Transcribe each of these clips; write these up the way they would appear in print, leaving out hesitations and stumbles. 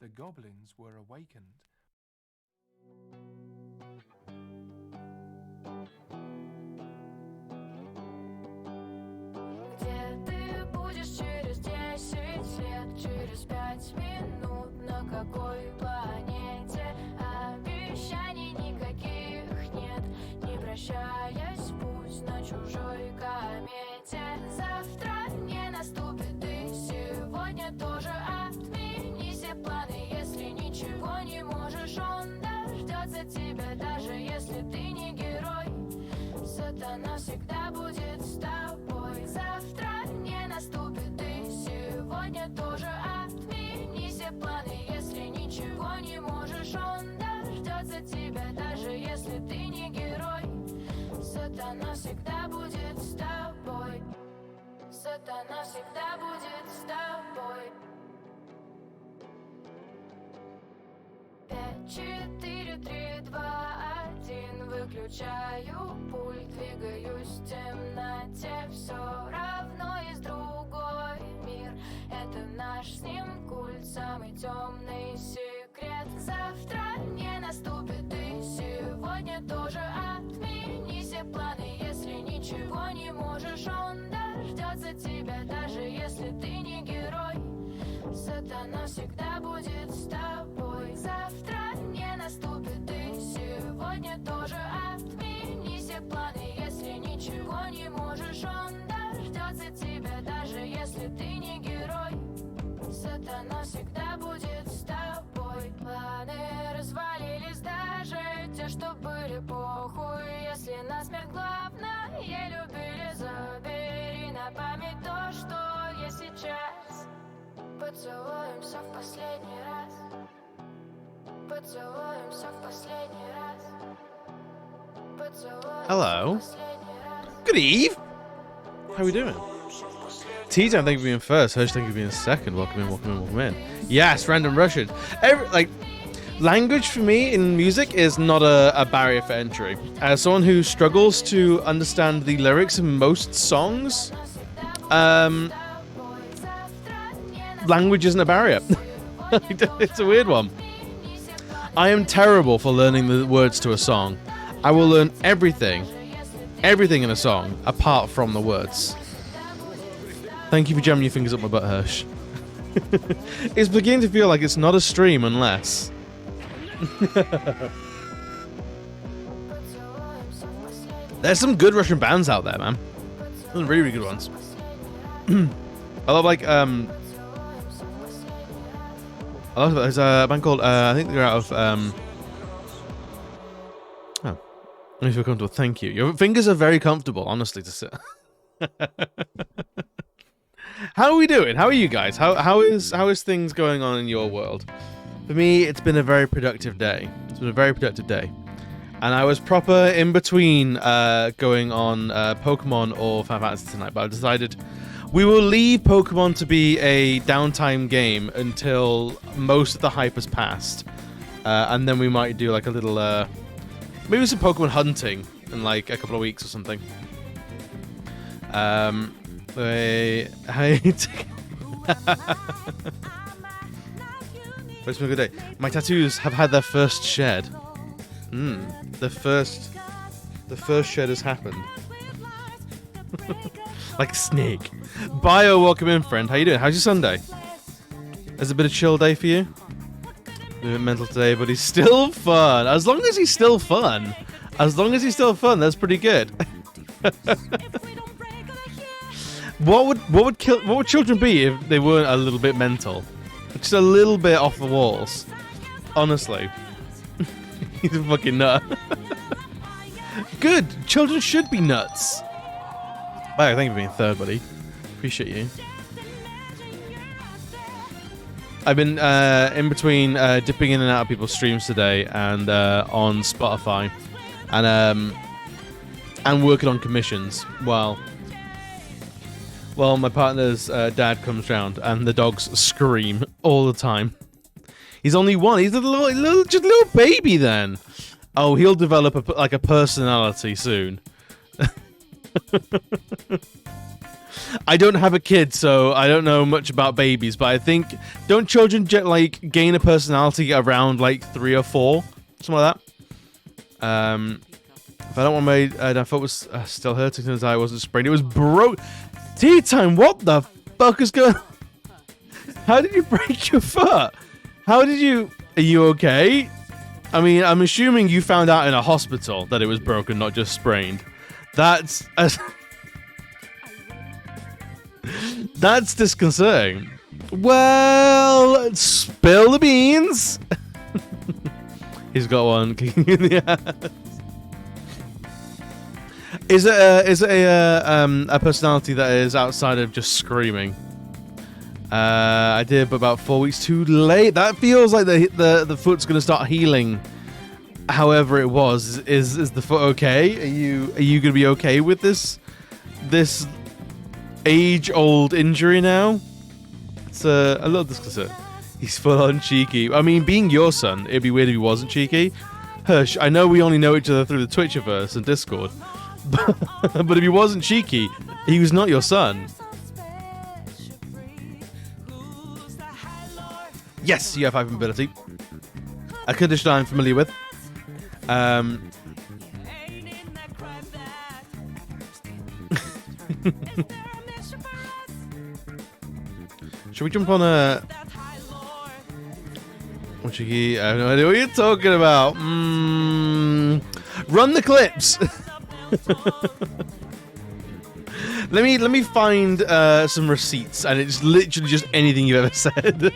the goblins were awakened. Где ты будешь через 10 лет, через 5 минут, на какой планете? Обещаний никаких нет, не прощаясь, пусть на чужой комете. Завтра не наступит, и сегодня тоже отмени все планы. Если ничего не можешь, он дождется тебя, даже если ты не герой. Сатана всегда будет с тобой. Завтра не наступит, и сегодня тоже отмени все планы. Если ничего не можешь, он дождется тебя, даже если ты не герой. Сатана всегда будет с тобой. Сатана всегда будет с тобой. 5, 4, 3, 2, 1. Выключаю пульт, двигаюсь в темноте. Все равно есть другой мир. Это наш с ним культ, самый темный секрет. Завтра не наступит, и сегодня тоже отмени все планы. Если ничего не можешь, он дождется тебя, даже если ты не герой. Сатана всегда будет с тобой. Завтра не наступит, и сегодня тоже отмени все планы. Если ничего не можешь, он дождется тебя, даже если ты не герой. Сатана всегда будет с тобой. Планы развалились, даже те, что были, похуй. Если насмерть главное любили, забери на память то, что есть сейчас. Поцелуемся в последний раз. Поцелуемся в последний раз. Поцелуемся Hello. в последний раз. Good eve. How are we doing? T-Time, thank you for being first. Hirsch, thank you for being second. Welcome in, welcome in, welcome in. Yes, random Russian. Language for me in music is not a barrier for entry. As someone who struggles to understand the lyrics of most songs, language isn't a barrier. It's a weird one. I am terrible for learning the words to a song. I will learn everything in a song apart from the words. Thank you for jamming your fingers up my butt, Hirsch. It's beginning to feel like it's not a stream unless. There's some good Russian bands out there, man. Some really, really good ones. I love there's a band called I think they're out of I don't feel comfortable. Thank you. Your fingers are very comfortable, honestly, to sit. How are we doing? How are you guys? How is things going on in your world? For me, it's been a very productive day. It's been a very productive day. And I was proper in between going on Pokemon or Final Fantasy tonight, but I decided we will leave Pokemon to be a downtime game until most of the hype has passed. And then we might do like a little, maybe some Pokemon hunting in like a couple of weeks or something. It's been a good day. My tattoos have had their first shed. The first shed has happened. Like a snake. Bio, welcome in, friend. How you doing? How's your Sunday? Is it a bit of a chill day for you? A bit mental today, but he's still fun. As long as he's still fun. As long as he's still fun, that's pretty good. What would children be if they weren't a little bit mental? Just a little bit off the walls. Honestly. He's a fucking nut. Good. Children should be nuts. Wow, thank you for being third, buddy. Appreciate you. I've been in between dipping in and out of people's streams today and on Spotify and working on commissions while my partner's dad comes round and the dogs scream all the time. He's only one. He's a little baby then. Oh, he'll develop a personality soon. I don't have a kid, so I don't know much about babies, but I think, don't children like gain a personality around like 3 or 4? Something like that. If I don't want my foot was still hurting since I wasn't sprained. It was broke. Tea time, what the fuck is going on? How did you break your foot? How did you... Are you okay? I mean, I'm assuming you found out in a hospital that it was broken, not just sprained. That's... That's disconcerting. Well, spill the beans. He's got one kicking in the ass. Is it a personality that is outside of just screaming? I did, but about 4 weeks too late. That feels like the foot's gonna start healing. However, it was. Is the foot okay? Are you gonna be okay with this age-old injury now? It's a little disconcerting. He's full on cheeky. I mean, being your son, it'd be weird if he wasn't cheeky. Hush, I know we only know each other through the Twitchiverse and Discord, but if he wasn't cheeky, he was not your son. Yes, you have hypermobility. A condition I'm familiar with. Should we jump on a... I have no idea what you're talking about. Run the clips. Let me find some receipts, and it's literally just anything you've ever said.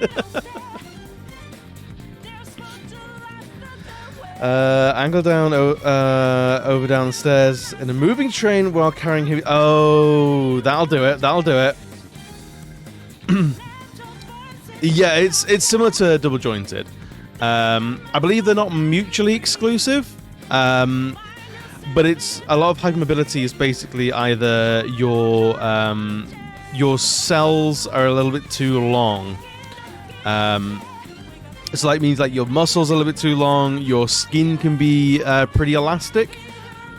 Angle down, over down the stairs in a moving train while carrying heavy. Oh, that'll do it. That'll do it. Yeah, it's similar to double jointed. I believe they're not mutually exclusive. But it's a lot of hypermobility is basically either your cells are a little bit too long. So that means like your muscles are a little bit too long. Your skin can be pretty elastic.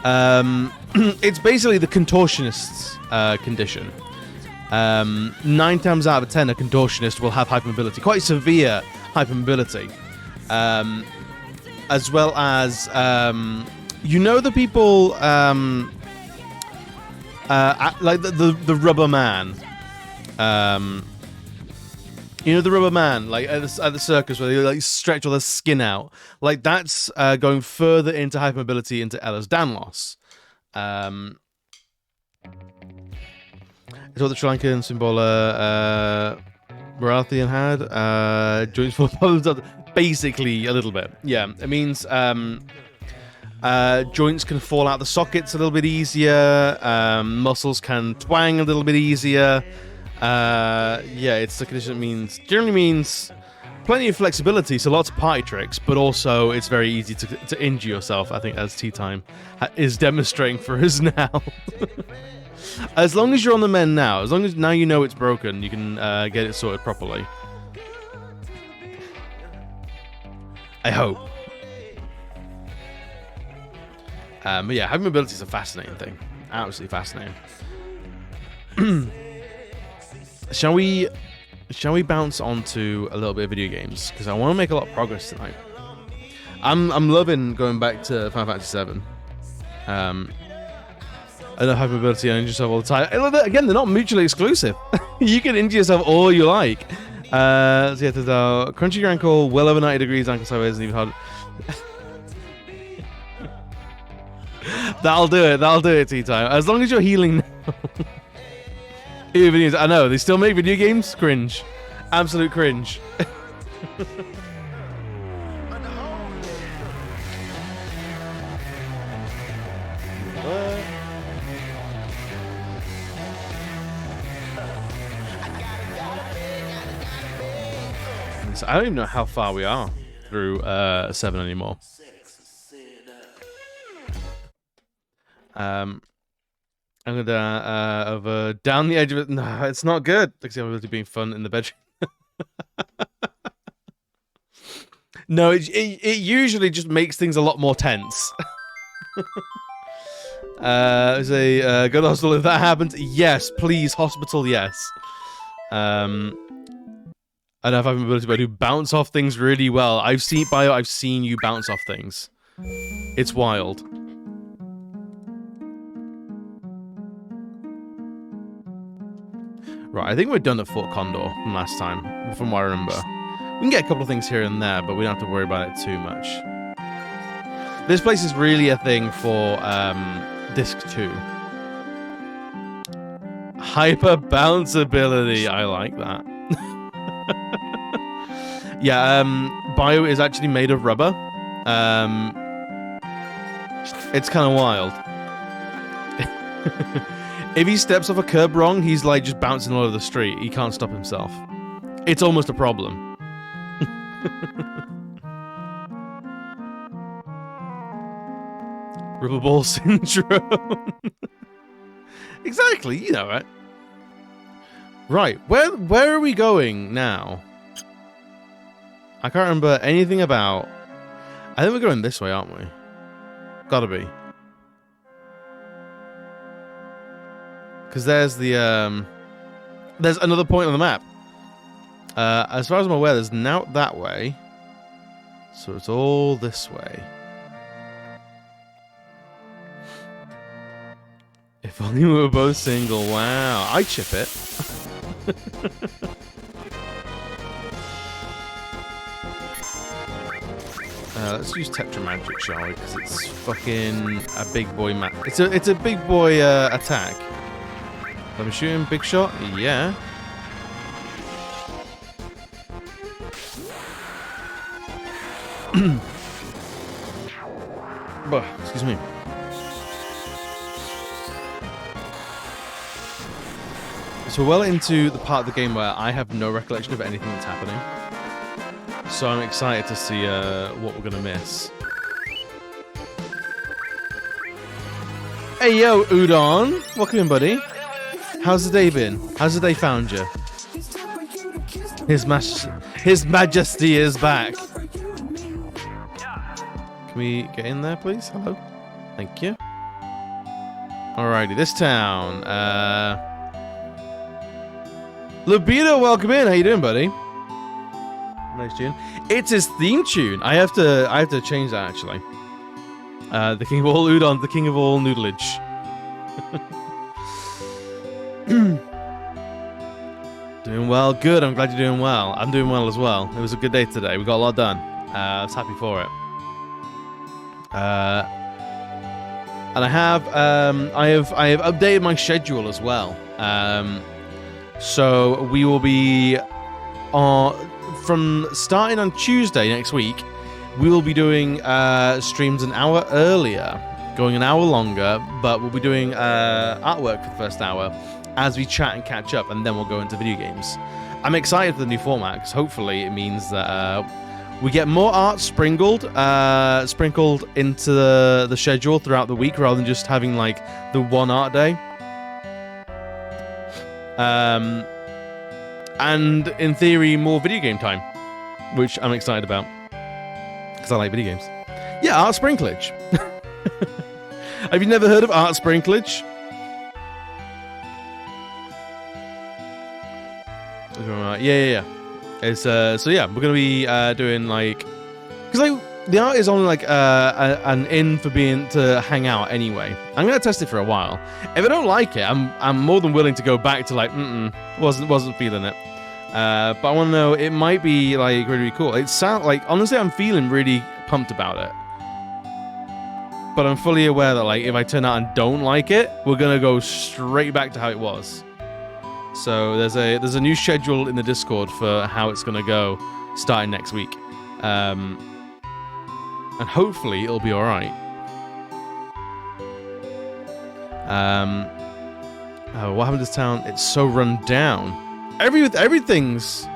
It's basically the contortionist's condition. 9 times out of 10, a contortionist will have hypermobility, quite severe hypermobility, as well as you know the people like the rubber man. You know the rubber man, like at the circus where they like stretch all their skin out. Like that's going further into hypermobility into Ehlers-Danlos. It's what the Sri Lankan symbol Marathian had. Joints full problems. Basically, a little bit. Yeah, it means joints can fall out the sockets a little bit easier. Muscles can twang a little bit easier. Yeah, it's a condition that generally means plenty of flexibility, so lots of party tricks, but also it's very easy to injure yourself, I think, as Tea Time is demonstrating for us now. As long as you're on the mend now, as long as now you know it's broken, you can get it sorted properly. I hope. But yeah, hypermobility is a fascinating thing. Absolutely fascinating. Shall we bounce onto a little bit of video games? Because I want to make a lot of progress tonight. I'm loving going back to Final Fantasy VII. I love hypermobility and injure yourself all the time. Again, they're not mutually exclusive. You can injure yourself all you like. So yeah, there's a crunchy your ankle, well over 90 degrees, ankle sideways, and even hard. That'll do it, Tea Time. As long as you're healing now. I know, they still make video games? Cringe. Absolute cringe. I don't even know how far we are through 7 anymore. I'm gonna over down the edge of it. No, it's not good. Looks like I'm really being fun in the bedroom. No, it usually just makes things a lot more tense. Say, go to the hospital if that happens. Yes, please, hospital, yes. I don't know if I have an ability, but I do bounce off things really well. I've seen you bounce off things. It's wild. Right, I think we're done at Fort Condor from last time, from what I remember. We can get a couple of things here and there, but we don't have to worry about it too much. This place is really a thing for Disc 2. Hyper bounce ability, I like that. Yeah, Bio is actually made of rubber. It's kind of wild. If he steps off a curb wrong, he's like just bouncing all over the street. He can't stop himself. It's almost a problem. Rubber ball syndrome. Exactly, you know it. Right, where are we going now? I can't remember anything about... I think we're going this way, aren't we? Gotta be. Because there's the, there's another point on the map. As far as I'm aware, there's now that way. So it's all this way. If only we were both single. Wow. I chip it. Let's use Tetra Magic, shall we? Because it's fucking a big boy map. It's a big boy attack. Let me shoot him. Big shot. Yeah. Excuse me. So we're well into the part of the game where I have no recollection of anything that's happening. So I'm excited to see what we're gonna miss. Hey yo, Udon! Welcome in, buddy. How's the day been? How's the day found you? His Majesty is back. Can we get in there, please? Hello. Thank you. Alrighty, this town. Libido, welcome in. How you doing, buddy? Nice tune. It's his theme tune. I have to change that actually. The king of all udon, the king of all noodleage. Doing well, good. I'm glad you're doing well. I'm doing well as well. It was a good day today. We got a lot done. I was happy for it. And I have updated my schedule as well. So we will be from starting on Tuesday next week. We will be doing streams an hour earlier, going an hour longer, but we'll be doing artwork for the first hour as we chat and catch up, and then we'll go into video games. I'm excited for the new format because hopefully it means that we get more art sprinkled into the schedule throughout the week rather than just having like the one art day. And in theory, more video game time, which I'm excited about because I like video games. Yeah, art sprinklage. Have you never heard of art sprinklage? Yeah. It's so yeah, we're gonna be doing like, because like the art is only like an in for being to hang out anyway. I'm gonna test it for a while. If I don't like it, I'm more than willing to go back to like wasn't feeling it. But I want to know, it might be like really, really cool. It sounds like, honestly, I'm feeling really pumped about it. But I'm fully aware that like if I turn out and don't like it, we're gonna go straight back to how it was. So there's a new schedule in the Discord for how it's gonna go starting next week, and hopefully it'll be all right. What happened to this town? It's so run down. Everything's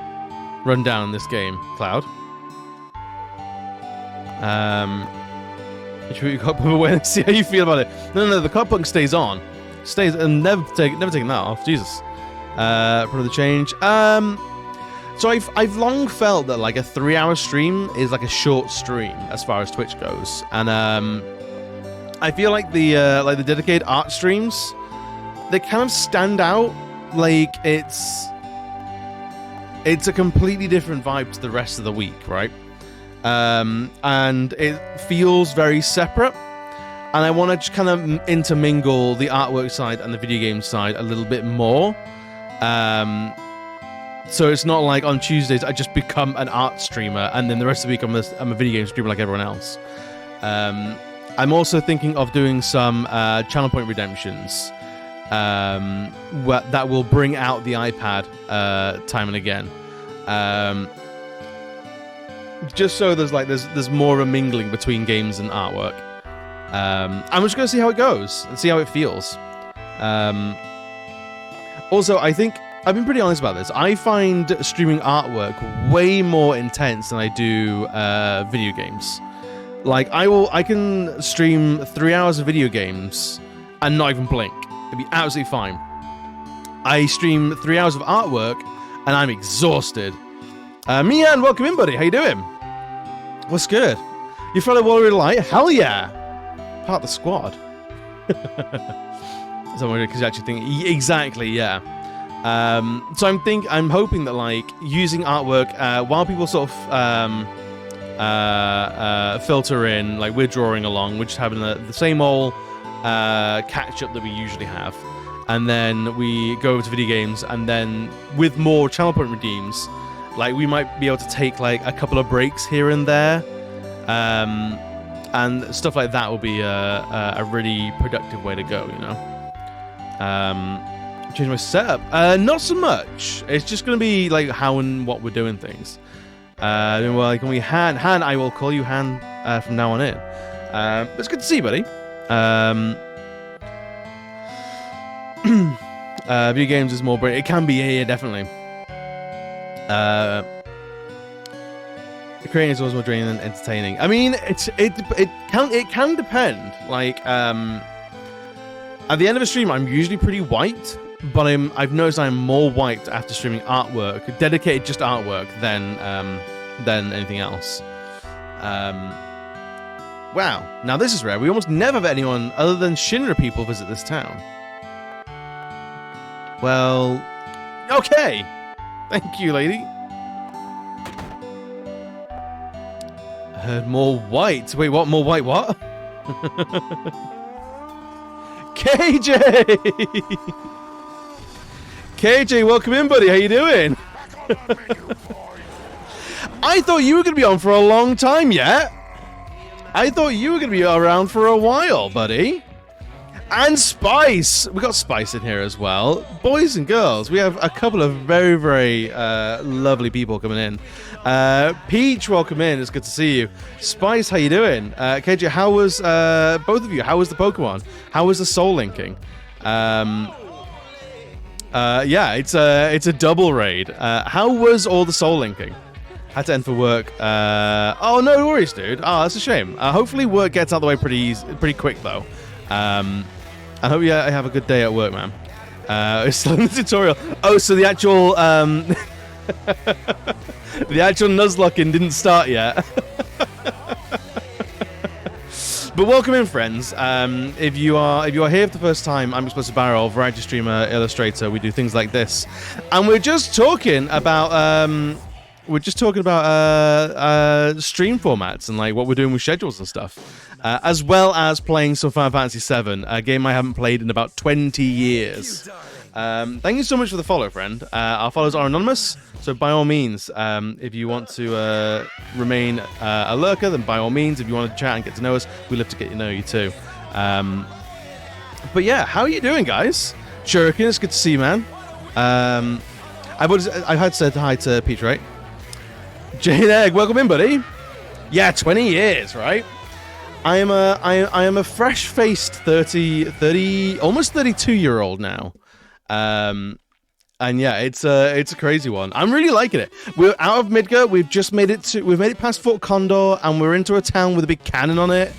run down in this game, Cloud. You got to away and see how you feel about it. No, the cop punk stays on, and never taking that off. Jesus. For the change. So I've long felt that like a 3-hour stream is like a short stream as far as Twitch goes, and I feel like the dedicated art streams, they kind of stand out. Like it's a completely different vibe to the rest of the week, right? And it feels very separate. And I want to just kind of intermingle the artwork side and the video game side a little bit more. So it's not like on Tuesdays I just become an art streamer and then the rest of the week I'm a video game streamer like everyone else. I'm also thinking of doing some channel point redemptions that will bring out the iPad time and again. Just so there's more of a mingling between games and artwork. I'm just going to see how it goes and see how it feels. Also, I think I've been pretty honest about this. I find streaming artwork way more intense than I do video games. Like I can stream 3 hours of video games and not even blink. It'd be absolutely fine. I stream 3 hours of artwork and I'm exhausted. Mian, welcome in, buddy. How you doing? What's good? You fellow Warrior Light? Hell yeah! Part of the squad. Someone because you actually think exactly, yeah. So I'm hoping that like using artwork while people sort of filter in, like we're drawing along, we're just having the same old catch up that we usually have, and then we go over to video games, and then with more channel point redeems, like we might be able to take like a couple of breaks here and there, and stuff like that will be a really productive way to go, you know. Change my setup? Not so much. It's just going to be like how and what we're doing things. Well, can we Han? Han, I will call you Han from now on in. It's good to see you, buddy. Video games is more brain. It can be, yeah, definitely. Creating is always more draining than entertaining. I mean, it can depend. Like, at the end of a stream, I'm usually pretty wiped, but I've noticed I'm more wiped after streaming artwork, dedicated just artwork, than anything else. Wow, now this is rare. We almost never have anyone other than Shinra people visit this town. Well, okay. Thank you, lady. I heard more white. Wait, what? More white what? KJ! KJ, welcome in, buddy. How you doing? I thought you were going to be on for a long time yet. I thought you were going to be around for a while, buddy. And Spice. We got Spice in here as well. Boys and girls, we have a couple of very, very lovely people coming in. Peach, welcome in. It's good to see you. Spice, how you doing? KJ, how was both of you? How was the Pokemon? How was the soul linking? Yeah, it's a double raid. How was all the soul linking? Had to end for work. Oh, no worries, dude. Oh, that's a shame. Hopefully work gets out of the way pretty quick, though. I hope you have a good day at work, man. It's still in the tutorial. Oh, so the actual the actual Nuzlocking didn't start yet. But welcome in, friends. If you are here for the first time, I'm 𝒂𝒏𝒂𝒍, variety streamer, illustrator. We do things like this, and we're just talking about stream formats and like what we're doing with schedules and stuff, as well as playing some Final Fantasy VII, a game I haven't played in about 20 years. Thank you so much for the follow, friend. Our follows are anonymous, so by all means, if you want to remain a lurker, then by all means. If you want to chat and get to know us, we'd love to get to know you too. But yeah, how are you doing, guys? Shuriken, it's good to see you, man. I had said hi to Peach, right? Jane Egg, welcome in, buddy. Yeah, 20 years, right? I am a fresh-faced 30, almost 32-year-old now. And yeah, it's a crazy one. I'm really liking it. We're out of Midgar. We've made it past Fort Condor, and we're into a town with a big cannon on it.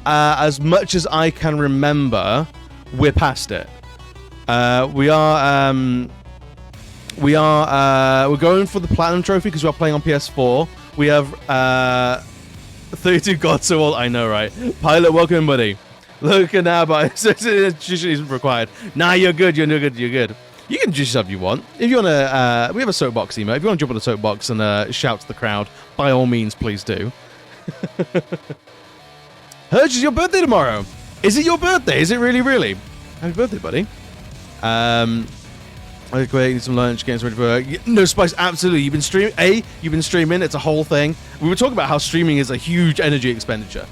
As much as I can remember, we're past it. We're going for the Platinum Trophy because we're playing on PS4. We have 32 gods so old. I know, right? Pilot, welcome in, buddy. Look at now, but introduction isn't required. Nah, you're good. You're good. You're good. You can introduce yourself if you want. If you want to, we have a soapbox emote. If you want to jump on the soapbox and shout to the crowd, by all means, please do. Hersh, it's your birthday tomorrow. Is it your birthday? Is it really, really? Happy birthday, buddy. Okay, need some lunch, getting ready for work. No, Spice, absolutely. You've been streaming. You've been streaming. It's a whole thing. We were talking about how streaming is a huge energy expenditure.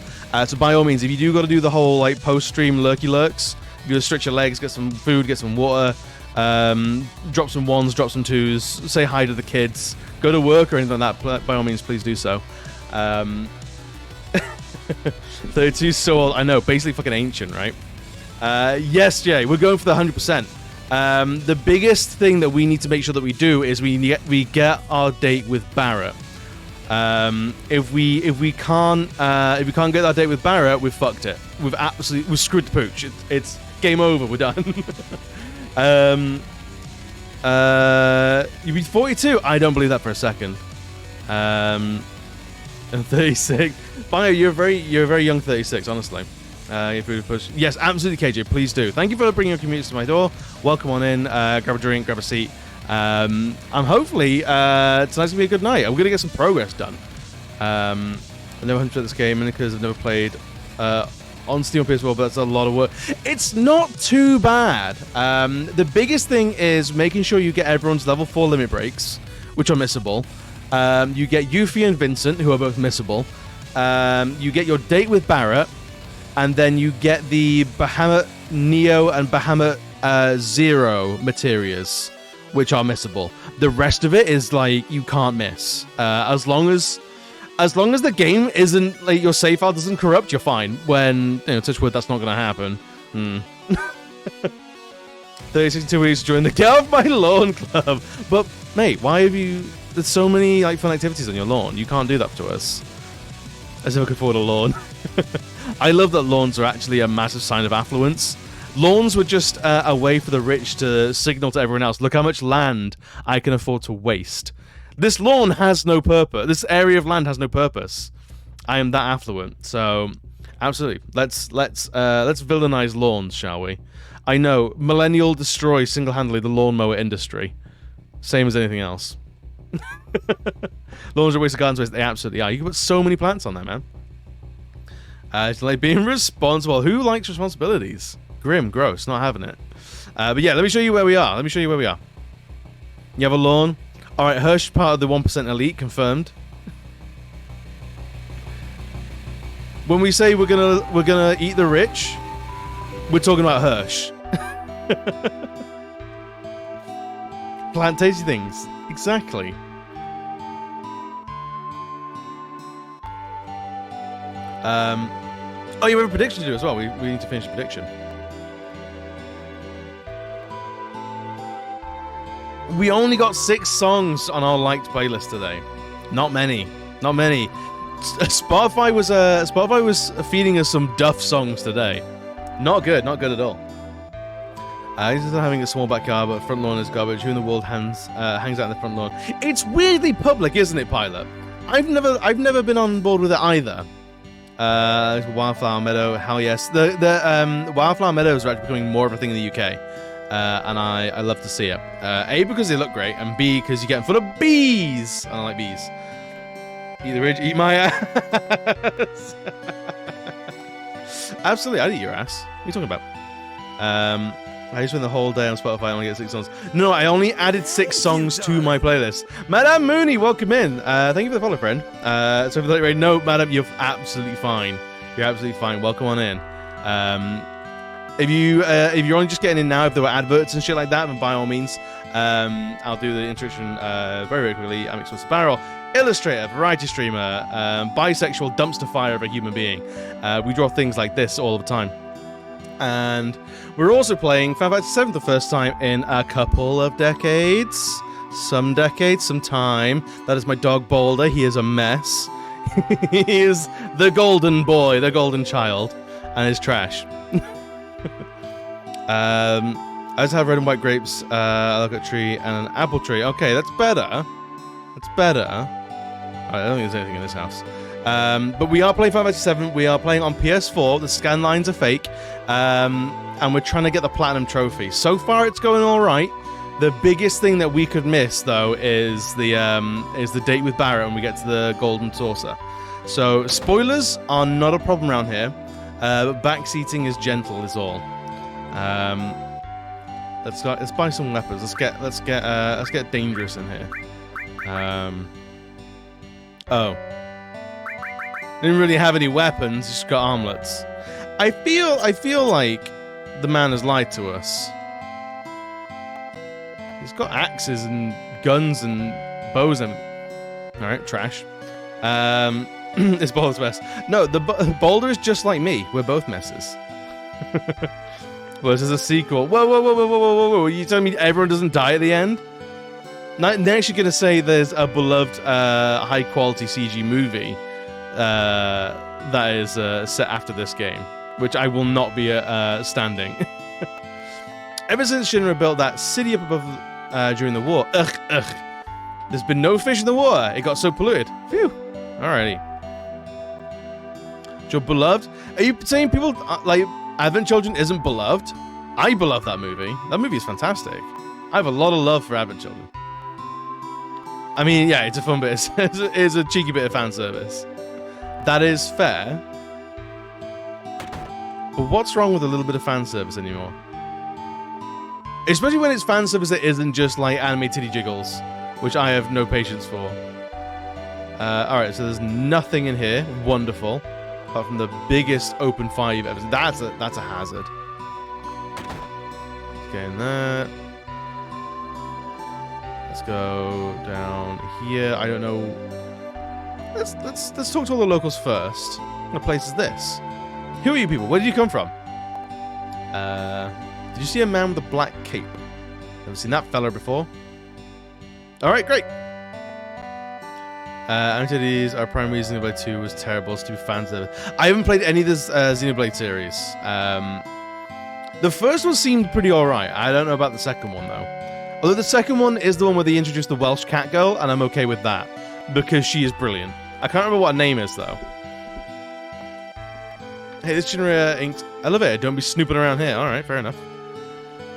So by all means, if you do got to do the whole like post-stream lurky lurks, you gotta stretch your legs, get some food, get some water, drop some ones, drop some twos, say hi to the kids, go to work or anything like that, by all means, please do so. 32 so old. I know, basically fucking ancient, right? Yes, Jay, we're going for the 100%. The biggest thing that we need to make sure that we do is we get our date with Barrett. If we can't get that date with Barrett, we've fucked it. We've screwed the pooch. It's game over. We're done. You'd be 42. I don't believe that for a second. And 36. Bio, you're a very young 36. Honestly. Yes, absolutely, KJ. Please do. Thank you for bringing your community to my door. Welcome on in. Grab a drink. Grab a seat. I'm hopefully tonight's gonna be a good night. I'm gonna get some progress done. I've never 100% this game because I've never played on Steam or PS4, but that's a lot of work. It's not too bad. The biggest thing is making sure you get everyone's level 4 limit breaks, which are missable. You get Yuffie and Vincent, who are both missable. You get your date with Barrett, and then you get the Bahamut Neo and Bahamut Zero materias, which are missable. The rest of it is like you can't miss. As long as the game isn't like your save file doesn't corrupt, you're fine. When touch wood, that's not gonna happen. 32 weeks to join the Get Off My Lawn Club. But mate, why have you? There's so many like fun activities on your lawn. You can't do that to us. As if I could afford a lawn. I love that lawns are actually a massive sign of affluence. Lawns were just a way for the rich to signal to everyone else, look how much land I can afford to waste. This lawn has no purpose. This area of land has no purpose. I am that affluent. So, absolutely. Let's villainize lawns, shall we? I know, Millennial destroys single-handedly the lawnmower industry. Same as anything else. Lawns are a waste of garden space. They absolutely are. You can put so many plants on there, man. It's like being responsible. Who likes responsibilities? Grim, gross, not having it. But yeah, let me show you where we are. You have a lawn. All right, Hersh, part of the 1% elite, confirmed. When we say we're gonna eat the rich, we're talking about Hersh. Plant tasty things, exactly. Oh, you have a prediction to do as well. We need to finish the prediction. We only got 6 songs on our liked playlist today. Not many. Spotify was feeding us some duff songs today. Not good at all. He's just having a small backyard, but front lawn is garbage. Who in the world hangs out in the front lawn? It's weirdly public, isn't it, Pilot? I've never been on board with it either. Wildflower Meadow, hell yes. The Wildflower Meadows are actually becoming more of a thing in the UK. And I love to see it. A, because they look great, and B, because you get them full of bees. I don't like bees. Eat the ridge, eat my ass. Absolutely, I'd eat your ass. What are you talking about? I just spent the whole day on Spotify and only get 6 songs. No, I only added 6 songs to my playlist. Madame Mooney, welcome in. Thank you for the follow, friend. So for the late raid, no, madam, you're absolutely fine. You're absolutely fine. Welcome on in. If you're only just getting in now, if there were adverts and shit like that, then by all means, I'll do the introduction very quickly. I'm Explosive Barrel, illustrator, variety streamer, bisexual dumpster fire of a human being. We draw things like this all the time. And we're also playing Final Fantasy VII for the first time in a couple of decades. Some time. That is my dog Boulder. He is a mess. He is the golden boy, the golden child, and is trash. I just have red and white grapes, a look at tree, and an apple tree. Okay, that's better. Alright, I don't think there's anything in this house. But we are playing 5v7. We are playing on PS4. The scan lines are fake. And we're trying to get the Platinum Trophy. So far, it's going all right. The biggest thing that we could miss, though, is the date with Barrett when we get to the Golden Saucer. So, spoilers are not a problem around here. But backseating is gentle, is all. Let's buy some weapons. Let's get dangerous in here. Oh. Didn't really have any weapons, just got armlets. I feel like the man has lied to us. He's got axes and guns and bows and... Alright, trash. It's Boulder's best. No, Boulder is just like me. We're both messes. Well, this is a sequel. Whoa. You telling me everyone doesn't die at the end? They're actually going to say there's a beloved high-quality CG movie that is set after this game, which I will not be standing. Ever since Shinra built that city up above during the war, there's been no fish in the water. It got so polluted. Phew. Alrighty. Your beloved? Are you saying people like Advent Children isn't beloved? I beloved that movie. That movie is fantastic. I have a lot of love for Advent Children. I mean, yeah, it's a fun bit. It's a cheeky bit of fan service. That is fair. But what's wrong with a little bit of fan service anymore? Especially when it's fan service that isn't just like anime titty jiggles, which I have no patience for. Alright, so there's nothing in here. Wonderful. Apart from the biggest open fire you've ever seen. That's a hazard. Let's get in there. Let's go down here. I don't know. Let's talk to all the locals first. What place is this? Who are you people? Where did you come from? Did you see a man with a black cape? Never seen that fella before. Alright, great. Entities, our primary Xenoblade 2 was terrible. Stupid fans of it. I haven't played any of this Xenoblade series. The first one seemed pretty alright. I don't know about the second one, though. Although the second one is the one where they introduced the Welsh cat girl, and I'm okay with that. Because she is brilliant. I can't remember what her name is, though. Hey, this Shinra Inc. elevator. Don't be snooping around here. Alright, fair enough.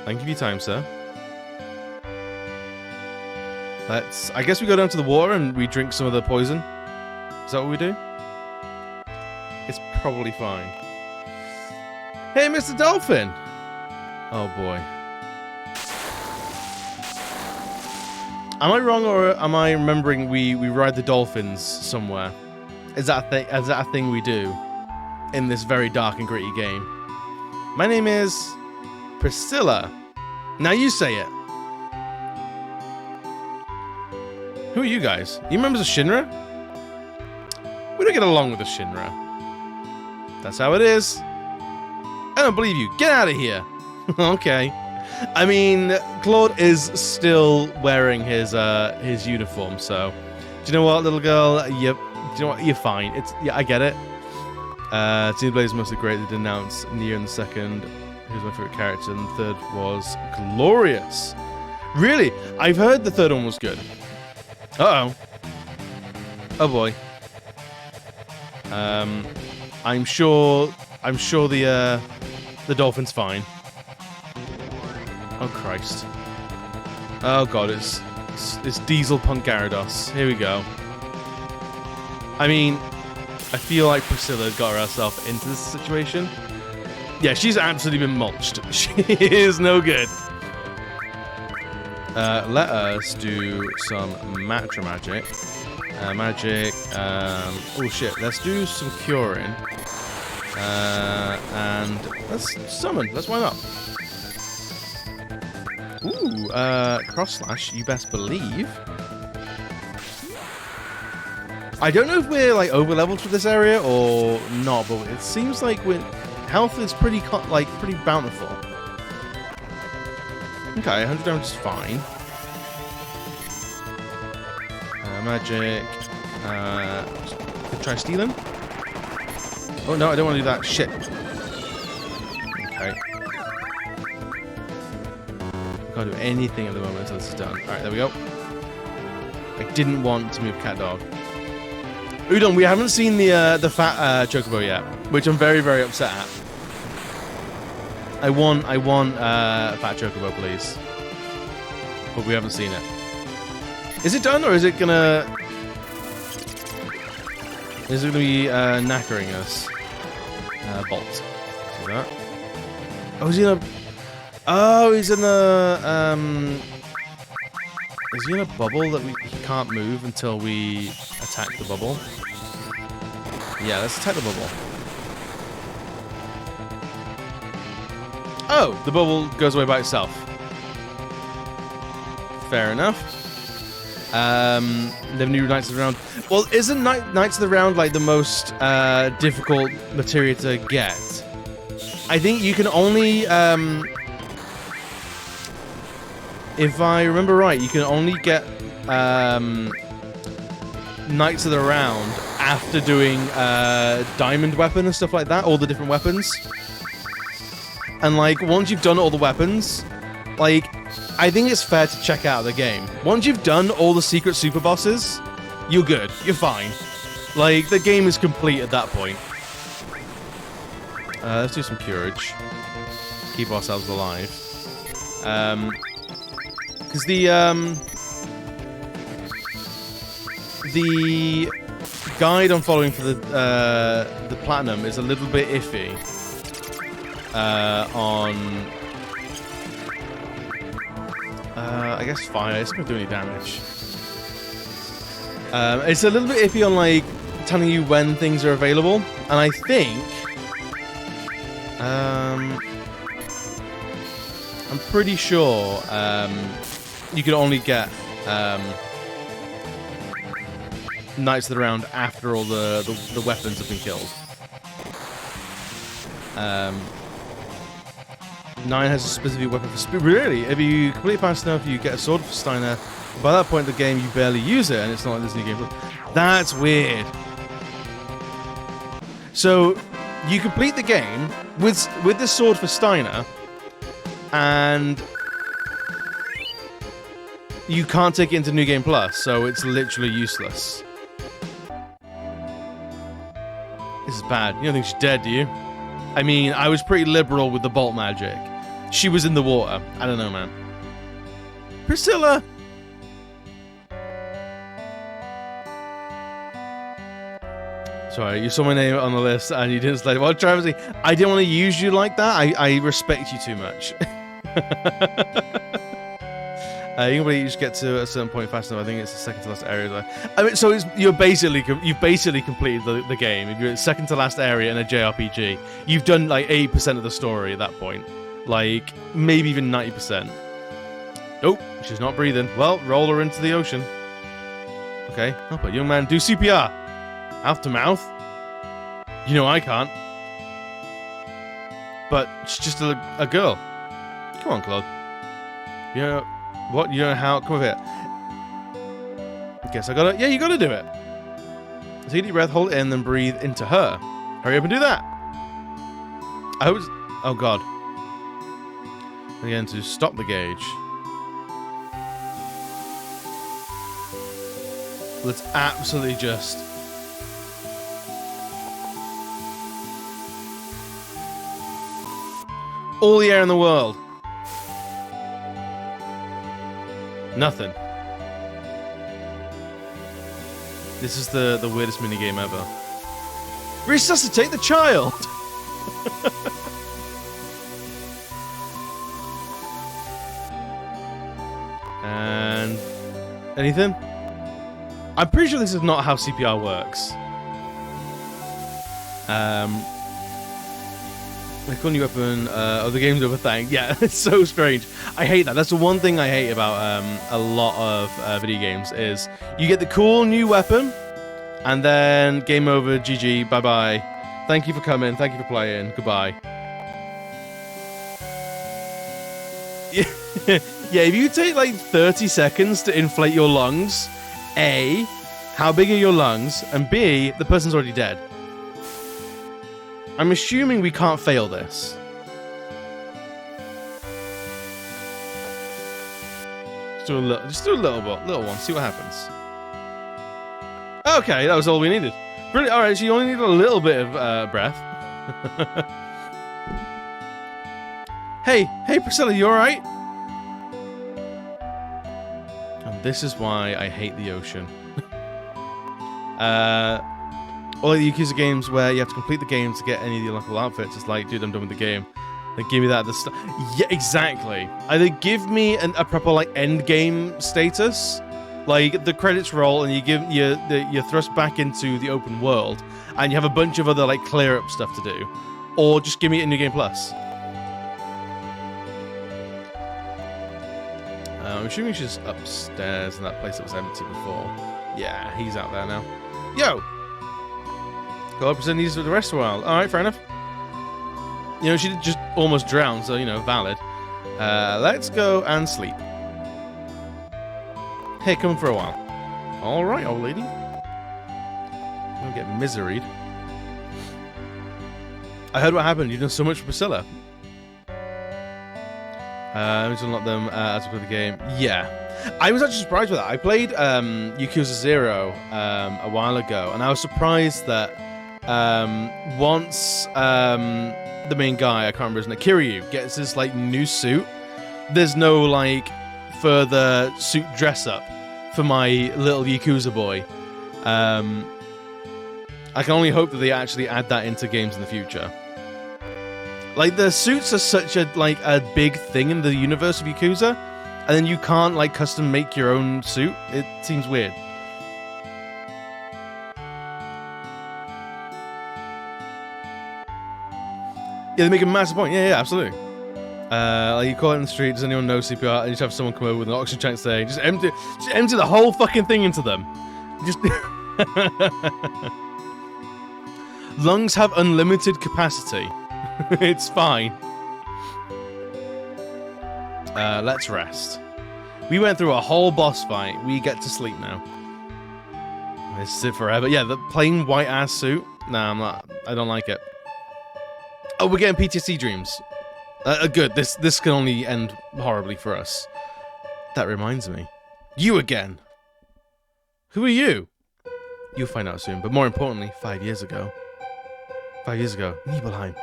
Thank you for your time, sir. I guess we go down to the water and we drink some of the poison. Is that what we do? It's probably fine. Hey, Mr. Dolphin! Oh, boy. Am I wrong, or am I remembering we ride the dolphins somewhere? Is that a thing we do in this very dark and gritty game? My name is Priscilla. Now you say it. Who are you guys? You members of Shinra? We don't get along with the Shinra. That's how it is. I don't believe you. Get out of here. Okay. I mean, Claude is still wearing his uniform, so do you know what, little girl? Do you know what? You're fine. I get it. Xenoblade is mostly great. They denounced Nier in the second. Who's my favorite character? And the third was glorious. Really? I've heard the third one was good. Uh-oh. Oh boy. I'm sure the dolphin's fine. Oh Christ. Oh god, it's Diesel Punk Gyarados. Here we go. I mean, I feel like Priscilla got herself into this situation. Yeah, she's absolutely been mulched. She is no good. Let us do some Matra magic. Oh shit, let's do some curing. And let's summon. Why not? Ooh, cross slash, you best believe. I don't know if we're like over leveled for this area or not, but it seems like health is pretty bountiful. Okay, 100 damage is fine. Magic. Could try stealing. Oh no, I don't want to do that. Shit. Okay. Can't do anything at the moment until this is done. Alright, there we go. I didn't want to move Cat Dog. Udon, we haven't seen the fat chocobo yet, which I'm very, very upset at. I want fat chocobo, please. But we haven't seen it. Is it done, or is it gonna... Is it gonna be knackering us? Bolt. See that? Oh, is he in a... Oh, he's in a... Is he in a bubble that we can't move until we attack the bubble? Yeah, let's attack the bubble. Oh, the bubble goes away by itself. Fair enough. The new Knights of the Round. Well, isn't Knights of the Round like the most difficult materia to get? I think you can only, if I remember right, you can only get Knights of the Round after doing Diamond Weapon and stuff like that, all the different weapons. And like, once you've done all the weapons, like, I think it's fair to check out the game. Once you've done all the secret super bosses, you're good. You're fine. Like, the game is complete at that point. Let's do some curage. Keep ourselves alive. Because the guide I'm following for the platinum is a little bit iffy. On... I guess fire. It's not going to do any damage. It's a little bit iffy on, like, telling you when things are available. And I think... I'm pretty sure you can only get Knights of the Round after all the weapons have been killed. 9 has a specific weapon for speed. Really? If you complete fast enough, you get a sword for Steiner. By that point in the game, you barely use it, and it's not like this new game. That's weird. So, you complete the game with this sword for Steiner, and you can't take it into New Game Plus, so it's literally useless. This is bad. You don't think she's dead, do you? I mean, I was pretty liberal with the bolt magic. She was in the water. I don't know, man. Priscilla! Sorry, you saw my name on the list and you didn't say, well, Travis, I didn't want to use you like that. I respect you too much. You can just get to a certain point fast enough. I think it's the second to last area. I mean, so you've basically completed the game. If you're at second to last area in a JRPG, you've done like 80% of the story at that point. Like, maybe even 90%. Nope, she's not breathing. Well, roll her into the ocean. Okay, help a young man do CPR. Mouth to mouth. You know I can't. But she's just a girl. Come on, Claude. You know what? You know how? Come over here. I guess I gotta. Yeah, you gotta do it. Take a deep breath, hold it in, then breathe into her. Hurry up and do that. I hope. Oh God. Again, to stop the gauge. Let's absolutely just. All the air in the world. Nothing. This is the weirdest minigame ever. Resuscitate the child! And... anything? I'm pretty sure this is not how CPR works. They call new weapon, the game's over thing. Yeah, it's so strange. I hate that. That's the one thing I hate about a lot of video games is you get the cool new weapon, and then game over, GG, bye-bye. Thank you for coming, thank you for playing, goodbye. Yeah, yeah, if you take like 30 seconds to inflate your lungs, A, how big are your lungs, and B, the person's already dead. I'm assuming we can't fail this. Just do a little one. See what happens. Okay, that was all we needed. Brilliant. All right, so you only need a little bit of breath. Hey, Priscilla, you all right? And this is why I hate the ocean. All of the Yakuza games where you have to complete the game to get any of the unlockable outfits, it's like, dude, I'm done with the game. They give me that at the start. Yeah, exactly. Either give me a proper like end game status, like the credits roll and you're thrust back into the open world, and you have a bunch of other like clear up stuff to do, or just give me a new game plus. I'm assuming she's upstairs in that place that was empty before. Yeah, he's out there now. Yo! Go up and these for the rest of a while. Alright, fair enough. You know, she did just almost drown, so, you know, valid. Let's go and sleep. Hey, come for a while. Alright, old lady. Don't get miseried. I heard what happened. You've done so much for Priscilla. Let me just unlock them as we play the game. Yeah. I was actually surprised with that. I played Yakuza 0 a while ago, and I was surprised that once the main guy, I can't remember his name, Kiryu, gets his like new suit, there's no like further suit dress up for my little Yakuza boy. I can only hope that they actually add that into games in the future. Like, the suits are such a big thing in the universe of Yakuza, and then you can't like custom make your own suit. It seems weird. Yeah, they make a massive point. Yeah, absolutely. Like, you call it in the street, does anyone know CPR? And you just have someone come over with an oxygen tank saying, just empty the whole fucking thing into them. Just lungs have unlimited capacity. It's fine. Let's rest. We went through a whole boss fight. We get to sleep now. This is it forever. Yeah, the plain white ass suit. Nah, I'm not. I don't like it. Oh, we're getting PTSD dreams. Good. This can only end horribly for us. That reminds me. You again. Who are you? You'll find out soon. But more importantly, 5 years ago. 5 years ago, Nibelheim.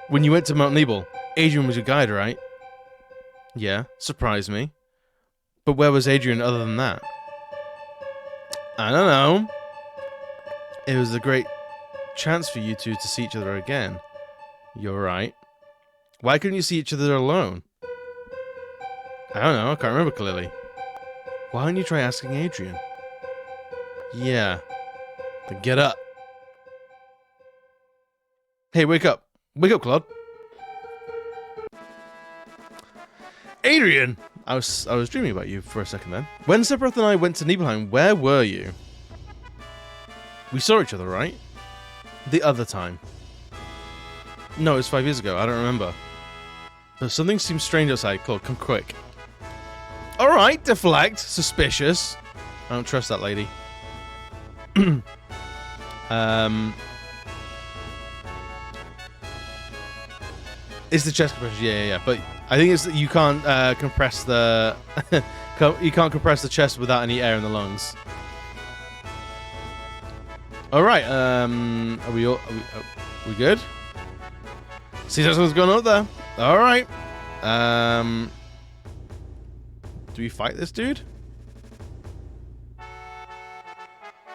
When you went to Mount Nibel, Adrian was your guide, right? Yeah, surprised me. But where was Adrian other than that? I don't know. It was a great chance for you two to see each other again. You're right. Why couldn't you see each other alone? I don't know, I can't remember clearly. Why don't you try asking Adrian? Yeah. Then get up. Hey, wake up. Wake up, Claude. Adrian! I was dreaming about you for a second then. When Sephiroth and I went to Nibelheim, where were you? We saw each other, right? The other time. No, it was 5 years ago. I don't remember. But something seems strange outside. Claude, come quick. Alright, deflect. Suspicious. I don't trust that lady. It's the chest compression, yeah. But I think it's that you can't compress the you can't compress the chest without any air in the lungs. All right, are we good? See, that's what's going on up there. All right. Do we fight this dude?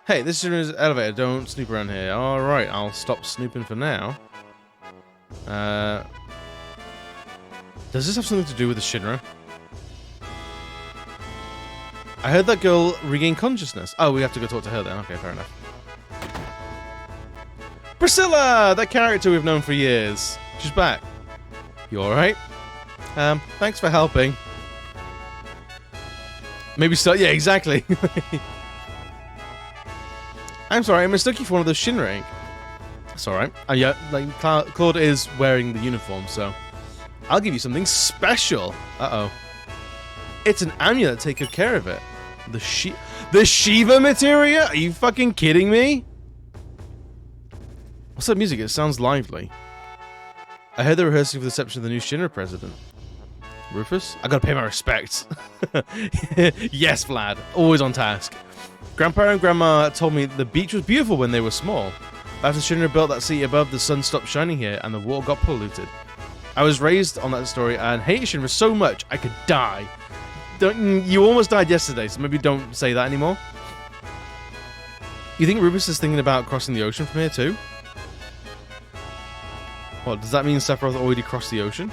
Hey, this is an elevator. Don't snoop around here. All right, I'll stop snooping for now. Does this have something to do with the Shinra? I heard that girl regain consciousness. Oh, we have to go talk to her then. Okay, fair enough. Priscilla! That character we've known for years. She's back. You alright? Thanks for helping. Maybe start. Yeah, exactly. I'm sorry, I mistook you for one of those Shinra Inc. It's alright. Yeah, like, Claude is wearing the uniform, so I'll give you something special. Uh-oh. It's an amulet. Take good care of it. The Shiva materia? Are you fucking kidding me? What's that music? It sounds lively. I heard they're rehearsing for the reception of the new Shinra president. Rufus? I gotta pay my respects. Yes, Vlad. Always on task. Grandpa and Grandma told me the beach was beautiful when they were small. After Shinra built that city above, the sun stopped shining here and the water got polluted. I was raised on that story and hate Shinra so much I could die. You almost died yesterday, so maybe don't say that anymore. You think Rubus is thinking about crossing the ocean from here too? What, does that mean Sephiroth already crossed the ocean?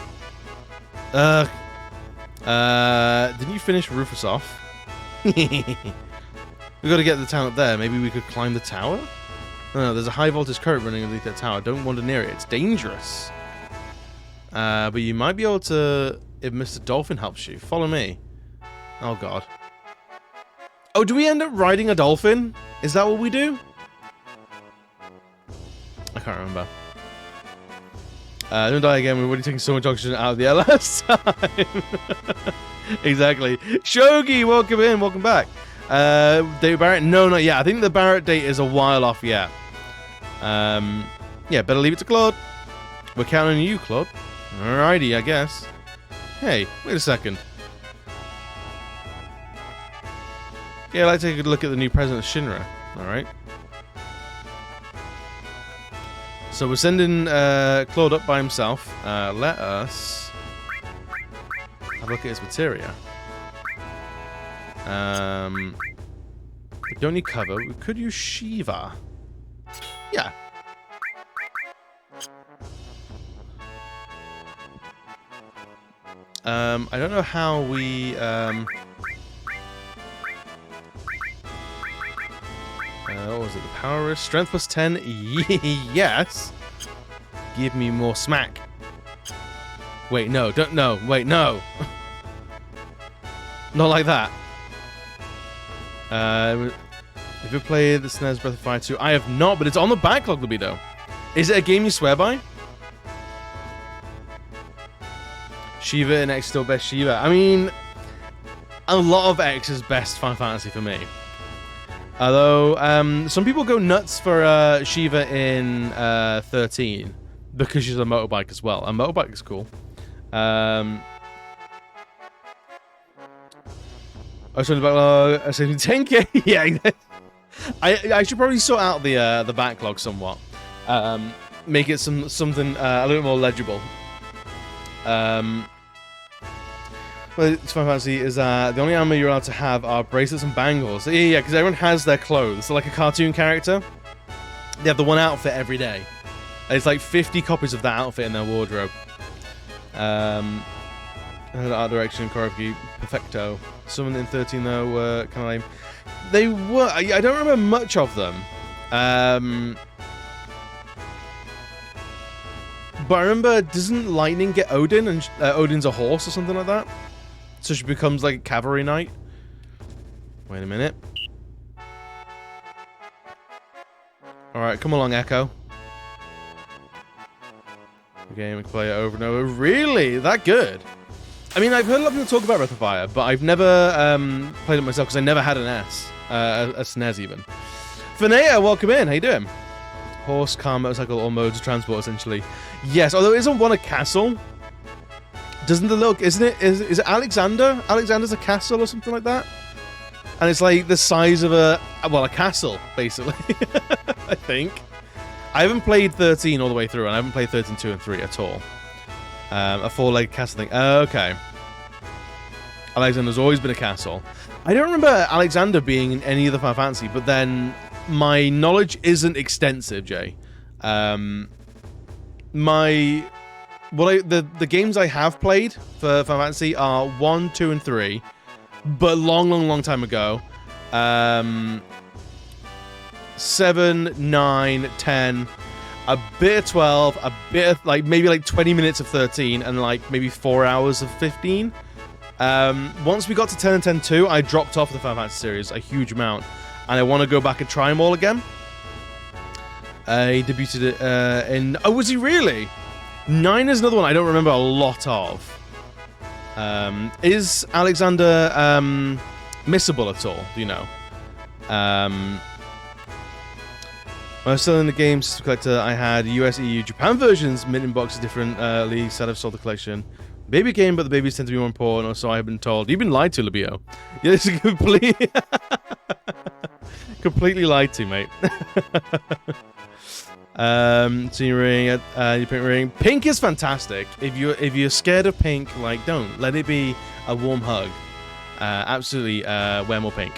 Didn't you finish Rufus off? We gotta get the town up there. Maybe we could climb the tower? No, there's a high voltage current running underneath that tower. Don't wander near it. It's dangerous. But you might be able to if Mr. Dolphin helps you. Follow me. Oh, God. Oh, do we end up riding a dolphin? Is that what we do? I can't remember. Don't die again. We're already taking so much oxygen out of the air last time. Exactly. Shogi, welcome in. Welcome back. David Barrett? No, not yet. I think the Barrett date is a while off yet. Yeah, better leave it to Claude. We're counting on you, Claude. Alrighty, I guess. Hey, wait a second. Yeah, I'd like to take a good look at the new president of Shinra. Alright. So we're sending Claude up by himself. Let us have a look at his materia. We don't need cover. We could use Shiva. Yeah. I don't know how we what was it? The power is strength plus 10. Yes. Give me more smack. Wait, no, don't no. Wait, no. Not like that. Have you played the SNES Breath of Fire 2? I have not, but it's on the backlog, Libido. Is it a game you swear by? Shiva and X still best Shiva. I mean, a lot of X is best Final Fantasy for me. Although, some people go nuts for Shiva in 13 because she's a motorbike as well. A motorbike is cool. I was talking about 10k. Yeah, I should probably sort out the backlog somewhat. Make it something a little more legible. Well, it's Final Fantasy is the only armor you're allowed to have are bracelets and bangles. Yeah, because everyone has their clothes. So like a cartoon character, they have the one outfit every day. It's like 50 copies of that outfit in their wardrobe. Art direction, choreography, perfecto. Some in 13 though were kind of lame. They were. I don't remember much of them. But I remember, doesn't Lightning get Odin, and Odin's a horse or something like that? So she becomes like a cavalry knight. Wait a minute. Alright, come along, Echo. Game, we can play it over and over. Really? That good? I mean, I've heard a lot of people talk about Breath of Fire, but I've never played it myself because I never had an S. A SNES even. Finea, welcome in. How you doing? Horse, car, motorcycle, all modes of transport, essentially. Yes, although isn't one a castle? Doesn't the little... Isn't it... Is it Alexander? Alexander's a castle or something like that? And it's like the size of a... Well, a castle, basically. I think. I haven't played 13 all the way through, and I haven't played 13, 2, and 3 at all. A four-legged castle thing. Okay. Alexander's always been a castle. I don't remember Alexander being in any other Final Fantasy, but then my knowledge isn't extensive, Jay. The games I have played for Final Fantasy are 1, 2, and 3, but long time ago. 7, 9, 10, a bit of 12, a bit of maybe 20 minutes of 13, and maybe 4 hours of 15. Once we got to 10 and 10 2, I dropped off the Final Fantasy series a huge amount, and I want to go back and try them all again. He debuted in... Oh, was he really? 9 is another one I don't remember a lot of. Is Alexander missable at all? Do you know? When I was still in the game system collector, I had US, EU, Japan versions, mint in boxes, different leagues, said I've sold the collection. Baby game, but the babies tend to be more important, or so I've been told. You've been lied to, Libio. Yeah, this is complete... Completely lied to, mate. Senior ring, your pink ring. Pink is fantastic. If you're scared of pink, like, don't let it be a warm hug. Absolutely, wear more pink.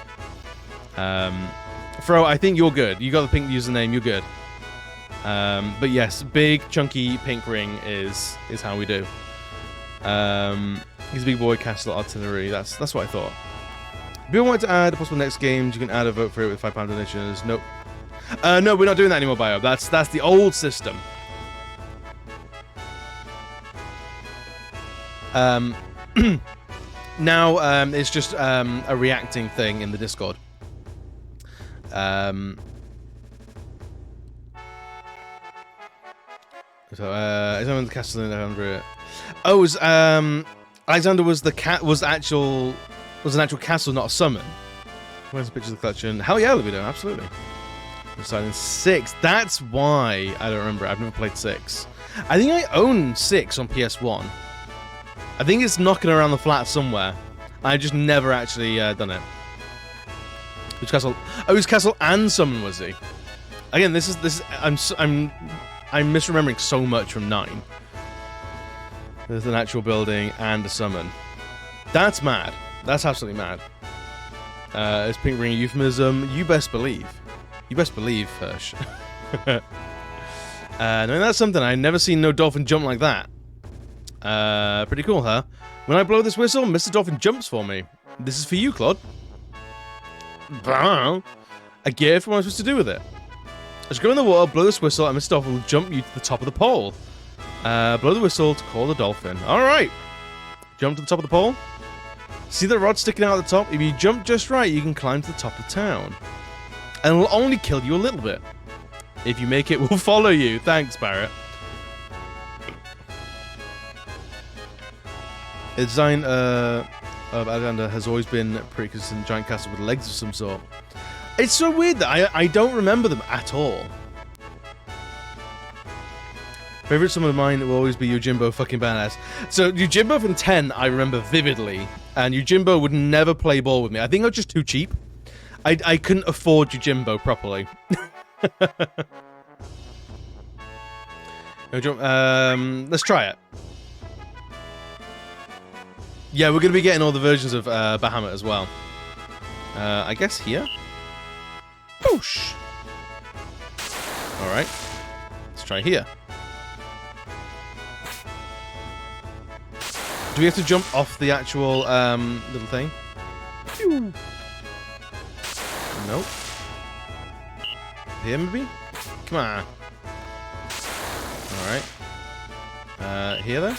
Fro, I think you're good. You got the pink username. You're good. But yes, big chunky pink ring is how we do. He's a big boy, castle artillery. That's what I thought. If you want to add possible next games, you can add a vote for it with £5 donations. Nope. No, we're not doing that anymore, Bio. That's the old system. Now it's just a reacting thing in the Discord. So Alexander the castle in Alexandria. Oh, it was Alexander was the was an actual castle, not a summon. Where's the picture of the collection? Hell yeah, Libido, absolutely. Silent 6. That's why I don't remember. I've never played 6. I think I own 6 on PS1. I think it's knocking around the flat somewhere. I just never actually done it. Which castle? Oh, his castle and summon was he? Again, this is. I'm misremembering so much from 9. There's an actual building and a summon. That's mad. That's absolutely mad. Is pink ring a euphemism? You best believe. You best believe, Hirsch. No, that's something. I've never seen no dolphin jump like that. Pretty cool, huh? When I blow this whistle, Mr. Dolphin jumps for me. This is for you, Claude. A gift? What am I supposed to do with it? Just go in the water, blow this whistle, and Mr. Dolphin will jump you to the top of the pole. Blow the whistle to call the dolphin. Alright. Jump to the top of the pole. See the rod sticking out at the top? If you jump just right, you can climb to the top of town. And it'll only kill you a little bit. If you make it, we'll follow you. Thanks, Barrett. The design of Alexander has always been pretty consistent. Giant castle with legs of some sort. It's so weird that I don't remember them at all. Favorite summon of mine will always be Yojimbo fucking badass. So Yojimbo from 10 I remember vividly, and Yojimbo would never play ball with me. I think I was just too cheap. I couldn't afford Yojimbo properly. Let's try it. Yeah, we're gonna be getting all the versions of Bahamut as well. I guess here. Boosh. All right. Let's try here. Do we have to jump off the actual little thing? Pew. Nope. Here, maybe? Come on. Alright. Here, then?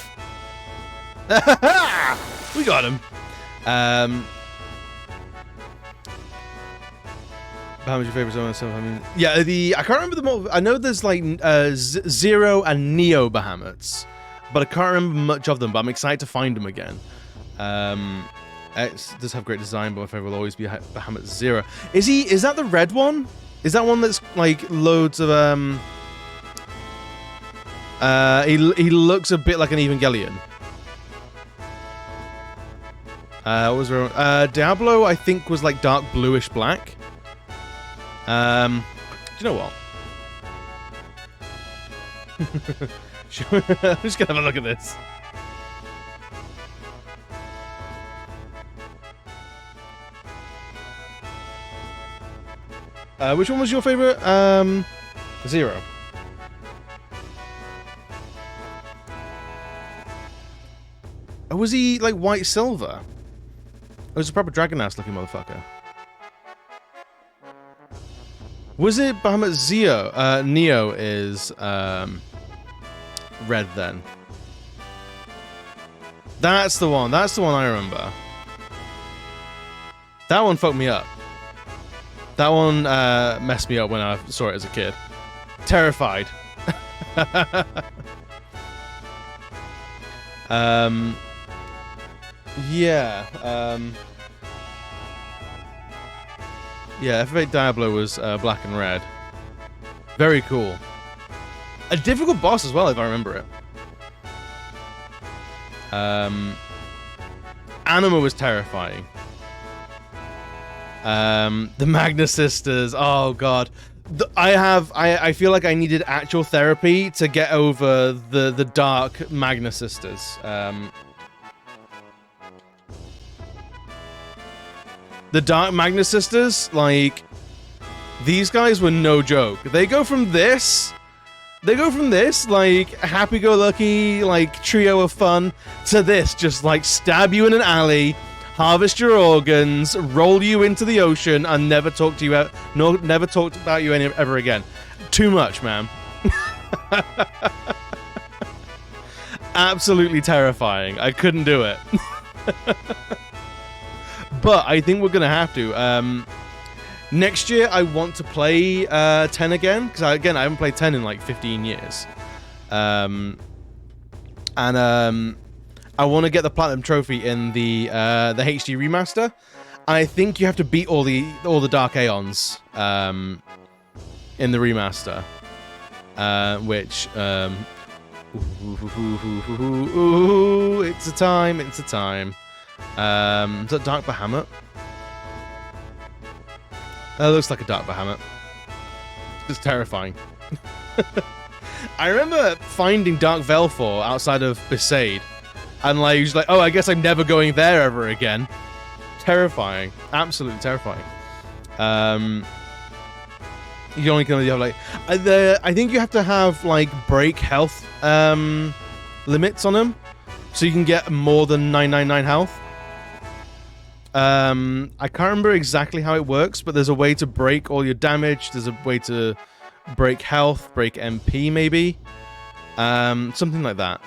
We got him. How much your favorite zone? I mean, yeah, I can't remember them all. I know there's like Zero and Neo Bahamuts, but I can't remember much of them. But I'm excited to find them again. X does have great design, but my favorite will always be Bahamut Zero. Is that the red one? Is that one that's like loads of he looks a bit like an Evangelion. What was wrong? Diablo, I think, was like dark bluish black. Do you know what? I'm just gonna have a look at this. Which one was your favorite? Zero. Oh, was he like white silver? It was a proper dragon ass looking motherfucker. Was it Bahamut Zeo? Neo is red then. That's the one. That's the one I remember. That one fucked me up. That one messed me up when I saw it as a kid. Terrified. Yeah. Yeah, F8 Diablo was black and red. Very cool. A difficult boss as well, if I remember it. Anima was terrifying. The Magnus sisters. Oh god. I feel like I needed actual therapy to get over the dark Magnus sisters. The dark Magnus sisters, like, these guys were no joke. They go from this, like, happy-go-lucky, like, trio of fun, to this, just, like, stab you in an alley, harvest your organs, roll you into the ocean, and never talk to you, never talk about you ever again. Too much, man. Absolutely terrifying. I couldn't do it. But I think we're going to have to. Next year, I want to play 10 again. Because, again, I haven't played 10 in, like, 15 years. I want to get the Platinum Trophy in the HD Remaster. I think you have to beat all the Dark Aeons in the Remaster. Which... it's a time, it's a time. Is that Dark Bahamut? That looks like a Dark Bahamut. It's terrifying. I remember finding Dark 𝒊𝒏𝒂𝒍 outside of 𝒂𝒏𝒂𝒔𝒚, and like, he was like, oh, I guess I'm never going there ever again. Terrifying. Absolutely terrifying. You only can only have, like... I think you have to have, like, break health limits on them, so you can get more than 999 health. I can't remember exactly how it works, but there's a way to break all your damage. There's a way to break health, break MP, maybe. Something like that.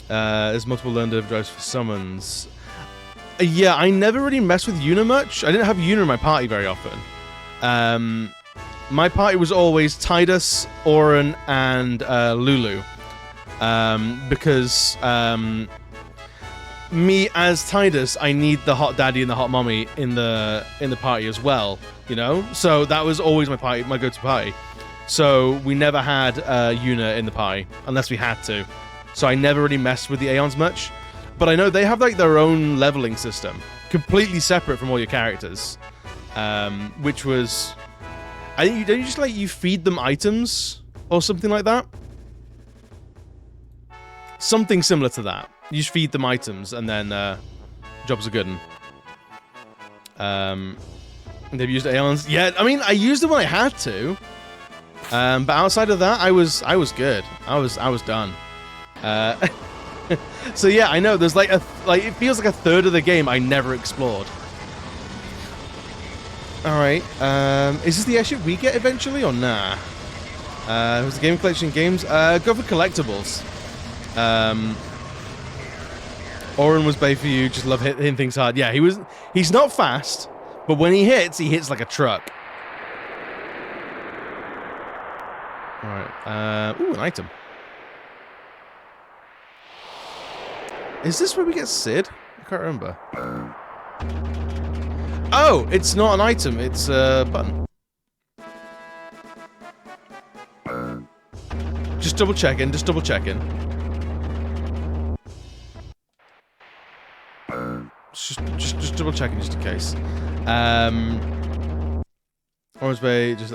There's multiple learned drives for summons. Yeah, I never really messed with Yuna much. I didn't have Yuna in my party very often. My party was always Tidus, Auron, and Lulu. Because me as Tidus, I need the hot daddy and the hot mommy in the party as well, you know? So that was always my go-to party. So we never had Yuna in the party, unless we had to. So I never really messed with the Aeons much. But I know they have, like, their own leveling system, completely separate from all your characters. Which was... I think don't you just, like, you feed them items or something like that? Something similar to that. You just feed them items, and then jobs are good. They've used Aeons. Yeah, I mean, I used them when I had to. But outside of that, I was good. I was done. So yeah, I know there's it feels like a third of the game I never explored. All right. Is this the airship we get eventually or nah? Was the game collection games? Go for collectibles. Auron was bait for you. Just love hitting things hard. Yeah, he's not fast, but when he hits like a truck. All right. Ooh, an item. Is this where we get Sid? I can't remember. Oh, it's not an item. It's a button. Just double checking. Just double checking. Just double checking, just in case. Orange Bay just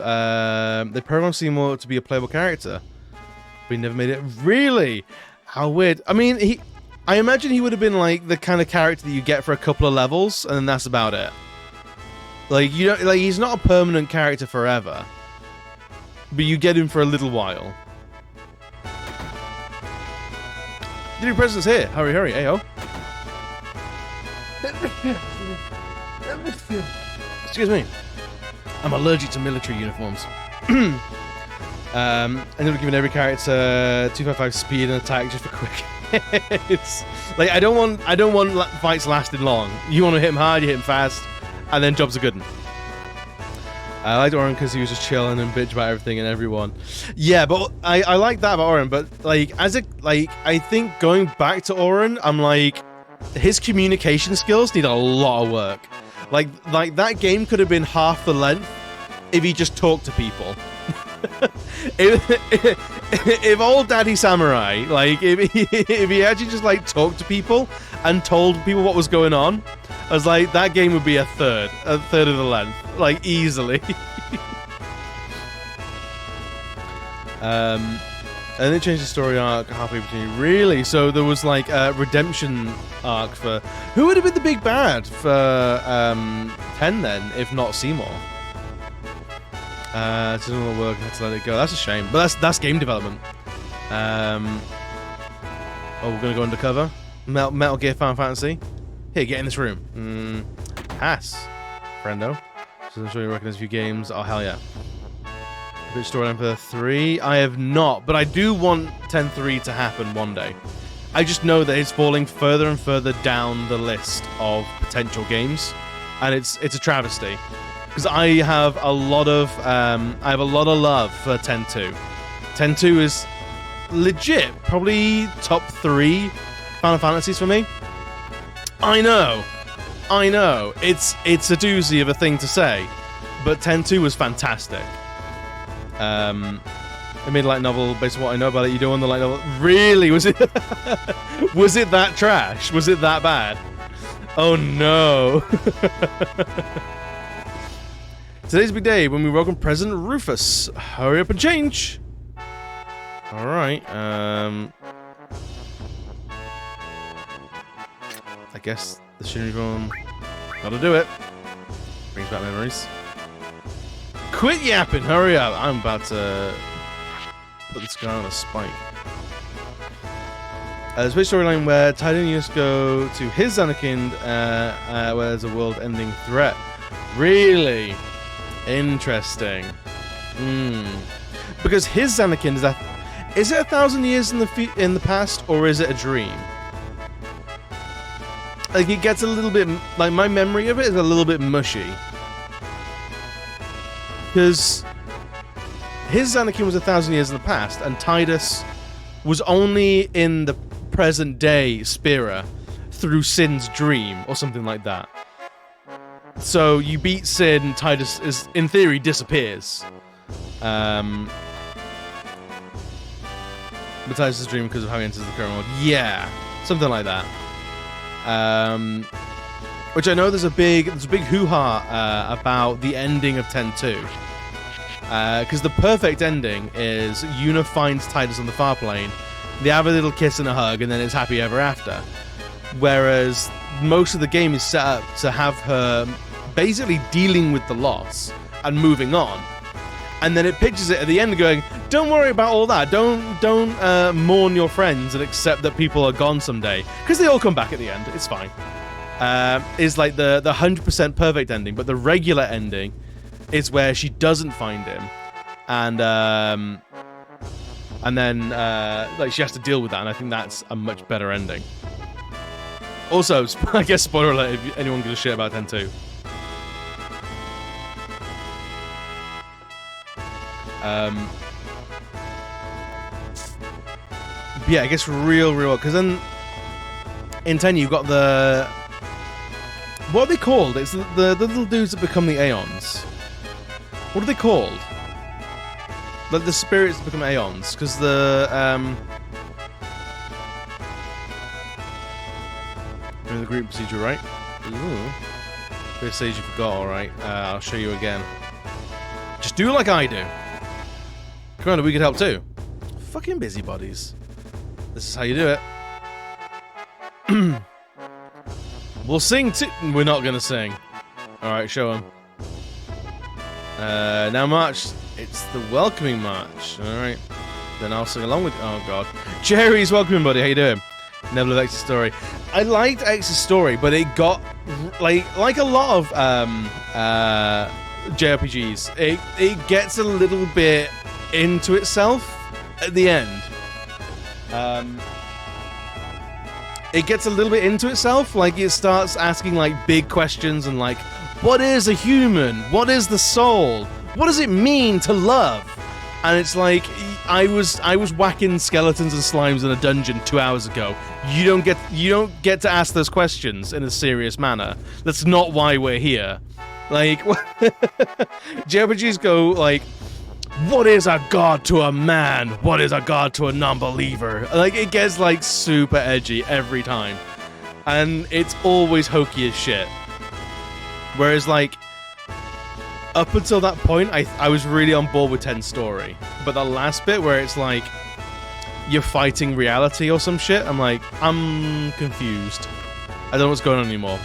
they programmed Seymour to be a playable character, but he never made it. Really? How weird. I mean, I imagine he would have been like the kind of character that you get for a couple of levels, and then that's about it. Like, you don't, like, he's not a permanent character forever, but you get him for a little while. The new president's here. Hurry, hurry, ayo. Excuse me. I'm allergic to military uniforms. And they're giving every character 255 speed and attack just for quick. It's like I don't want fights lasting long. You want to hit him hard, you hit him fast, and then jobs are good. I liked Auron because he was just chilling and bitch about everything and everyone. Yeah, but I like that about Auron. But like I think going back to Auron, I'm like, his communication skills need a lot of work. Like that game could have been half the length if he just talked to people. if old Daddy Samurai, like if he actually just like talked to people and told people what was going on, I was like, that game would be a third of the length, like easily. And they changed the story arc halfway between. Really? So there was like a redemption arc for who would have been the big bad for 10 then, if not Seymour? It doesn't want to work. I had to let it go. That's a shame. But that's game development. Oh, we're gonna go undercover. Metal Gear Final Fantasy. Here, get in this room. Pass, friendo. So I'm sure you recognize a few games. Oh hell yeah. Which storyline for 3? I have not, but I do want 10-3 to happen one day. I just know that it's falling further and further down the list of potential games, and it's a travesty because I have a lot of love for 10-2. 10-2 is legit, probably top 3 Final Fantasies for me. I know, it's a doozy of a thing to say, but 10-2 was fantastic. A mid-light novel based on what I know about it. You doing the light novel? Really? Was it was it that trash? Was it that bad? Oh no. Today's a big day when we welcome President Rufus. Hurry up and change. Alright, I guess the uniform gotta do it. Brings back memories. Quit yapping, hurry up. I'm about to put this guy on a spike. There's a big storyline where Tidus go to his Anakin, where there's a world-ending threat. Really? Interesting. Because his Anakin is it 1,000 years in the past, or is it a dream? Like, it gets a little bit, like, my memory of it is a little bit mushy. Because his Anakin was 1,000 years in the past, and Tidus was only in the present day Spira through Sin's dream, or something like that. So you beat Sin, Tidus is, in theory, disappears. But Tidus' dream because of how he enters the current world. Yeah, something like that. Which I know there's a big hoo-ha about the ending of 10-2. Because the perfect ending is Yuna finds Tidus on the far plane, they have a little kiss and a hug, and then it's happy ever after. Whereas most of the game is set up to have her basically dealing with the loss and moving on. And then it pitches it at the end going, don't worry about all that. Don't mourn your friends and accept that people are gone someday. Because they all come back at the end. It's fine. Is like the 100% perfect ending. But the regular ending is where she doesn't find him. And then like she has to deal with that. And I think that's a much better ending. Also, I guess spoiler alert if anyone gives a shit about 10-2. Yeah, I guess real, because then in 10 you've got the... What are they called? It's the little dudes that become the Aeons. What are they called? Like the spirits that become Aeons, because the... Remember the group procedure, right? Ooh. First stage you forgot, alright. I'll show you again. Just do like I do. Come on, we could help too. Fucking busybodies. This is how you do it. We'll sing too. We're not gonna sing. Alright, show them. Now march. It's the welcoming march. Alright. Then I'll sing along with... Oh god. Jerry's welcoming buddy. How you doing? Never loved X's story. I liked X's story, but it got... Like a lot of JRPGs. It gets a little bit into itself at the end. It gets a little bit into itself, like it starts asking like big questions and like, what is a human? What is the soul? What does it mean to love? And it's like, I was whacking skeletons and slimes in a dungeon 2 hours ago. You don't get to ask those questions in a serious manner. That's not why we're here. Like, JRPGs go like, what is a god to a man? What is a god to a non-believer? Like, it gets like super edgy every time. and it's always hokey as shit. Whereas, like, up until that point, I was really on board with 10's story. But the last bit where it's like, you're fighting reality or some shit, I'm like, I'm confused. I don't know what's going on anymore.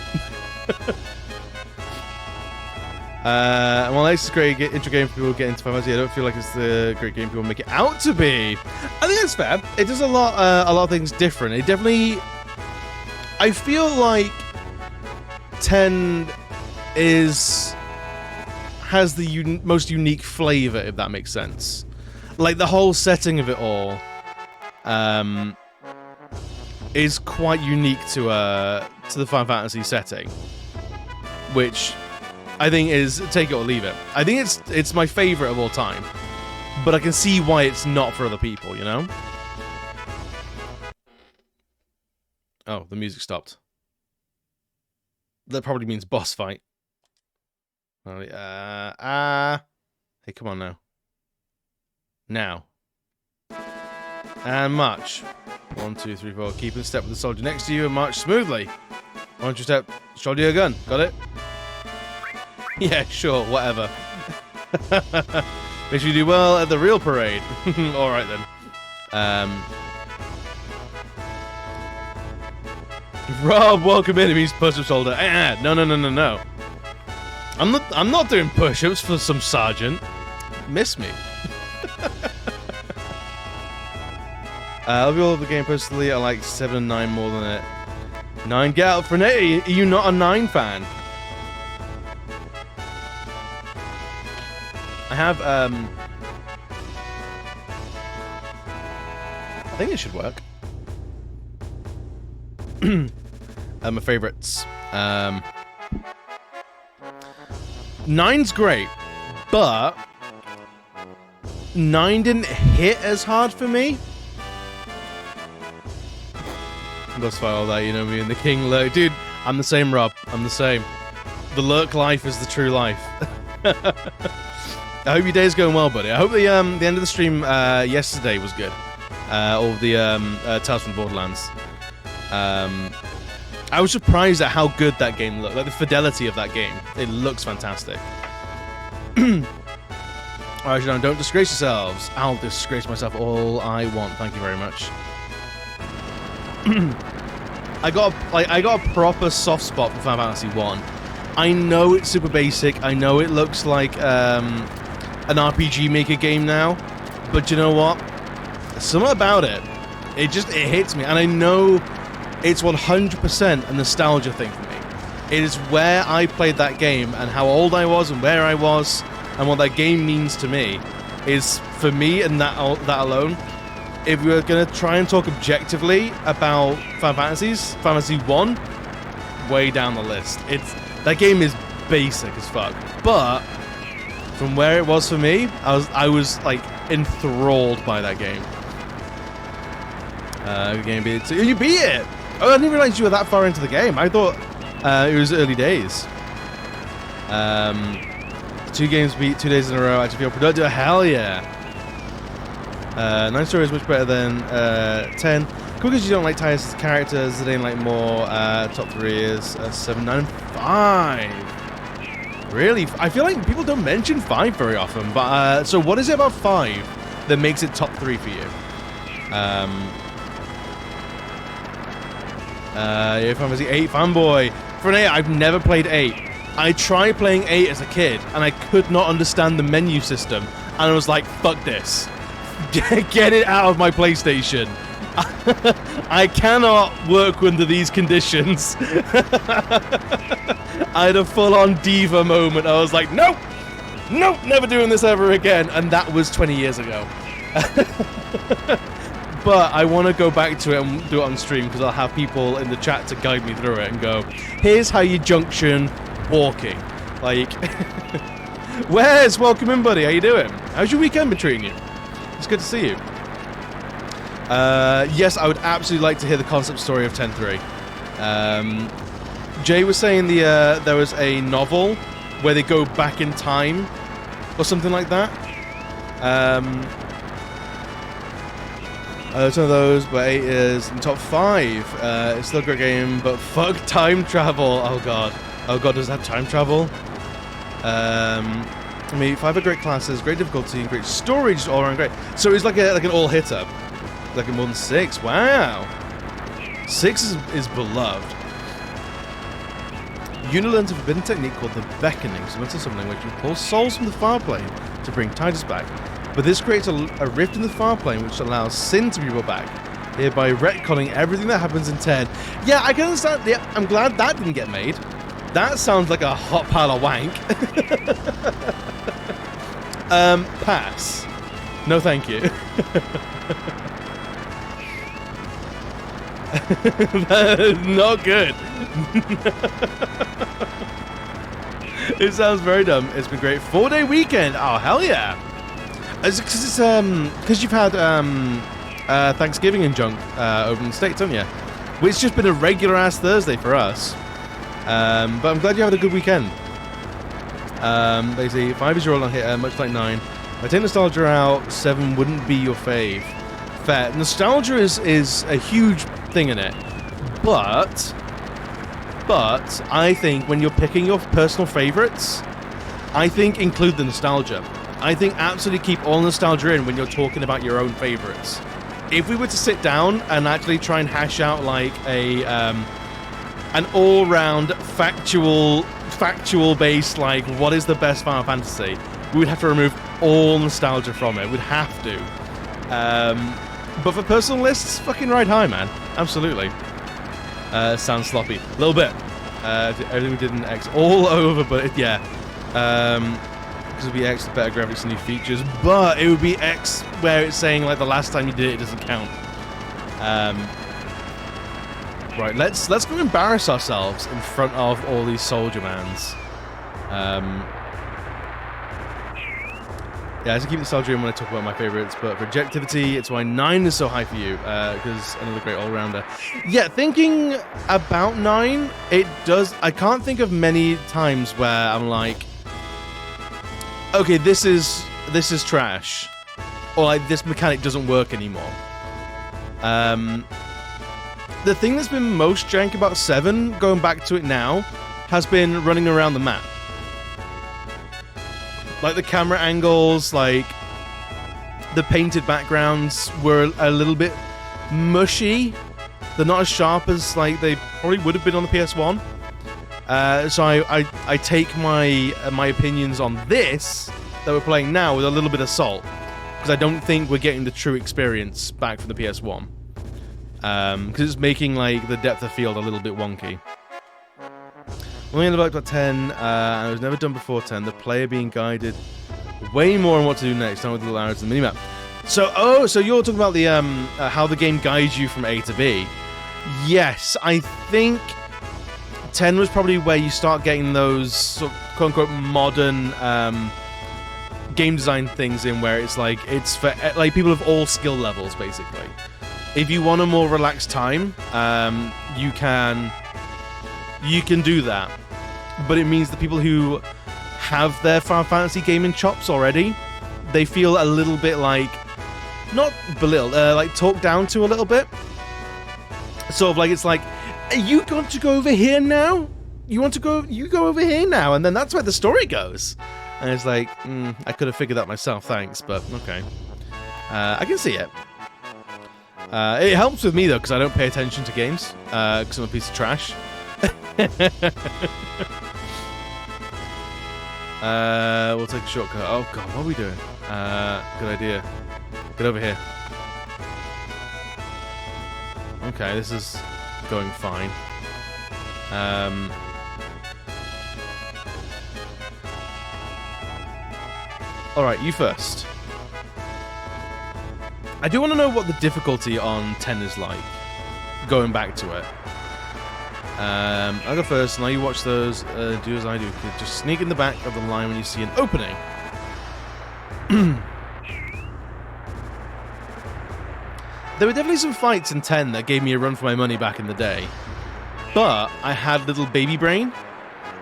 Well, it's a great intro game for people who get into Final Fantasy. I don't feel like it's the great game people make it out to be. I think that's fair. It does a lot of things different. It definitely... I feel like 10 has the most unique flavor, if that makes sense. Like, the whole setting of it all is quite unique to the Final Fantasy setting, which I think is take it or leave it. I think it's my favorite of all time, but I can see why it's not for other people, you know? Oh, the music stopped. That probably means boss fight. Hey, come on now. Now. And march. 1, 2, 3, 4. Keep in step with the soldier next to you and march smoothly. 1, 2 step. Shoulder your gun. Got it? Yeah, sure. Whatever. Make sure you do well at the real parade. Alright then. Rob, welcome in. It means push-up shoulder. No. I'm not doing push-ups for some sergeant. Miss me. I'll be all of the game personally. I like 7 and 9 more than it. 9, get out for an 8. Are you not a 9 fan? I have, I think it should work. My favorites. 9's great, but 9 didn't hit as hard for me. That's fine, all that, you know me and the King Lurk. Dude, I'm the same, Rob. I'm the same. The Lurk life is the true life. I hope your day's going well, buddy. I hope the end of the stream yesterday was good. All the Tales from the Borderlands. I was surprised at how good that game looked. Like, the fidelity of that game. It looks fantastic. Alright, don't disgrace yourselves. I'll disgrace myself all I want. Thank you very much. I got a proper soft spot for Final Fantasy 1. I know it's super basic. I know it looks like an RPG Maker game now, but you know what? Something about it. It hits me, and I know it's 100% a nostalgia thing for me. It is where I played that game and how old I was and where I was and what that game means to me is, for me, and that alone. If we were going to try and talk objectively about Final Fantasy 1, way down the list. That game is basic as fuck. But from where it was for me, I was like enthralled by that game. Game beat it. You beat it! Oh, I didn't realize you were that far into the game. I thought it was early days. 2 games beat 2 days in a row. I actually feel productive. Hell yeah! 9 story is much better than 10. Cool, because you don't like Titus' characters. It ain't like more. Top 3 is 7, 9, and 5. Really? I feel like people don't mention 5 very often. But so what is it about 5 that makes it top 3 for you? Yeah, Final Fantasy 8 fanboy. For an 8, I've never played 8. I tried playing 8 as a kid, and I could not understand the menu system. And I was like, fuck this. Get it out of my PlayStation. I cannot work under these conditions. I had a full-on diva moment. I was like, nope, never doing this ever again. And that was 20 years ago. But I want to go back to it and do it on stream, because I'll have people in the chat to guide me through it and go, here's how you junction walking. Like, where's welcome in, buddy? How you doing? How's your weekend been treating you? It's good to see you. Yes, I would absolutely like to hear the concept story of 10-3. Jay was saying there was a novel where they go back in time or something like that. It's one of those, but 8 is in top 5. It's still a great game, but fuck time travel. Oh god. Oh god, does it have time travel? I mean, 5 are great classes, great difficulty, and great story, just all around great. So it's like an all-hitter. Like a more than 6. Wow. 6 is beloved. Yuna learns a forbidden technique called the beckoning, so mental summoning, which will pull souls from the far plane to bring Titus back. But this creates a rift in the far plane, which allows Sin to be brought back, hereby retconning everything that happens in 10. Yeah, I can understand. Yeah, I'm glad that didn't get made. That sounds like a hot pile of wank. Pass. No, thank you. That is not good. It sounds very dumb. It's been great. 4-day weekend. Oh, hell yeah. Because you've had Thanksgiving and junk over in the States, haven't you? Well, it's just been a regular ass Thursday for us. But I'm glad you had a good weekend. They say 5 is your all-on hitter, much like 9. If I take nostalgia out, 7 wouldn't be your fave. Fair. Nostalgia is a huge thing in it. But I think when you're picking your personal favorites, I think include the nostalgia. I think absolutely keep all nostalgia in when you're talking about your own favorites. If we were to sit down and actually try and hash out like an all-round factual based, like, what is the best Final Fantasy, we would have to remove all nostalgia from it. We'd have to. But for personal lists, fucking ride high, man. Absolutely. Sounds sloppy. A little bit. Everything we did in X all over, but yeah. Because it would be X with better graphics and new features, but it would be X where it's saying, like, the last time you did it, it doesn't count. Right, let's go embarrass ourselves in front of all these soldier mans. Yeah, I have to keep the nostalgia in when I talk about my favorites, but for objectivity, it's why 9 is so high for you, because another great all-rounder. Yeah, thinking about 9, it does... I can't think of many times where I'm like, okay, this is trash, or like this mechanic doesn't work anymore. The thing that's been most jank about 7, going back to it now, has been running around the map. Like the camera angles, like the painted backgrounds were a little bit mushy. They're not as sharp as like they probably would have been on the PS1. So I take my opinions on this that we're playing now with a little bit of salt, because I don't think we're getting the true experience back from the PS1. Because it's making like the depth of field a little bit wonky. Only in about 10, and it was never done before 10. The player being guided way more on what to do next, not with the little arrows in the minimap. So, so you're talking about the how the game guides you from A to B. Yes, I think 10 was probably where you start getting those sort of, quote-unquote modern game design things in, where it's for like people of all skill levels, basically. If you want a more relaxed time, you can do that. But it means the people who have their Final Fantasy gaming chops already, they feel a little bit like, not belittled, like talked down to a little bit. Sort of like, it's like, you got to go over here now? You go over here now, and then that's where the story goes. And it's like, I could have figured that myself, thanks, but okay. I can see it. It helps with me, though, because I don't pay attention to games, because I'm a piece of trash. We'll take a shortcut. Oh, God, what are we doing? Good idea. Get over here. Okay, this is going fine. Alright, you first. I do want to know what the difficulty on 10 is like, going back to it. I'll go first, and now you watch those, do as I do. Just sneak in the back of the line when you see an opening. There were definitely some fights in 10 that gave me a run for my money back in the day. But I had little baby brain,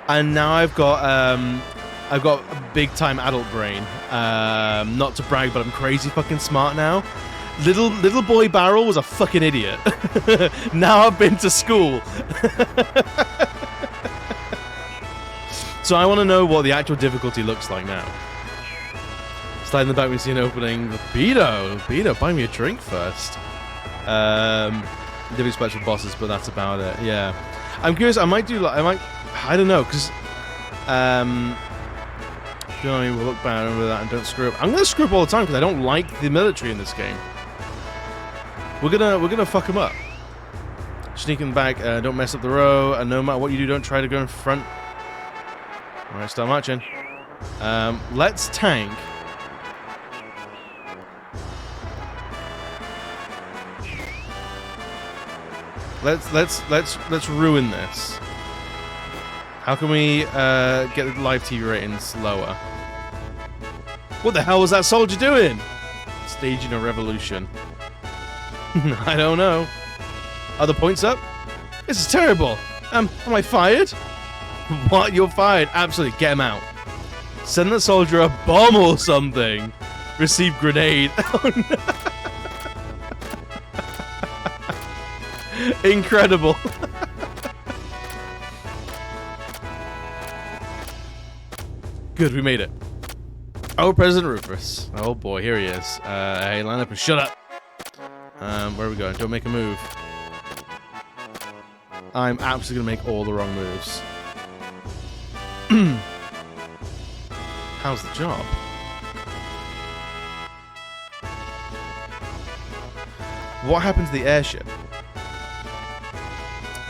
and now I've got a big time adult brain. Not to brag, but I'm crazy fucking smart now. Little boy Barrel was a fucking idiot. Now I've been to school. So I want to know what the actual difficulty looks like now. Slide in the back, we see an opening. Beto, buy me a drink first. Different special bosses, but that's about it. Yeah, I'm curious. I don't know, because we'll look back over that and don't screw up. I'm gonna screw up all the time because I don't like the military in this game. We're gonna fuck them up. Sneaking back, don't mess up the row, and no matter what you do, don't try to go in front. All right, start marching. Let's tank. Let's ruin this. How can we get the live TV ratings lower? What the hell was that soldier doing? Staging a revolution. I don't know. Are the points up? This is terrible. Am I fired? What? You're fired? Absolutely. Get him out. Send that soldier a bomb or something. Receive grenade. Oh no. Incredible. Good, we made it. Oh, President Rufus. Oh boy, here he is. Hey, line up and shut up. Where are we going? Don't make a move. I'm absolutely gonna make all the wrong moves. How's the job? What happened to the airship?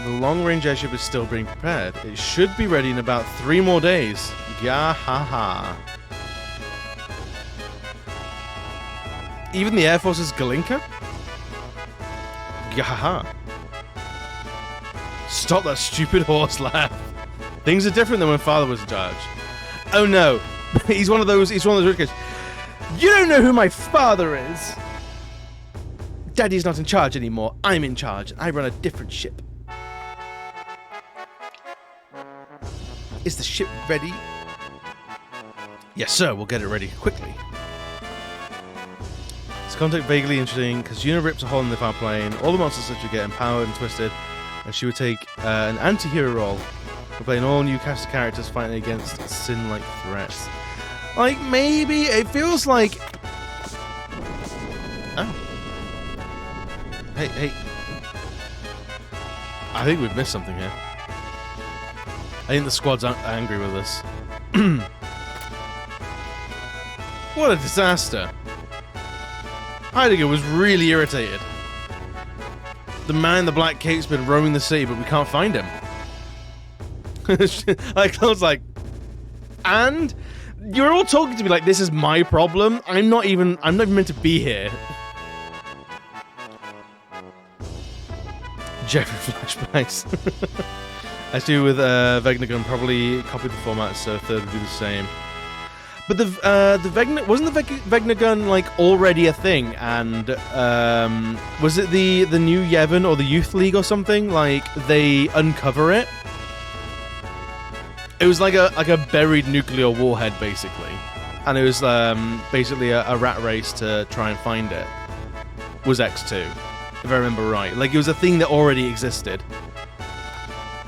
The long-range airship is still being prepared. It should be ready in about 3 more days. Yeah, ha ha. Even the Air Force's Galinka? Yeah, ha ha. Stop that stupid horse laugh. Things are different than when Father was in charge. Oh no. He's one of those rich kids. You don't know who my father is. Daddy's not in charge anymore. I'm in charge. I run a different ship. Is the ship ready? Yes, sir. We'll get it ready quickly. This concept vaguely interesting because Una rips a hole in the power plane. All the monsters such would get empowered and twisted, and she would take an anti-hero role. We're playing all new cast of characters fighting against sin-like threats. Like, maybe it feels like... Oh. Hey. I think we've missed something here. I think the squad's angry with us. What a disaster. Heidegger was really irritated. The man in the black cape's been roaming the city, but we can't find him. Like, I was like, and you're all talking to me like this is my problem. I'm not even meant to be here. Jeffrey flashbacks. As do with Vegnagun, probably copied the format, so third would do the same. But the wasn't the Vegnagun like already a thing? And was it the new Yevon or the Youth League or something? Like they uncover it. It was like a buried nuclear warhead basically, and it was basically a rat race to try and find it. Was X2, if I remember right. Like it was a thing that already existed.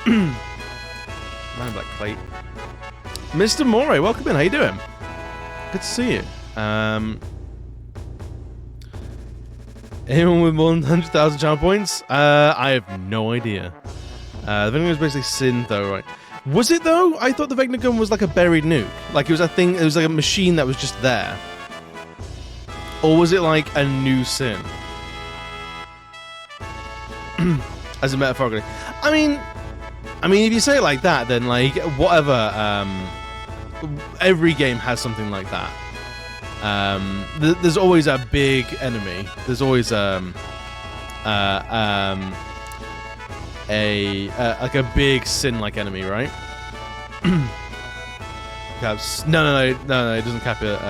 Man in black plate. Mr. Moray, welcome in. How you doing? Good to see you. Anyone with more than 100,000 charm points? I have no idea. The Vegnagun was basically sin, though, right? Was it though? I thought the Vegnagun was like a buried nuke. Like it was a thing. It was like a machine that was just there. Or was it like a new sin? As a metaphorically. I mean, if you say it like that, then like whatever. Every game has something like that. There's always a big enemy. There's always like a big sin-like enemy, right? Caps. No, it doesn't cap it.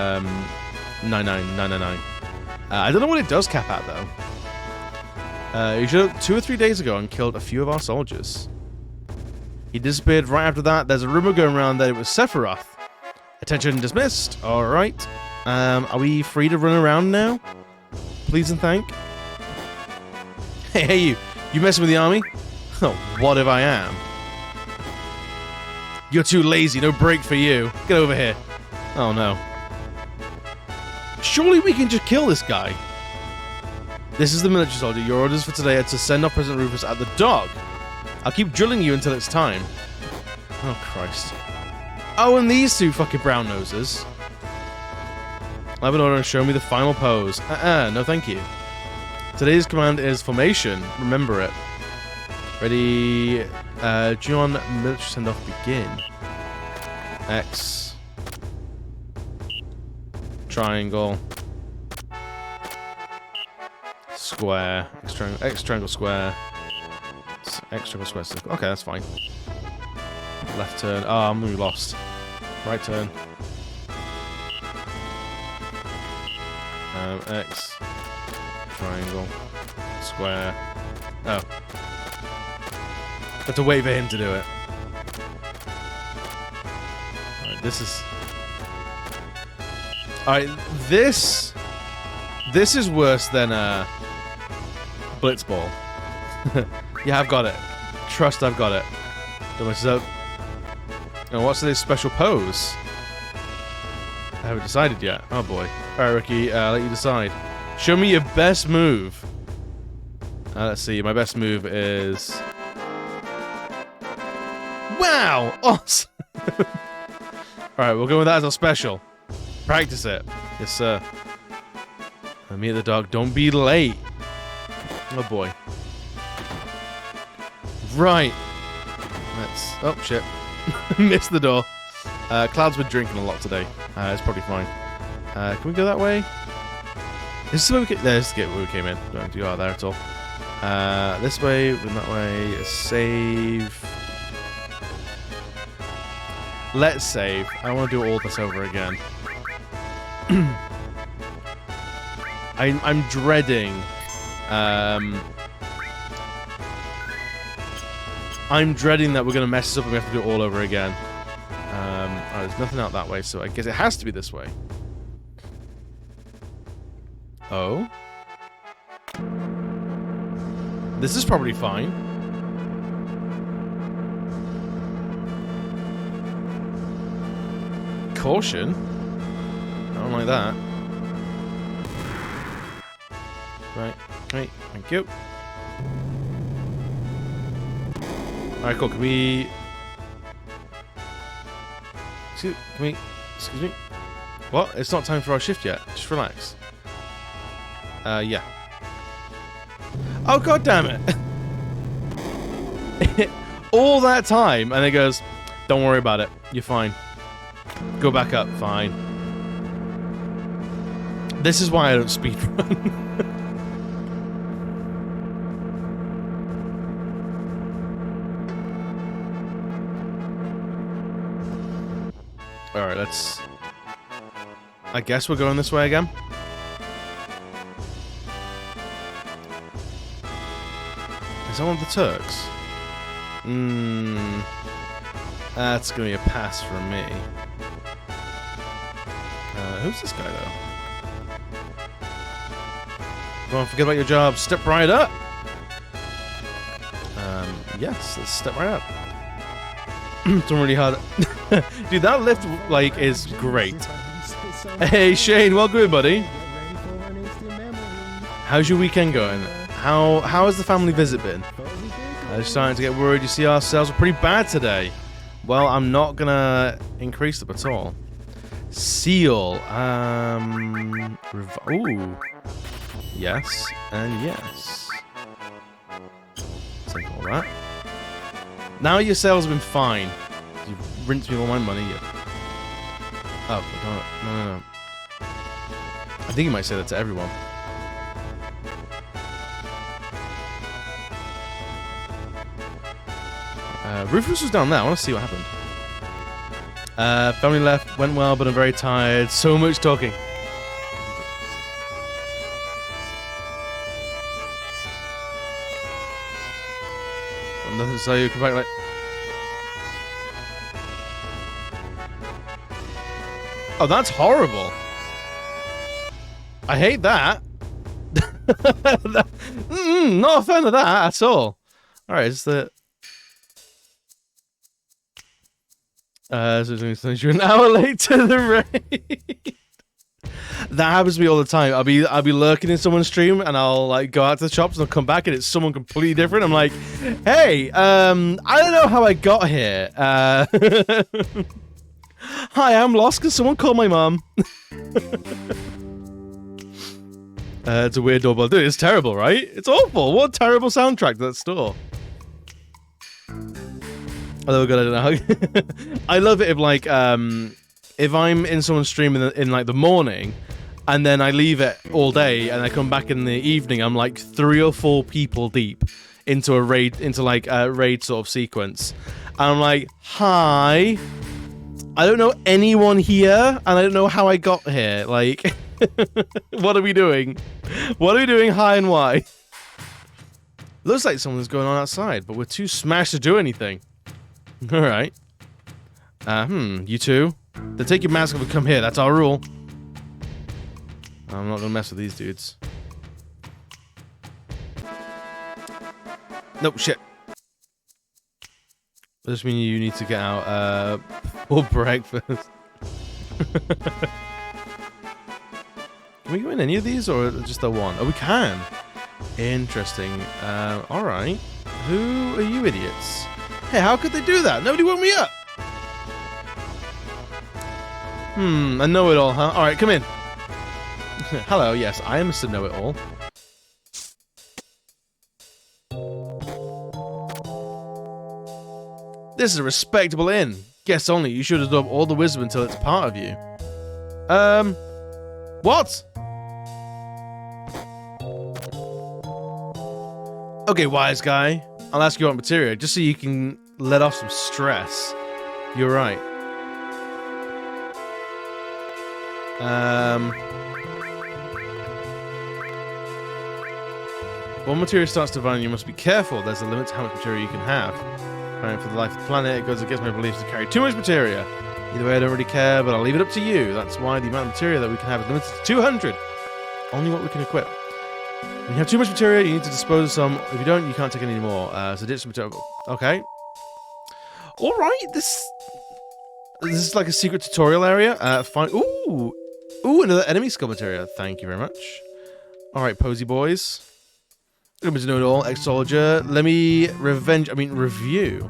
99999. I don't know what it does cap at though. He showed up 2 or 3 days ago and killed a few of our soldiers. He disappeared right after that. There's a rumor going around that it was Sephiroth. Attention dismissed. All right. Are we free to run around now? please and thank? Hey, you. You messing with the army? Oh, what if I am? You're too lazy. No break for you. Get over here. Oh, no. Surely we can just kill this guy. This is the military soldier. Your orders for today are to send off President Rufus at the dock. I'll keep drilling you until it's time. Oh, Christ. Oh, and these two fucking brown noses. I have an order and show me the final pose. No thank you. Today's command is formation. Remember it. Ready. John, military send off begin. X. Triangle. Square. X triangle square. X triangle square circle. Okay, that's fine. Left turn. Oh, I'm gonna be lost. Right turn. X. Triangle. Square. Oh. Have to wait for him to do it. Alright, this is... Alright, this is worse than, Blitzball. Yeah, I've got it. Trust I've got it. Don't mess up. And what's this special pose? I haven't decided yet. Oh boy. Alright, Ricky, let you decide. Show me your best move. Let's see, my best move is... Wow! Awesome! Alright, we'll go with that as our special. Practice it. Yes, sir. Me at the dog. Don't be late. Oh boy. Right. Let's... Oh, shit. Missed the door. Cloud's been drinking a lot today. It's probably fine. Can we go that way? This is where we came... This is where we came in. Don't go out there at all. This way, and that way. Save. Let's save. I want to do all this over again. I'm dreading. I'm dreading that we're going to mess this up and we have to do it all over again. Oh, there's nothing out that way, so I guess it has to be this way. Oh? This is probably fine. Caution? I don't like that. Right, thank you. Alright, cool, can we... Excuse me? What? It's not time for our shift yet. Just relax. Yeah. Oh, god damn it! All that time, and it goes, don't worry about it. You're fine. Go back up. Fine. This is why I don't speedrun. Alright, let's... I guess we're going this way again. Is that one of the Turks? That's gonna be a pass from me. Who's this guy, though? Come on, forget about your job. Step right up! Yes, let's step right up. It's really hard. Dude, that lift, like, is great. Hey, Shane, welcome in, buddy. How's your weekend going? How has the family visit been? I'm starting to get worried. You see, our sales are pretty bad today. Well, I'm not gonna increase them at all. Seal. Ooh. Yes, and yes. Take all that. Now your sales have been fine. You've rinsed me all my money. Oh, no. I think you might say that to everyone. Rufus was down there. I want to see what happened. Family left. Went well, but I'm very tired. So much talking. Nothing to say. You come back like... Oh, that's horrible. I hate that. Not a fan of that at all. All right, it's the. So you're an hour late to the raid. That happens to me all the time. I'll be lurking in someone's stream and I'll like go out to the shops and I'll come back and it's someone completely different. I'm like, hey, I don't know how I got here. Hi, I'm lost because someone called my mom. It's a weird doorbell. Dude, it's terrible, right? It's awful. What a terrible soundtrack to that store. Although God, I don't know. I love it if like if I'm in someone's stream in like the morning, and then I leave it all day, and I come back in the evening, I'm like 3 or 4 people deep into a raid, raid sort of sequence, and I'm like, hi, I don't know anyone here, and I don't know how I got here. Like, what are we doing? What are we doing? Hi and why? Looks like something's going on outside, but we're too smashed to do anything. All right. You two. Then take your mask off and come here. That's our rule. I'm not gonna mess with these dudes. Nope, shit. Does this mean you need to get out for breakfast? Can we go in any of these or just the one? Oh, we can. Interesting. Alright. Who are you idiots? Hey, how could they do that? Nobody woke me up! A know-it-all, huh? Alright, come in. Hello, yes, I am Mr. Know-it-all. This is a respectable inn. Guess only, you should adopt all the wisdom until it's part of you. What? Okay, wise guy. I'll ask you about materia, just so you can let off some stress. You're right. When materia starts to run, you must be careful. There's a limit to how much materia you can have. For the life of the planet, it goes against my beliefs to carry too much materia. Either way, I don't really care, but I'll leave it up to you. That's why the amount of materia that we can have is limited to 200. Only what we can equip. When you have too much materia, you need to dispose of some. If you don't, you can't take any more. So ditch some material. Okay. All right. This is like a secret tutorial area. Fine. Ooh, another enemy skill materia. Thank you very much. All right, posy boys. Good to know it all. Ex-soldier. Let me review.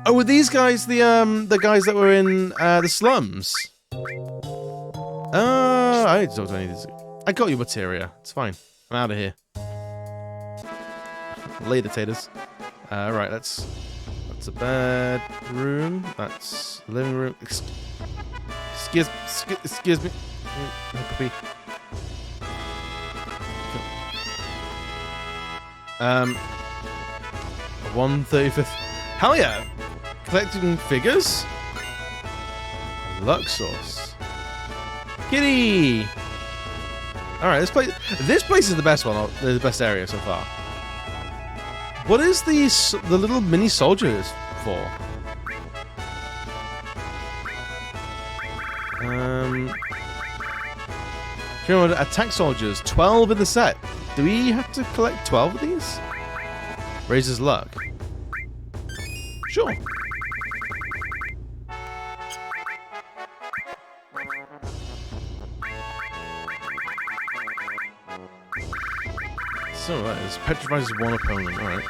Oh, were these guys the guys that were in the slums? I need to talk to any of these. I got your materia. It's fine. I'm out of here. Later, taters. Right, that's a bedroom. That's the living room. Excuse me. Puppy. 135th. Hell yeah! Collecting figures. Luck source. Kitty. All right, this place is the best one, the best area so far. What is the little mini soldiers for? Attack soldiers, 12 in the set. Do we have to collect 12 of these? Raises luck. Sure. So that is petrifies one opponent. All right.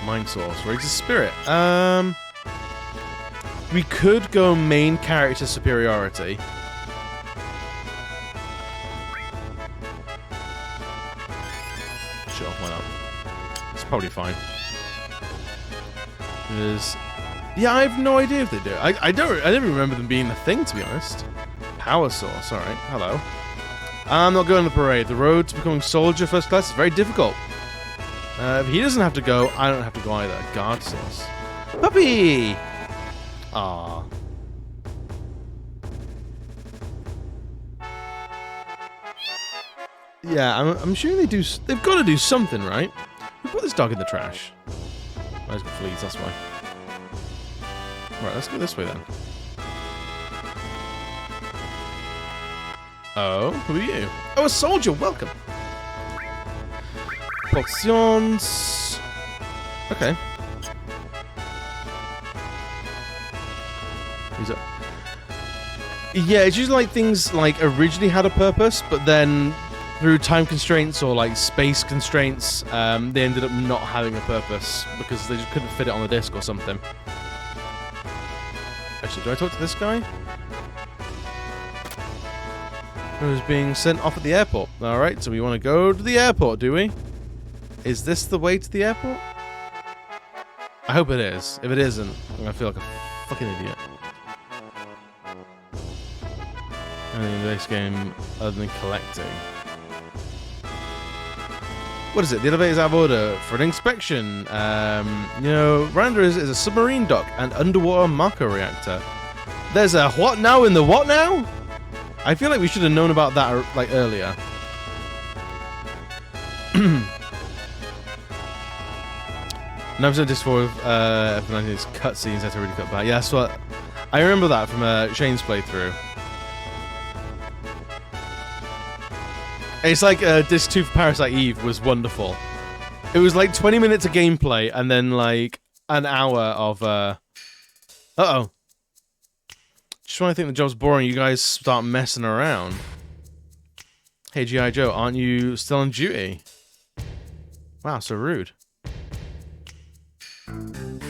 Mind source raises spirit. We could go main character superiority. Sure, why not? It's probably fine. Yeah, I have no idea if they do. I don't remember them being a thing, to be honest. Power source. All right. Hello. I'm not going to the parade. The road to becoming soldier first class is very difficult. If he doesn't have to go, I don't have to go either. Guard source. Puppy! Aww. Yeah, I'm assuming they've got to do something, right? We put this dog in the trash. Oh, he's got fleas, that's why. Right, let's go this way then. Oh, who are you? Oh, a soldier, welcome. Portions. Okay. Who's up? Yeah, it's usually like things like originally had a purpose, but then through time constraints or like space constraints, they ended up not having a purpose because they just couldn't fit it on the disc or something. Actually, do I talk to this guy? Who's being sent off at the airport. Alright, so we want to go to the airport, do we? Is this the way to the airport? I hope it is. If it isn't, I'm going to feel like a fucking idiot. Anything in the base game other than collecting. What is it? The elevator's out of order for an inspection. You know, Randa is a submarine dock and underwater marker reactor. There's a what now in the what now? I feel like we should have known about that like earlier. An episode just for F19's cutscenes had to really cut back. Yeah, that's what I remember that from Shane's playthrough. It's like Disc 2 for Parasite Eve was wonderful. It was like 20 minutes of gameplay and then like an hour of uh-oh. Just when I think the job's boring, you guys start messing around. Hey G.I. Joe, aren't you still on duty? Wow, so rude. Alright,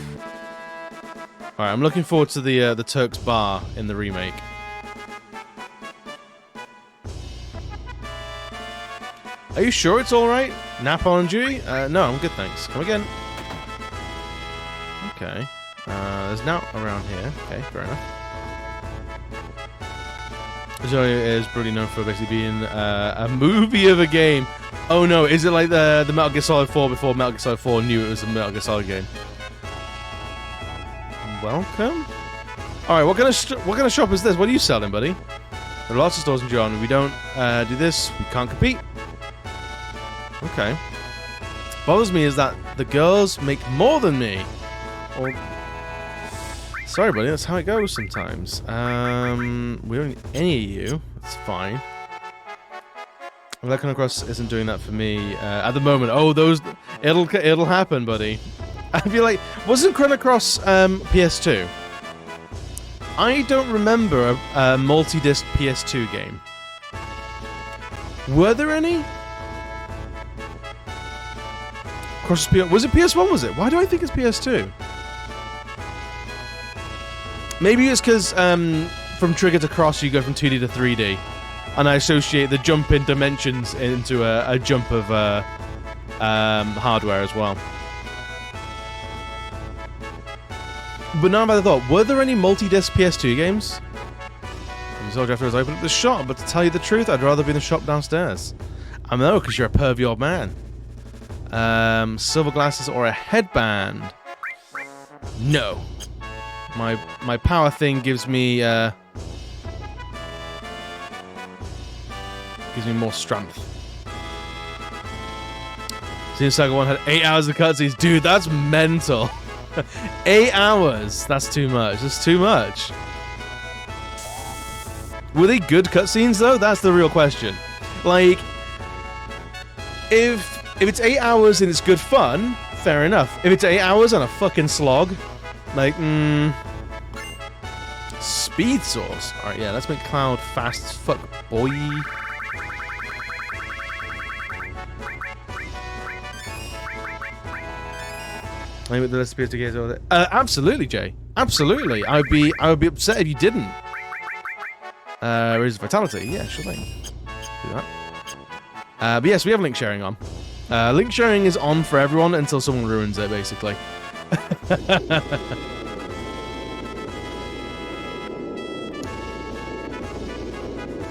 I'm looking forward to the Turk's Bar in the remake. Are you sure it's alright? Nap on duty? No, I'm good, thanks. Come again. Okay. There's now around here. Okay, fair enough. Zoe is brutally known for basically being a movie of a game. Oh no, is it like the Metal Gear Solid 4 before Metal Gear Solid 4 knew it was a Metal Gear Solid game? Welcome. All right, what kind of shop is this? What are you selling, buddy? There are lots of stores in John. We don't do this. We can't compete. Okay. Bothers me is that the girls make more than me. Or sorry, buddy. That's how it goes sometimes. We don't need any of you. That's fine. Well, Chrono Cross isn't doing that for me at the moment. Oh, those. It'll happen, buddy. I feel like wasn't Chrono Cross PS2? I don't remember a multi-disc PS2 game. Were there any? Was it PS1? Was it? Why do I think it's PS2? Maybe it's because from trigger to cross you go from 2D to 3D, and I associate the jump in dimensions into a jump of hardware as well. But now about the thought, were there any multi-disc PS2 games? You told Jeffrey I was open up the shop, but to tell you the truth, I'd rather be in the shop downstairs. I know, because you're a pervy old man. Silver glasses or a headband? No. My power thing gives me more strength. Xenosaga 1 had 8 hours of cutscenes. Dude, that's mental. 8 hours. That's too much. That's too much. Were they good cutscenes though? That's the real question. Like, if it's 8 hours and it's good fun, fair enough. If it's 8 hours and a fucking slog, like, speed source. All right, yeah, let's make Cloud fast as fuck, boy. I would the list appears to get over there. Absolutely, Jay. Absolutely. I would be upset if you didn't. Raise vitality. Yeah, sure thing. Do that. But yes, we have link sharing on. Link sharing is on for everyone until someone ruins it, basically.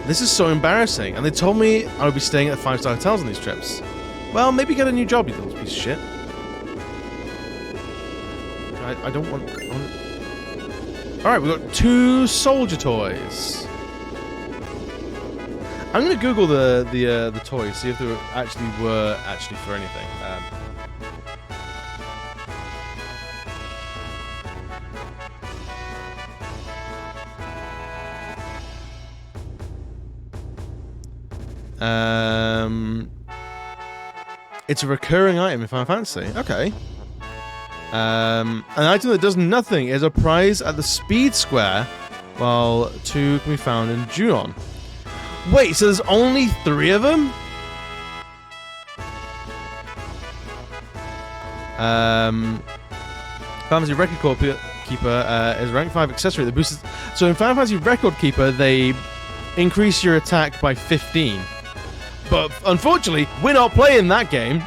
This is so embarrassing. And they told me I would be staying at 5-star hotels on these trips. Well, maybe get a new job, you little piece of shit. I don't want... Alright, we've got 2 soldier toys. I'm going to Google the toys, see if they were actually for anything. It's a recurring item in Final Fantasy. Okay. An item that does nothing is a prize at the speed square, while 2 can be found in Junon. Wait, so there's only 3 of them? Final Fantasy Record Keeper is rank 5 accessory that boosts. So in Final Fantasy Record Keeper, they increase your attack by 15. But unfortunately, we're not playing that game.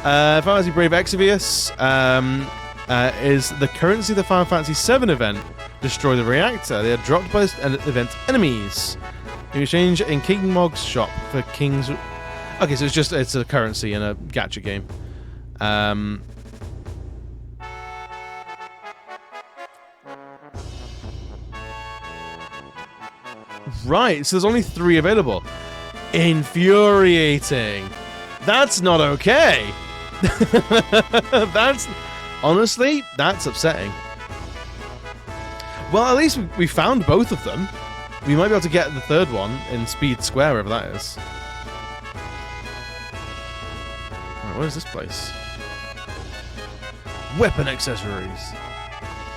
Final Fantasy 𝒂𝒏𝒂𝒍 is the currency of the Final Fantasy VII event. Destroy the reactor. They are dropped by this event's enemies. You exchange in King Mog's shop for King's. Okay, so it's a currency in a gacha game. Right, so there's only 3 available. Infuriating. That's not okay. Honestly, that's upsetting. Well, at least we found both of them. We might be able to get the 3rd one in Speed Square, wherever that is. Alright, where's this place? Weapon accessories.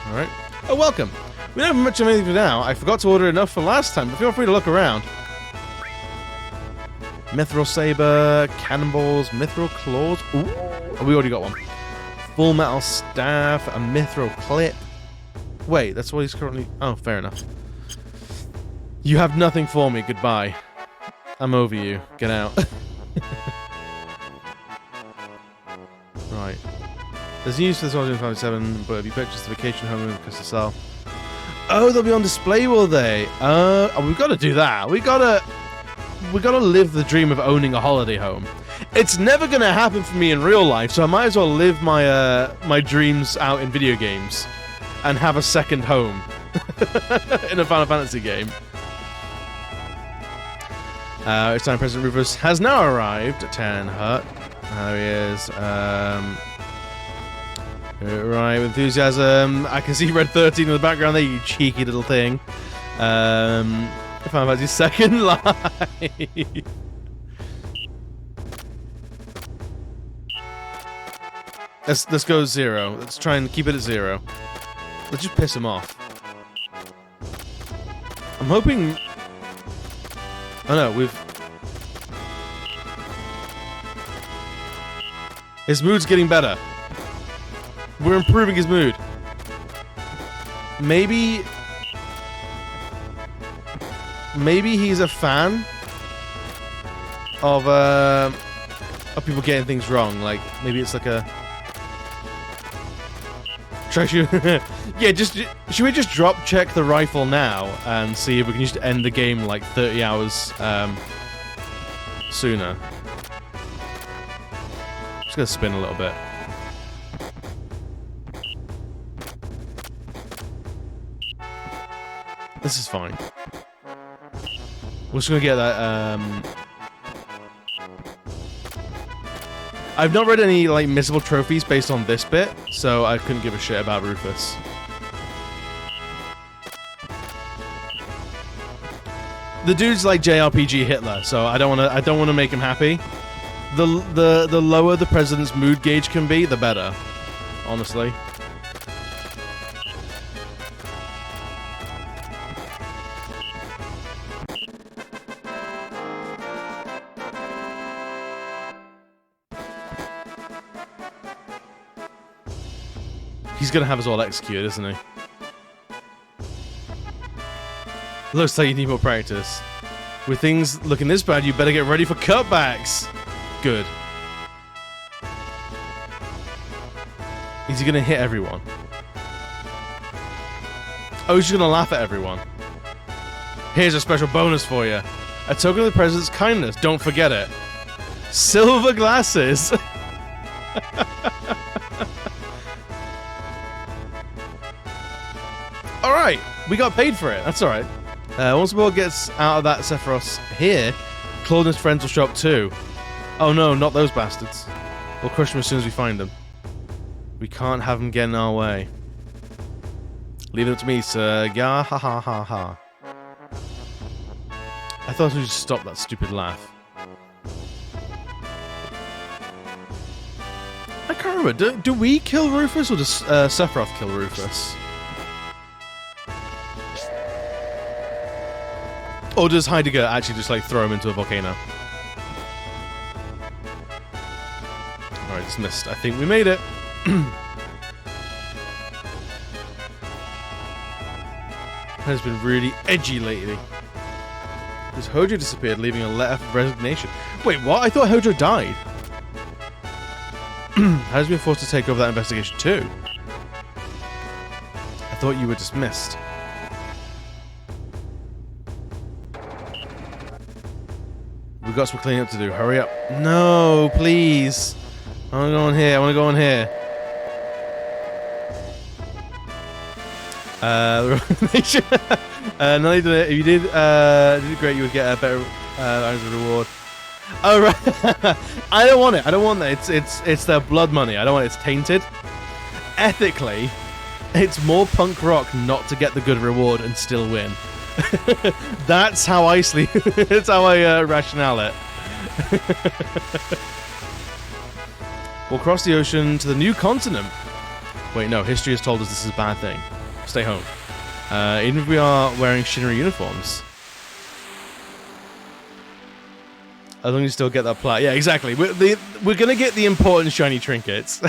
Alright. Oh, welcome. We don't have much of anything for now. I forgot to order enough for last time, but feel free to look around. Mithril Saber, Cannonballs, Mithril Claws. Ooh, we already got one. Full Metal Staff, a Mithril Clip. Wait, that's what he's currently... Oh, fair enough. You have nothing for me. Goodbye. I'm over you. Get out. Right. There's news for this one in 57, but if you purchase the vacation home in Crystal Cell... Oh, they'll be on display, will they? Oh, we've got to do that. We gotta live the dream of owning a holiday home. It's never gonna happen for me in real life, so I might as well live my my dreams out in video games and have a second home in a Final Fantasy game. It's time President Rufus has now arrived at 10 Hut. There he is. Right, enthusiasm. I can see Red 13 in the background there, you cheeky little thing. Final Fantasy second life. Let's go 0. Let's try and keep it at 0. Let's just piss him off. I'm hoping... Oh no, his mood's getting better. We're improving his mood. Maybe he's a fan of people getting things wrong. Like maybe it's like a yeah. Should we just drop check the rifle now and see if we can just end the game like 30 hours sooner? Just gonna spin a little bit. This is fine. We're just gonna get that, I've not read any, like, missable trophies based on this bit, so I couldn't give a shit about Rufus. The dude's like JRPG Hitler, so I don't wanna make him happy. The lower the president's mood gauge can be, the better. Honestly. He's gonna have us all executed, isn't he? Looks like you need more practice. With things looking this bad, you better get ready for cutbacks. Good. Is he gonna hit everyone? Oh, he's just gonna laugh at everyone. Here's a special bonus for you. A token of the president's kindness. Don't forget it. Silver glasses. Alright, we got paid for it. That's alright. Once the world gets out of that Sephiroth here, Claude and his friends will show up too. Oh no, not those bastards. We'll crush them as soon as we find them. We can't have them get in our way. Leave it up to me, sir. Yeah, ha ha ha ha. I thought we just stop that stupid laugh. I can't remember. Do we kill Rufus or does Sephiroth kill Rufus? Or does Heidegger actually just like throw him into a volcano? Alright, dismissed. I think we made it. Has been really edgy lately. Because Hojo disappeared, leaving a letter of resignation. Wait, what? I thought Hojo died. Has been forced to take over that investigation too. I thought you were dismissed. We've got some cleaning up to do. Hurry up. No, please. I want to go in here. I want to go in here. No, you did it. If you did great, you would get a better reward. Oh right. I don't want it. I don't want that. It's their blood money. I don't want it. It's tainted. Ethically, it's more punk rock not to get the good reward and still win. That's how I sleep. That's how I rationale it. We'll cross the ocean to the new continent. Wait, no. History has told us this is a bad thing. Stay home. Even if we are wearing Shinra uniforms. As long as you still get that plot. Yeah, exactly. We're going to get the important shiny trinkets.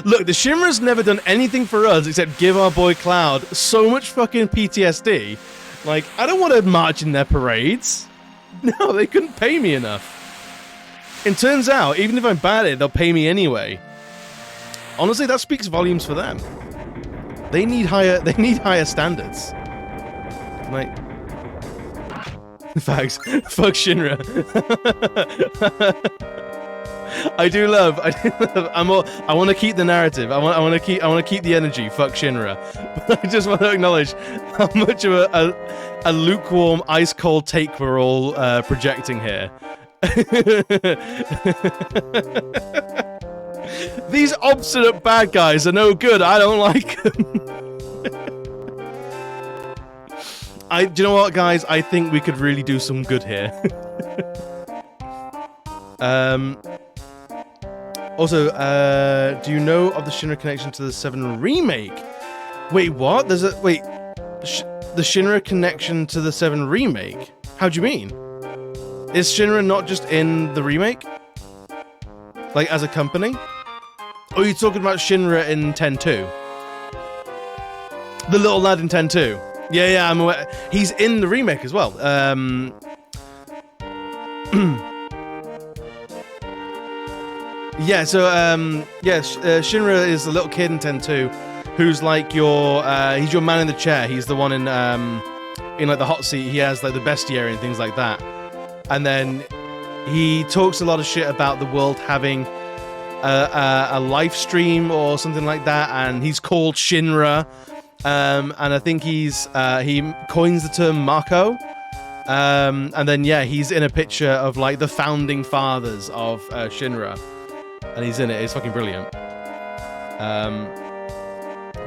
Look, the Shinra's never done anything for us except give our boy Cloud so much fucking PTSD. Like, I don't want to march in their parades. No, they couldn't pay me enough. It turns out, even if I'm bad at it, they'll pay me anyway. Honestly, that speaks volumes for them. They need higher standards. Like, facts. Fuck Shinra. I do love. I want to keep the narrative. I want to keep the energy. Fuck Shinra. But I just want to acknowledge how much of a lukewarm, ice cold take we're all projecting here. These obstinate bad guys are no good. I don't like them. Do you know what, guys? I think we could really do some good here. Also, do you know of the Shinra connection to the 7 remake? Wait, what? The Shinra connection to the 7 remake? How do you mean? Is Shinra not just in the remake? Like, as a company? Or are you talking about Shinra in 10-2? The little lad in 10-2? Yeah, I'm aware. He's in the remake as well. Yeah, so, Shinra is the little kid in 10-2 who's like he's your man in the chair. He's the one in like the hot seat. He has like the bestiary and things like that. And then he talks a lot of shit about the world having a live stream or something like that, and he's called Shinra. And I think he coins the term Mako. And then yeah, he's in a picture of like the founding fathers of Shinra, and he's in it. It's fucking brilliant.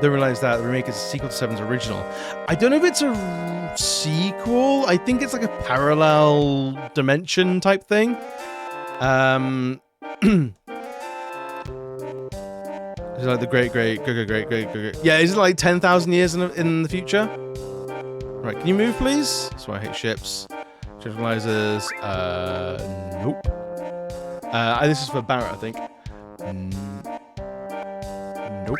They realize that the remake is a sequel to 7's original. I don't know if it's a sequel. I think it's like a parallel dimension type thing. It's like the great. Yeah, is it like 10,000 years in the future? Right, can you move, please? That's why I hate ships. Generalizers. Nope. This is for Barrett, I think. Nope.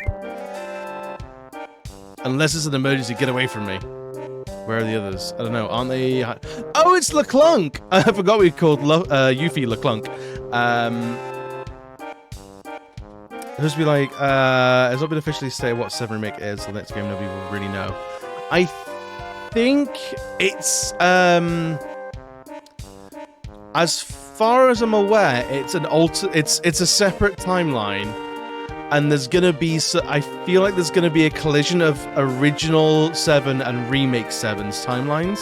Unless it's an emergency, get away from me. Where are the others? I don't know. Aren't they? Oh, it's LeClunk! I forgot we called Yuffie LeClunk. It'll just be like, it's not been officially stated what 7 Remake is, so the next game nobody will really know. I think it's, as far as I'm aware, it's it's a separate timeline, and there's gonna be, I feel like there's gonna be a collision of original 7 and remake 7's timelines.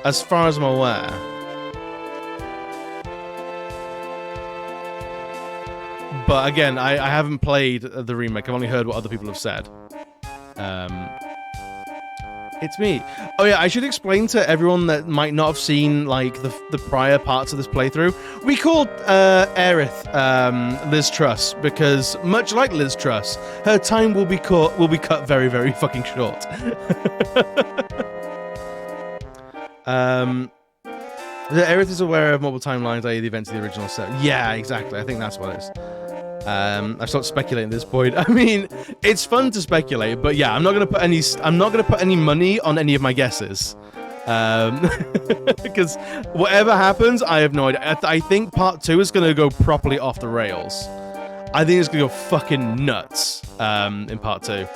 As far as I'm aware. But again, I haven't played the remake. I've only heard what other people have said. It's me. Oh yeah, I should explain to everyone that might not have seen like the prior parts of this playthrough. We called Aerith Liz Truss because, much like Liz Truss, her time will be cut very, very fucking short. Aerith is aware of multiple timelines, i.e. the events of the original set. Yeah, exactly. I think that's what it is. I've stopped speculating at this point. I mean, it's fun to speculate, but yeah, I'm not gonna put any money on any of my guesses, because whatever happens, I have no idea. I think part 2 is gonna go properly off the rails. I think it's gonna go fucking nuts in part 2.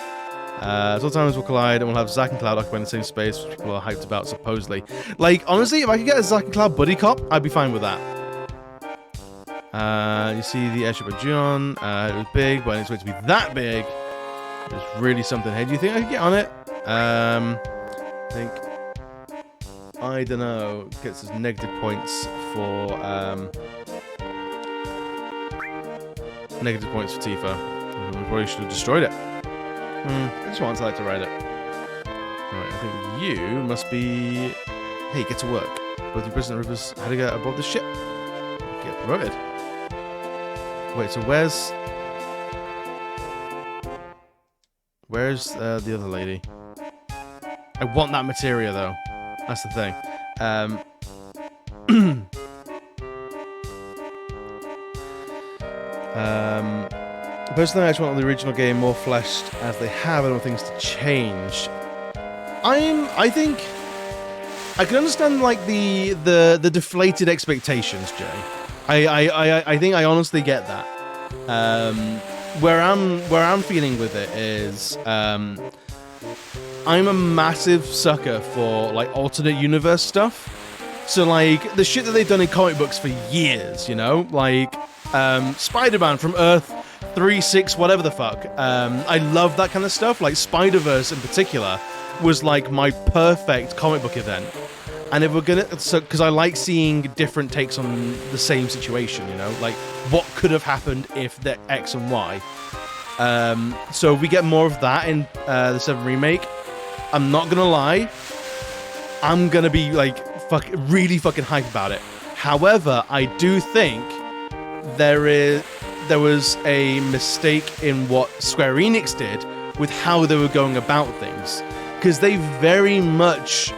So times will collide, and we'll have Zack and Cloud occupying the same space, which people are hyped about, supposedly. Like, honestly, if I could get a Zack and Cloud buddy cop, I'd be fine with that. You see the airship of John. It was big, but it's going to be that big. It's really something. Hey, do you think I could get on it? I don't know. Gets us negative points for Tifa. We probably should have destroyed it. I just want to like to ride it. Alright, I think you must be. Hey, get to work. Both your President Rivers how to get aboard the ship. Get promoted. Wait, so where's the other lady? I want that materia though. That's the thing. Personally, I just want the original game more fleshed as they have. I don't want things to change. I think I can understand like the deflated expectations, Jay. I think I honestly get that. Where I'm feeling with it is I'm a massive sucker for like alternate universe stuff. So like the shit that they've done in comic books for years, you know, like Spider-Man from Earth 3-6 whatever the fuck. I love that kind of stuff. Like Spider-Verse in particular was like my perfect comic book event. And if we're gonna, because I like seeing different takes on the same situation, you know, like what could have happened if the X and Y. So if we get more of that in the 7 remake, I'm not gonna lie, I'm gonna be like really fucking hyped about it. However, I do think there was a mistake in what Square Enix did with how they were going about things, because they very much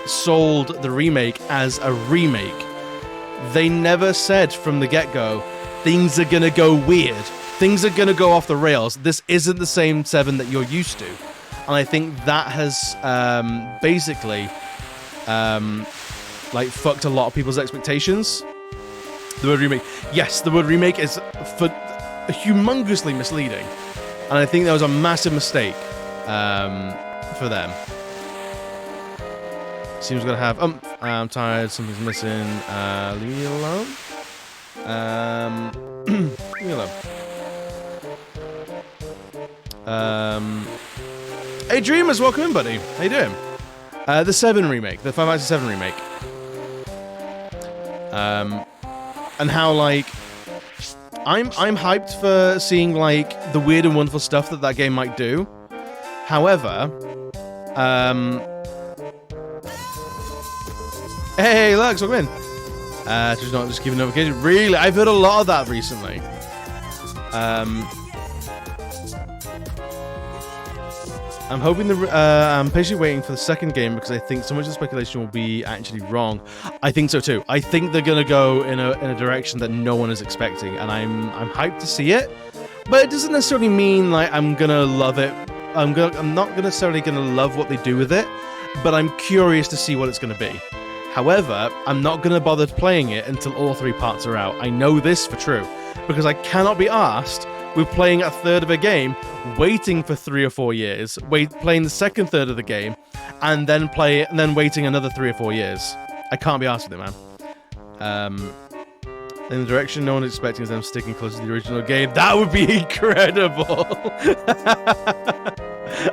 sold the remake as a remake. They never said from the get-go, things are gonna go weird. Things are gonna go off the rails. This isn't the same 7 that you're used to. And I think that has basically like fucked a lot of people's expectations. The word remake. Yes, the word remake is humongously misleading. And I think that was a massive mistake for them. Seems gonna have I'm tired, something's missing. Leave me alone. Leave me alone. Hey Dreamers, welcome in, buddy. How you doing? The 7 remake, the Final Fantasy 7 remake. And how like I'm hyped for seeing like the weird and wonderful stuff that game might do. However, hey, Lux, welcome in. Just not just giving notification. Really, I've heard a lot of that recently. I'm hoping I'm patiently waiting for the second game because I think so much of the speculation will be actually wrong. I think so too. I think they're gonna go in a direction that no one is expecting, and I'm hyped to see it. But it doesn't necessarily mean like I'm gonna love it. I'm not necessarily gonna love what they do with it, but I'm curious to see what it's gonna be. However, I'm not gonna bother playing it until all 3 parts are out. I know this for true because I cannot be asked with playing a third of a game, waiting for 3 or 4 years, playing the second third of the game, and then waiting another 3 or 4 years. I can't be asked with it, man. In the direction no one is expecting is them sticking close to the original game. That would be incredible.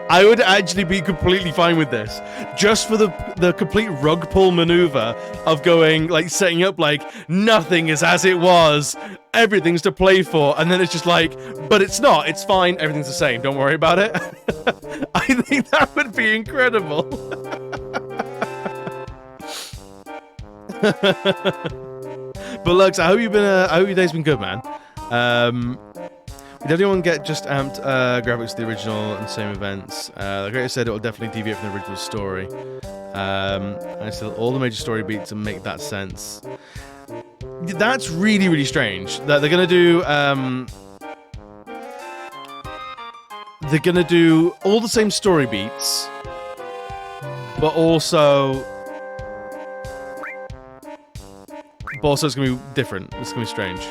I would actually be completely fine with this, just for the complete rug pull maneuver of going, like, setting up, like, nothing is as it was, everything's to play for, and then it's just like, but it's not, it's fine, everything's the same, don't worry about it. I think that would be incredible. But Lux, I hope your day's been good, man. Did anyone get just amped graphics to the original and same events? Like I said, it will definitely deviate from the original story. And still, all the major story beats and make that sense. That's really, really strange. That they're gonna do all the same story beats, but also it's gonna be different. It's gonna be strange.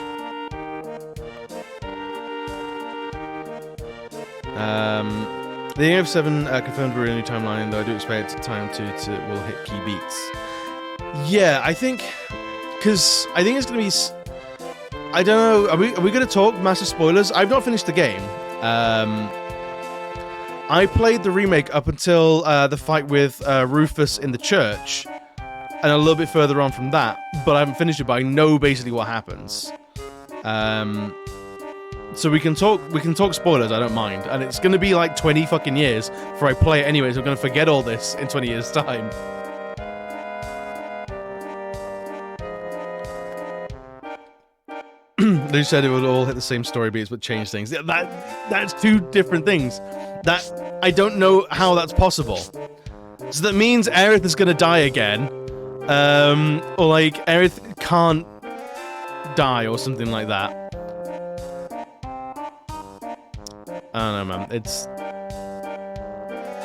The 𝑭𝒂𝒏𝒂𝒍 confirmed we're in a new timeline, though I do expect time to will hit key beats. Yeah, I think, because I think it's gonna be. I don't know. Are we gonna talk massive spoilers? I've not finished the game. I played the remake up until the fight with Rufus in the church, and a little bit further on from that. But I haven't finished it. But I know basically what happens. So we can talk spoilers, I don't mind. And it's gonna be like 20 fucking years before I play it anyway, so I'm gonna forget all this in 20 years' time. They said it would all hit the same story beats but change things. That's two different things. That I don't know how that's possible. So that means Aerith is gonna die again. Or like Aerith can't die or something like that. I don't know, man.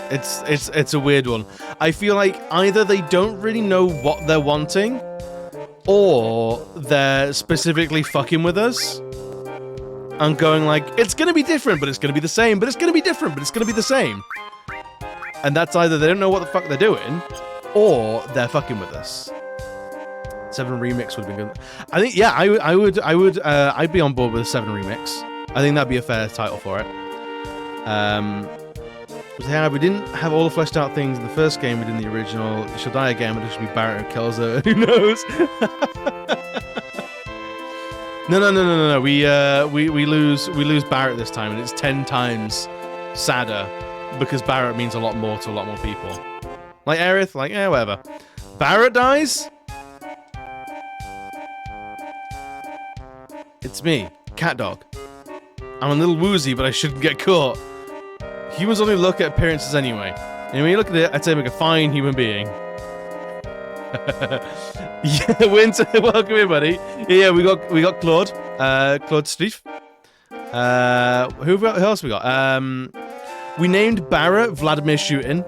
It's a weird one. I feel like either they don't really know what they're wanting, or they're specifically fucking with us and going like, it's gonna be different, but it's gonna be the same, but it's gonna be different, but it's gonna be the same. And that's either they don't know what the fuck they're doing, or they're fucking with us. 7 remix would be good. I think, yeah, I'd be on board with a 7 remix. I think that'd be a fair title for it. Yeah, we didn't have all the fleshed out things in the first game we did in the original. She'll die again, but it should be Barrett who kills her. Who knows? No. We lose Barrett this time, and it's 10 times sadder because Barrett means a lot more to a lot more people. Like Aerith, like whatever. Barrett dies. It's me, Cat Dog. I'm a little woozy, but I shouldn't get caught. Humans only look at appearances anyway. And when you look at it, I'd say I'm like a fine human being. Yeah, Winter, welcome in, buddy. Yeah, we got Claude. Claude Steve. Who else we got? We named Barrett Vladimir Shooting.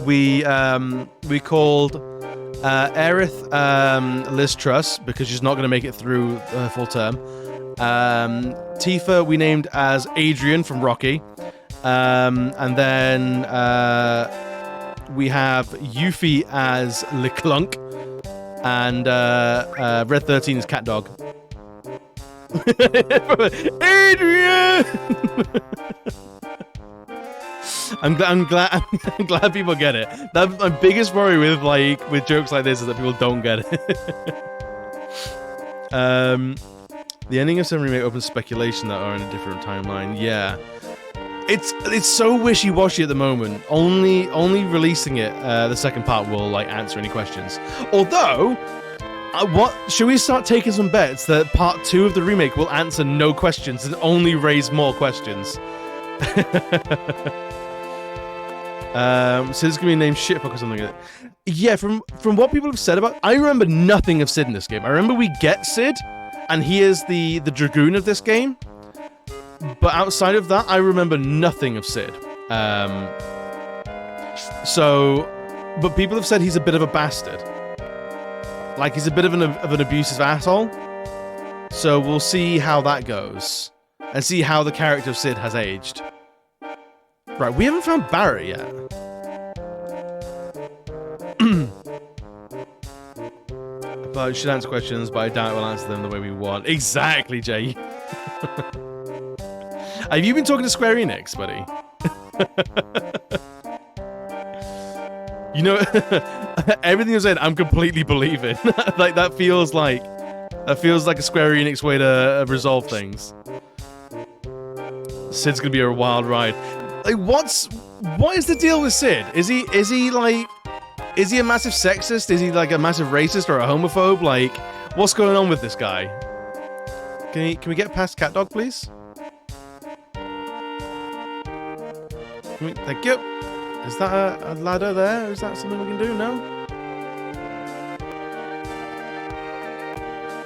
We called Aerith Liz Truss because she's not going to make it through her full term. Tifa we named as Adrian from Rocky. And then we have Yuffie as LeClunk. And Red 13 is Cat Dog. Adrian! I'm glad people get it. That's my biggest worry with jokes like this is that people don't get it. The ending of 7 Remake opens speculation that are in a different timeline. Yeah. It's so wishy-washy at the moment. Only releasing it, the second part will like answer any questions. Although, should we start taking some bets that part 2 of the remake will answer no questions and only raise more questions? So it's gonna be named Shitfuck or something like that. Yeah, from what people have said about, I remember nothing of Sid in this game. I remember we get Sid, and he is the Dragoon of this game. But outside of that, I remember nothing of Sid. But people have said he's a bit of a bastard. Like, he's a bit of an abusive asshole. So we'll see how that goes. And see how the character of Sid has aged. Right, we haven't found Barrett yet. But it should answer questions, but I doubt we'll answer them the way we want. Exactly, Jay. Have you been talking to Square Enix, buddy? You know, everything you said, I'm completely believing. Like that feels like a Square Enix way to resolve things. Sid's gonna be a wild ride. Like, what is the deal with Sid? Is he a massive sexist? Is he like a massive racist or a homophobe? Like, what's going on with this guy? Can we get past Cat Dog, please? Thank you. Is that a ladder there? Is that something we can do? No?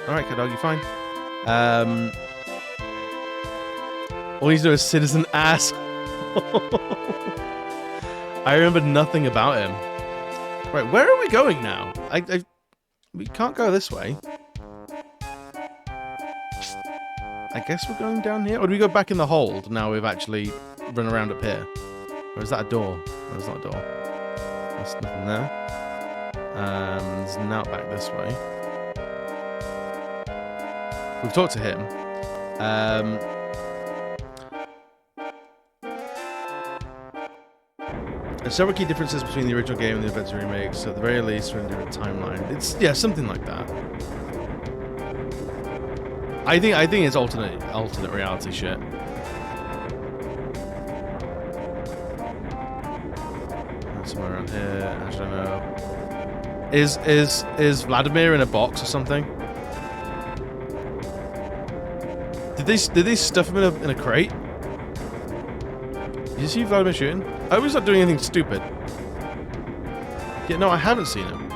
Alright, Cat Dog, you're fine. All he's doing is Sid is an ass. I remember nothing about him. Right, where are we going now? We can't go this way. I guess we're going down here. Or do we go back in the hold now we've actually run around up here? Or is that a door? No, there's not a door. There's nothing there. There's an out back this way. We've talked to him. There's several key differences between the original game and the Adventure remake, so at the very least, we're in a different timeline. It's, yeah, something like that. I think it's alternate reality shit. Somewhere around here, I don't know. Is Vladimir in a box or something? Did they stuff him in a crate? Did you see Vladimir shooting? I hope he's not doing anything stupid. Yeah, no, I haven't seen him.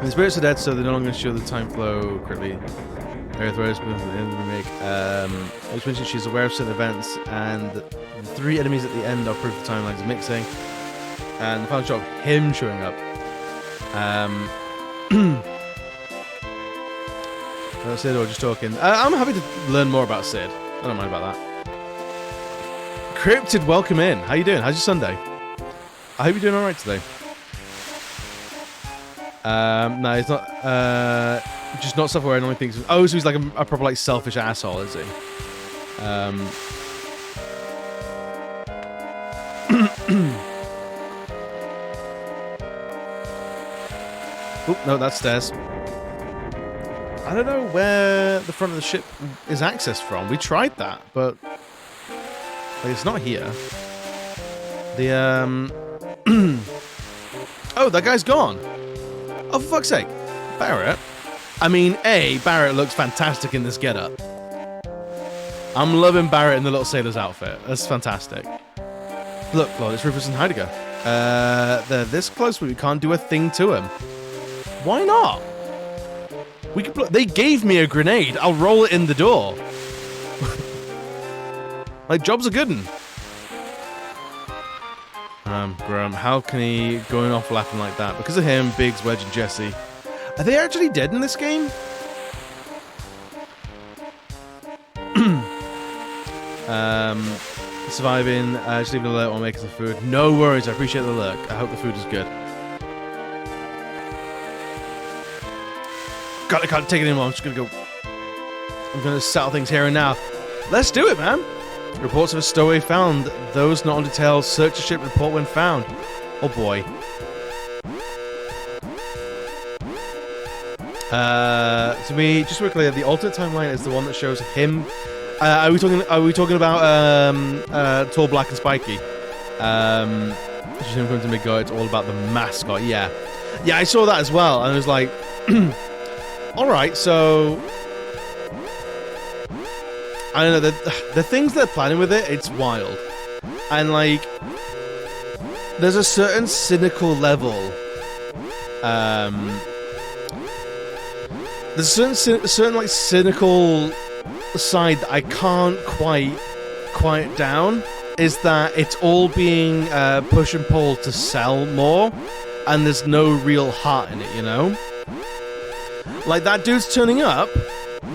The spirits are dead, so they're no longer show the time flow correctly. Earth Rose in the remake. I just mentioned she's aware of certain events, and the 3 enemies at the end are proof the timelines are mixing. And the final shot of him showing up. Sid or just talking. I'm happy to learn more about Sid. I don't mind about that. Cryptid, welcome in. How you doing? How's your Sunday? I hope you're doing alright today. No, he's not. Just not self-aware and only thinks. Oh, so he's like a proper like selfish asshole, is he? Oh no, that's stairs. I don't know where the front of the ship is accessed from. We tried that, but like, it's not here. The oh, that guy's gone. Oh, for fuck's sake, Barrett. I mean, Barrett looks fantastic in this getup. I'm loving Barrett in the little sailor's outfit. That's fantastic. Look, Lord, it's Rufus and Heidegger. They're this close, but we can't do a thing to him. Why not? We could. They gave me a grenade. I'll roll it in the door. Like, job's a good one. Graham, how can he going off laughing like that? Because of him, Biggs, Wedge, and Jesse. Are they actually dead in this game? Surviving. Just leave an alert while making some food. No worries. I appreciate the lurk. I hope the food is good. God, I can't take it anymore. I'm just gonna go. I'm gonna settle things here and now. Let's do it, man. Reports of a stowaway found. Those not on details. Search the ship. Report when found. Oh boy. To me, just to be clear, the alternate timeline is the one that shows him. Are we talking about Tall, Black, and Spiky? Just him coming to Midgard. It's all about the mascot. Yeah, I saw that as well, and I was like, all right, so I don't know the things they're planning with it. It's wild, and like, there's a certain cynical level. There's a certain like cynical side that I can't quite quiet down. Is that it's all being push and pull to sell more, and there's no real heart in it, you know? Like, that dude's turning up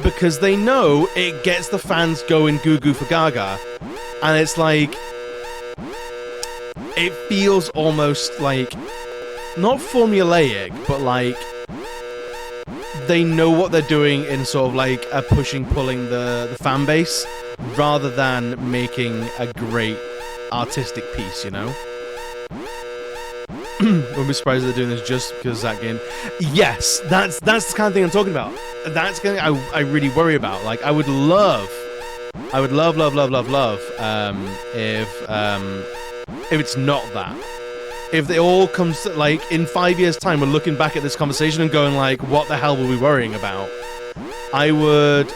because they know it gets the fans going goo goo for Gaga, and it's like, it feels almost like not formulaic, but like they know what they're doing in sort of like a pushing, pulling the fan base, rather than making a great artistic piece, you know? Wouldn't be surprised if they're doing this just because that game. Yes, that's the kind of thing I'm talking about. That's kind of I really worry about. Like, I would love, if it's not that. If it all comes to, like, in 5 years' time, we're looking back at this conversation and going like, what the hell were we worrying about? I would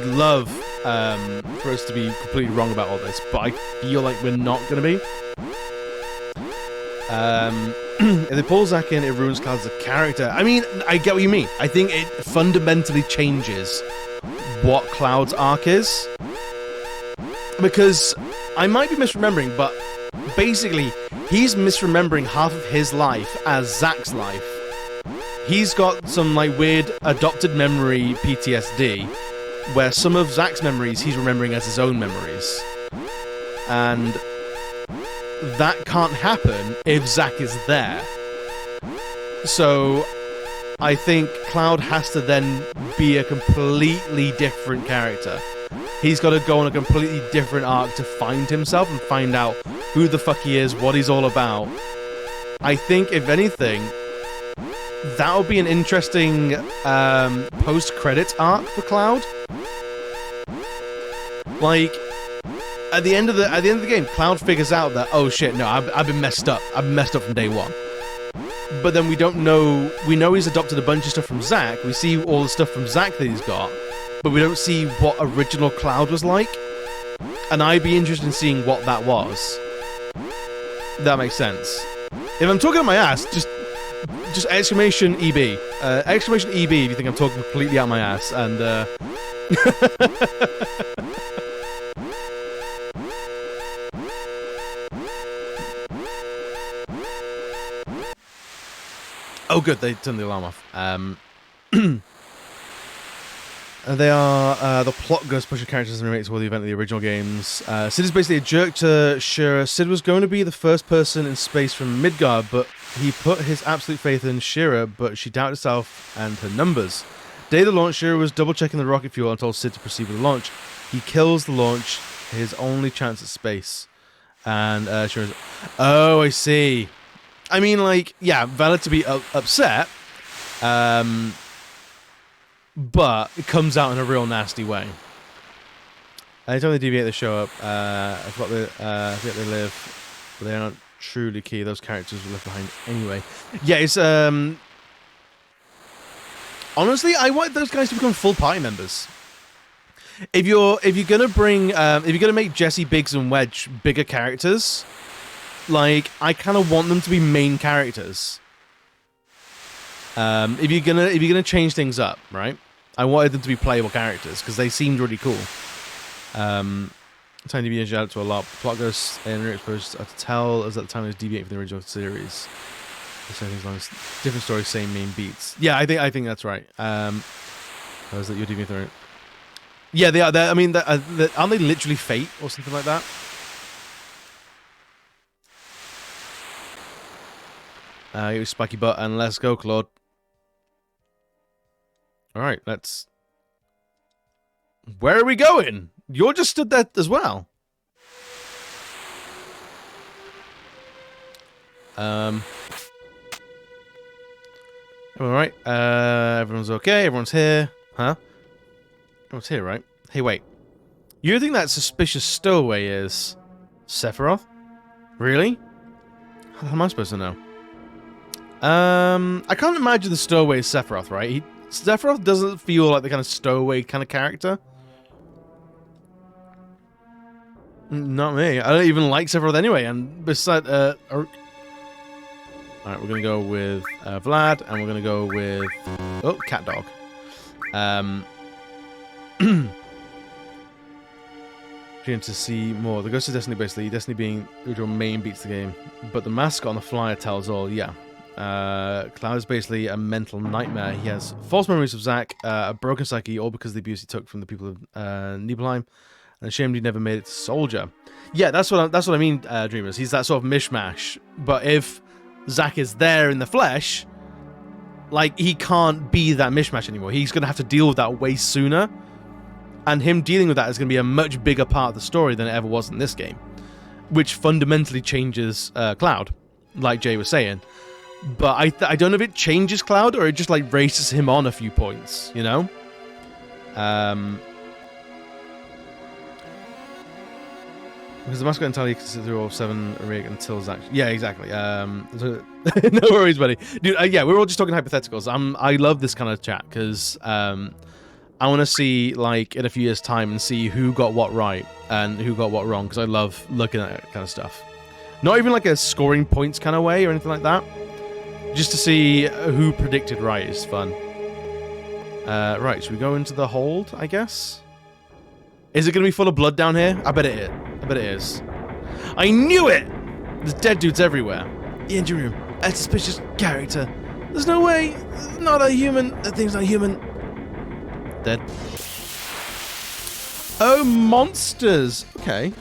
love for us to be completely wrong about all this, but I feel like we're not going to be. If they pull Zack in, it ruins Cloud as a character. I mean, I get what you mean. I think it fundamentally changes what Cloud's arc is. Because I might be misremembering, but basically, he's misremembering half of his life as Zack's life. He's got some like weird adopted memory PTSD, where some of Zack's memories he's remembering as his own memories. And that can't happen if Zack is there. So I think Cloud has to then be a completely different character. He's got to go on a completely different arc to find himself and find out who the fuck he is, what he's all about. I think, if anything, that would be an interesting post-credits arc for Cloud. Like, at the end of the game, Cloud figures out that, oh shit, no, I've been messed up. I've been messed up from day one. But then we don't know. We know he's adopted a bunch of stuff from Zack. We see all the stuff from Zack that he's got, but we don't see what original Cloud was like. And I'd be interested in seeing what that was. That makes sense. If I'm talking out my ass, just exclamation EB. Exclamation EB if you think I'm talking completely out my ass. And oh, good, they turned the alarm off. They are the plot goes pushing characters and remakes all the event of the original games. Sid is basically a jerk to Shira. Sid was going to be the first person in space from Midgard, but he put his absolute faith in Shira, but she doubted herself and her numbers. Day of the launch, Shira was double-checking the rocket fuel and told Sid to proceed with the launch. He kills the launch, his only chance at space. And Shira's... Oh, I see. I mean, like, yeah, valid to be upset, but it comes out in a real nasty way. Anytime they deviate, they show up. I forgot they live, but they are not truly key. Those characters were left behind anyway. Yeah, it's honestly, I want those guys to become full party members. If you're gonna make Jesse, Biggs, and Wedge bigger characters, like, I kind of want them to be main characters. If you're gonna change things up, right? I wanted them to be playable characters because they seemed really cool. Tiny deviation added to a lot. Plot goes in exposed to tell us at the time it was deviating from the original series. Different stories, same main beats. Yeah, I think that's right. Is that you're deviating from it? Yeah, they are. I mean, aren't they literally fate or something like that? It was spiky butt, and let's go, Claude. Alright, let's... Where are we going? You're just stood there as well. Alright, everyone's okay, everyone's here. Huh? Everyone's here, right? Hey, wait. You think that suspicious stowaway is... Sephiroth? Really? How am I supposed to know? I can't imagine the stowaway is Sephiroth, right? Sephiroth doesn't feel like the kind of stowaway kind of character. Not me. I don't even like Sephiroth anyway, and besides, Alright, we're gonna go with Vlad, and we're gonna go with... Oh, cat dog. Trying to see more. The Ghost of Destiny, basically. Destiny being the original main beats the game, but the mascot on the flyer tells all, yeah. Cloud is basically a mental nightmare. He has false memories of Zack, a broken psyche, all because of the abuse he took from the people of Nibelheim, and ashamed he never made it to Soldier. Yeah, that's what I mean, Dreamers. He's that sort of mishmash. But if Zack is there in the flesh, Like, he can't be that mishmash anymore. He's going to have to deal with that way sooner. And him dealing with that is going to be a much bigger part of the story than it ever was in this game. Which fundamentally changes Cloud, like Jay was saying. But I don't know if it changes Cloud or it just, like, races him on a few points, you know? Because the mascot entirely consists through all 7 rig until Zach. Yeah, exactly. No worries, buddy. Dude, yeah, we're all just talking hypotheticals. I love this kind of chat because I want to see, like, in a few years' time and see who got what right and who got what wrong because I love looking at that kind of stuff. Not even like a scoring points kind of way or anything like that. Just to see who predicted right is fun. Right, should we go into the hold, I guess? Is it going to be full of blood down here? I bet it is. I bet it is. I knew it! There's dead dudes everywhere. The engine room. A suspicious character. There's no way. Not a human. That thing's not human. Dead. Oh, monsters. Okay.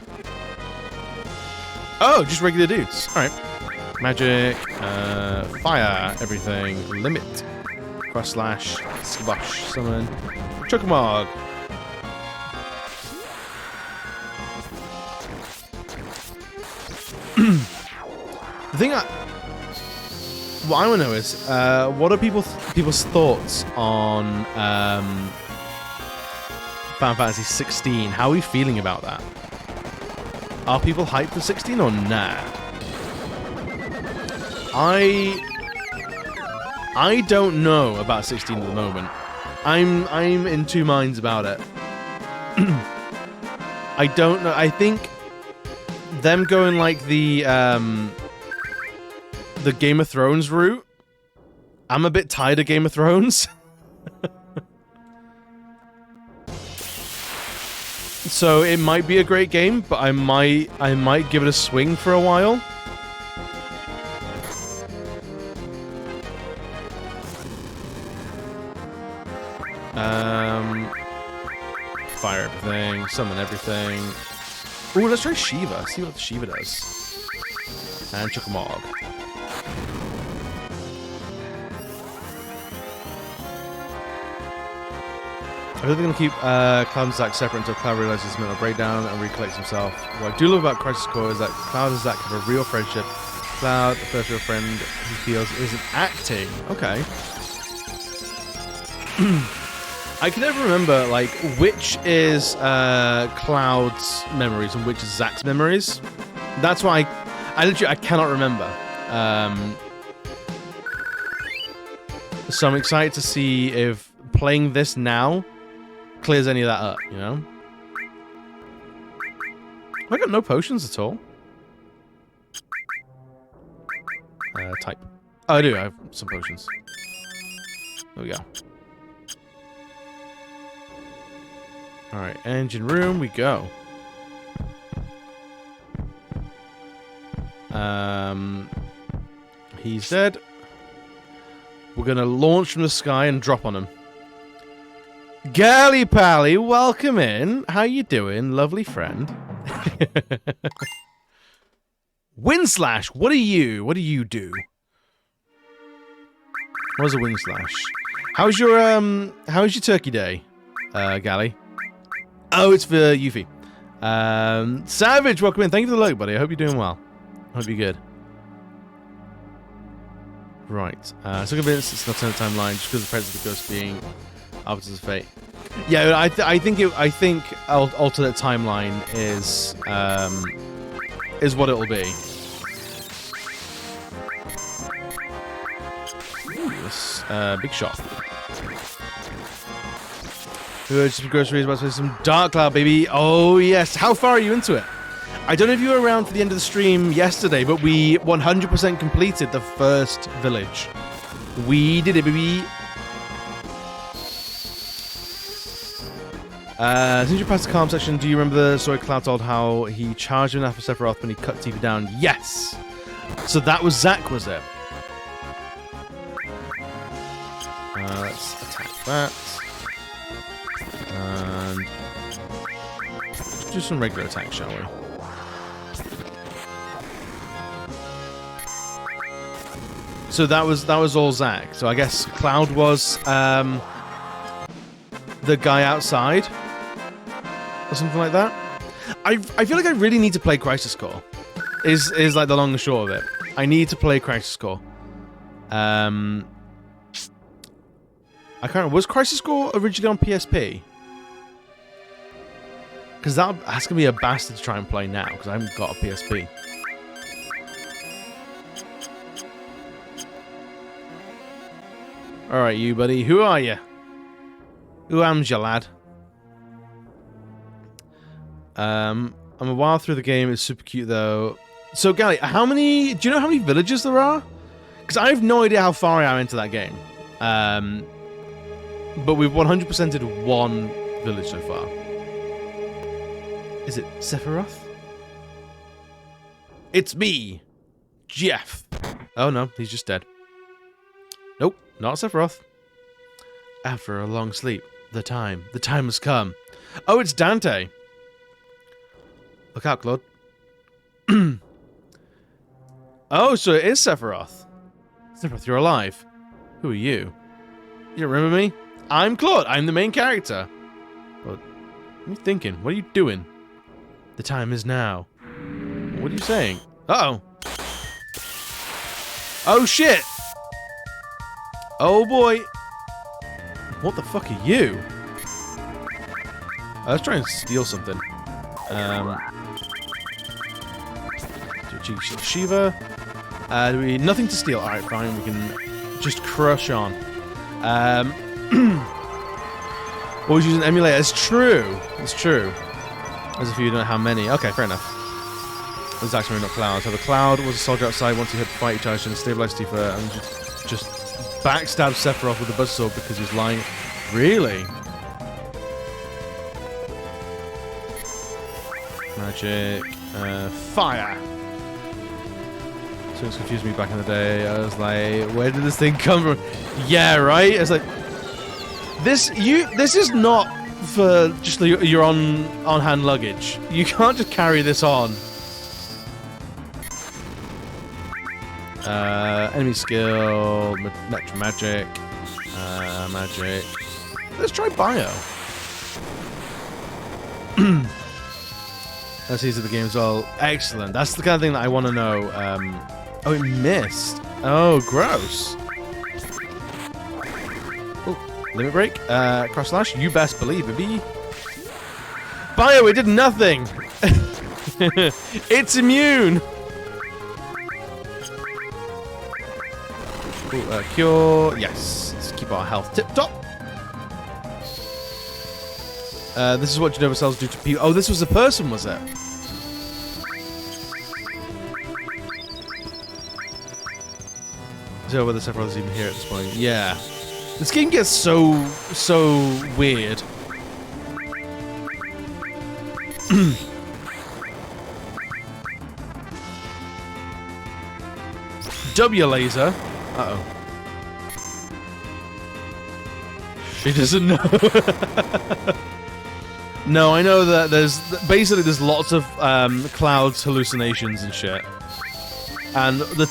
Oh, just regular dudes. Alright. Magic. Fire. Everything. Limit. Cross slash. Skabosh. Summon. 𝒂𝒏𝒂𝒔𝒚. The thing what I want to know is, what are people's thoughts on Final Fantasy 16? How are we feeling about that? Are people hyped for 16 or nah? I don't know about 16 at the moment. I'm in two minds about it. I don't know. I think them going like the Game of Thrones route. I'm a bit tired of Game of Thrones. So it might be a great game, but I might give it a swing for a while. Fire everything, summon everything. Ooh, let's try Shiva. See what Shiva does. And 𝒂𝒏𝒂𝒔𝒚. I think they're going to keep Cloud and Zack separate until Cloud realizes his mental breakdown and recollects himself. What I do love about Crisis Core is that Cloud and Zack have a real friendship. Cloud, the first real friend he feels, isn't acting. Okay. I can never remember, like, which is Cloud's memories and which is Zack's memories. That's why I cannot remember. So I'm excited to see if playing this now clears any of that up, you know? I got no potions at all. Type. Oh, I do. I have some potions. There we go. Alright, engine room we go. He's dead. We're gonna launch from the sky and drop on him. Girly Pally, welcome in. How you doing, lovely friend? Windslash, what do you do? What is a Windslash? How's your turkey day, Gally? Oh, it's for Yuffie. Savage, welcome in. Thank you for the like, buddy. I hope you're doing well. I hope you're good. Right. So convinced it's not in the timeline just because the presence of the ghost being Arbiters of Fate. Yeah, I think alternate timeline is what it will be. Ooh, this big shot. Just some groceries, about to play some Dark Cloud, baby. Oh yes. How far are you into it? I don't know if you were around for the end of the stream yesterday, but we 100% completed the first village. We did it, baby. Since you passed the calm section, do you remember the story Cloud told how he charged him after Sephiroth when he cut TV down? Yes! So that was Zack, was it? Let's attack that. And let's do some regular attacks, shall we? So So that was all Zach. So I guess Cloud was the guy outside or something like that. I feel like I really need to play Crisis Core. Is like the long and short of it. I need to play Crisis Core. I can't remember. Was Crisis Core originally on PSP? Because that's gonna be a bastard to try and play now because I haven't got a PSP. All right, you buddy. Who are you? Who am's you, lad? I'm a while through the game. It's super cute though. So, Gally, do you know how many villages there are? Because I have no idea how far I am into that game. But we've 100%ed one village so far. Is it Sephiroth? It's me, Jeff. Oh no, he's just dead. Nope, not Sephiroth. After a long sleep, the time has come. Oh, it's Dante. Look out, Claude. Oh, so it is Sephiroth. Sephiroth, you're alive. Who are you? You don't remember me? I'm Claude. I'm the main character. What are you thinking? What are you doing? The time is now. What are you saying? Uh-oh. Oh, shit. Oh, boy. What the fuck are you? Let's try and steal something. Shiva. Nothing to steal. Alright, fine. We can just crush on. Always use an emulator. It's true. It's true. As if you don't know how many. Okay, fair enough. There's actually not Cloud. So the Cloud was a soldier outside. Once he had to fight, he charged and stabilized Tifa and just backstabbed Sephiroth with a buzzsaw because he was lying. Really? Magic. Fire. So it's confused me back in the day. I was like, where did this thing come from? Yeah, right? It's like this is not for just your on-hand luggage. You can't just carry this on. Enemy skill, Metro Magic, Magic. Let's try Bio. That's easy to the game as well. Excellent. That's the kind of thing that I want to know. Oh, it missed. Oh, gross. Oh, limit break. Cross slash. You best believe, baby. Bio, it did nothing. It's immune. Ooh, cure. Yes. Let's keep our health tip top. This is what Genova cells do to people. Oh, this was a person, was it? So whether Sephiroth is even here at this point. Yeah. This game gets so weird. W laser. Uh-oh. She doesn't know. No, I know that there's lots of Cloud's hallucinations and shit, and the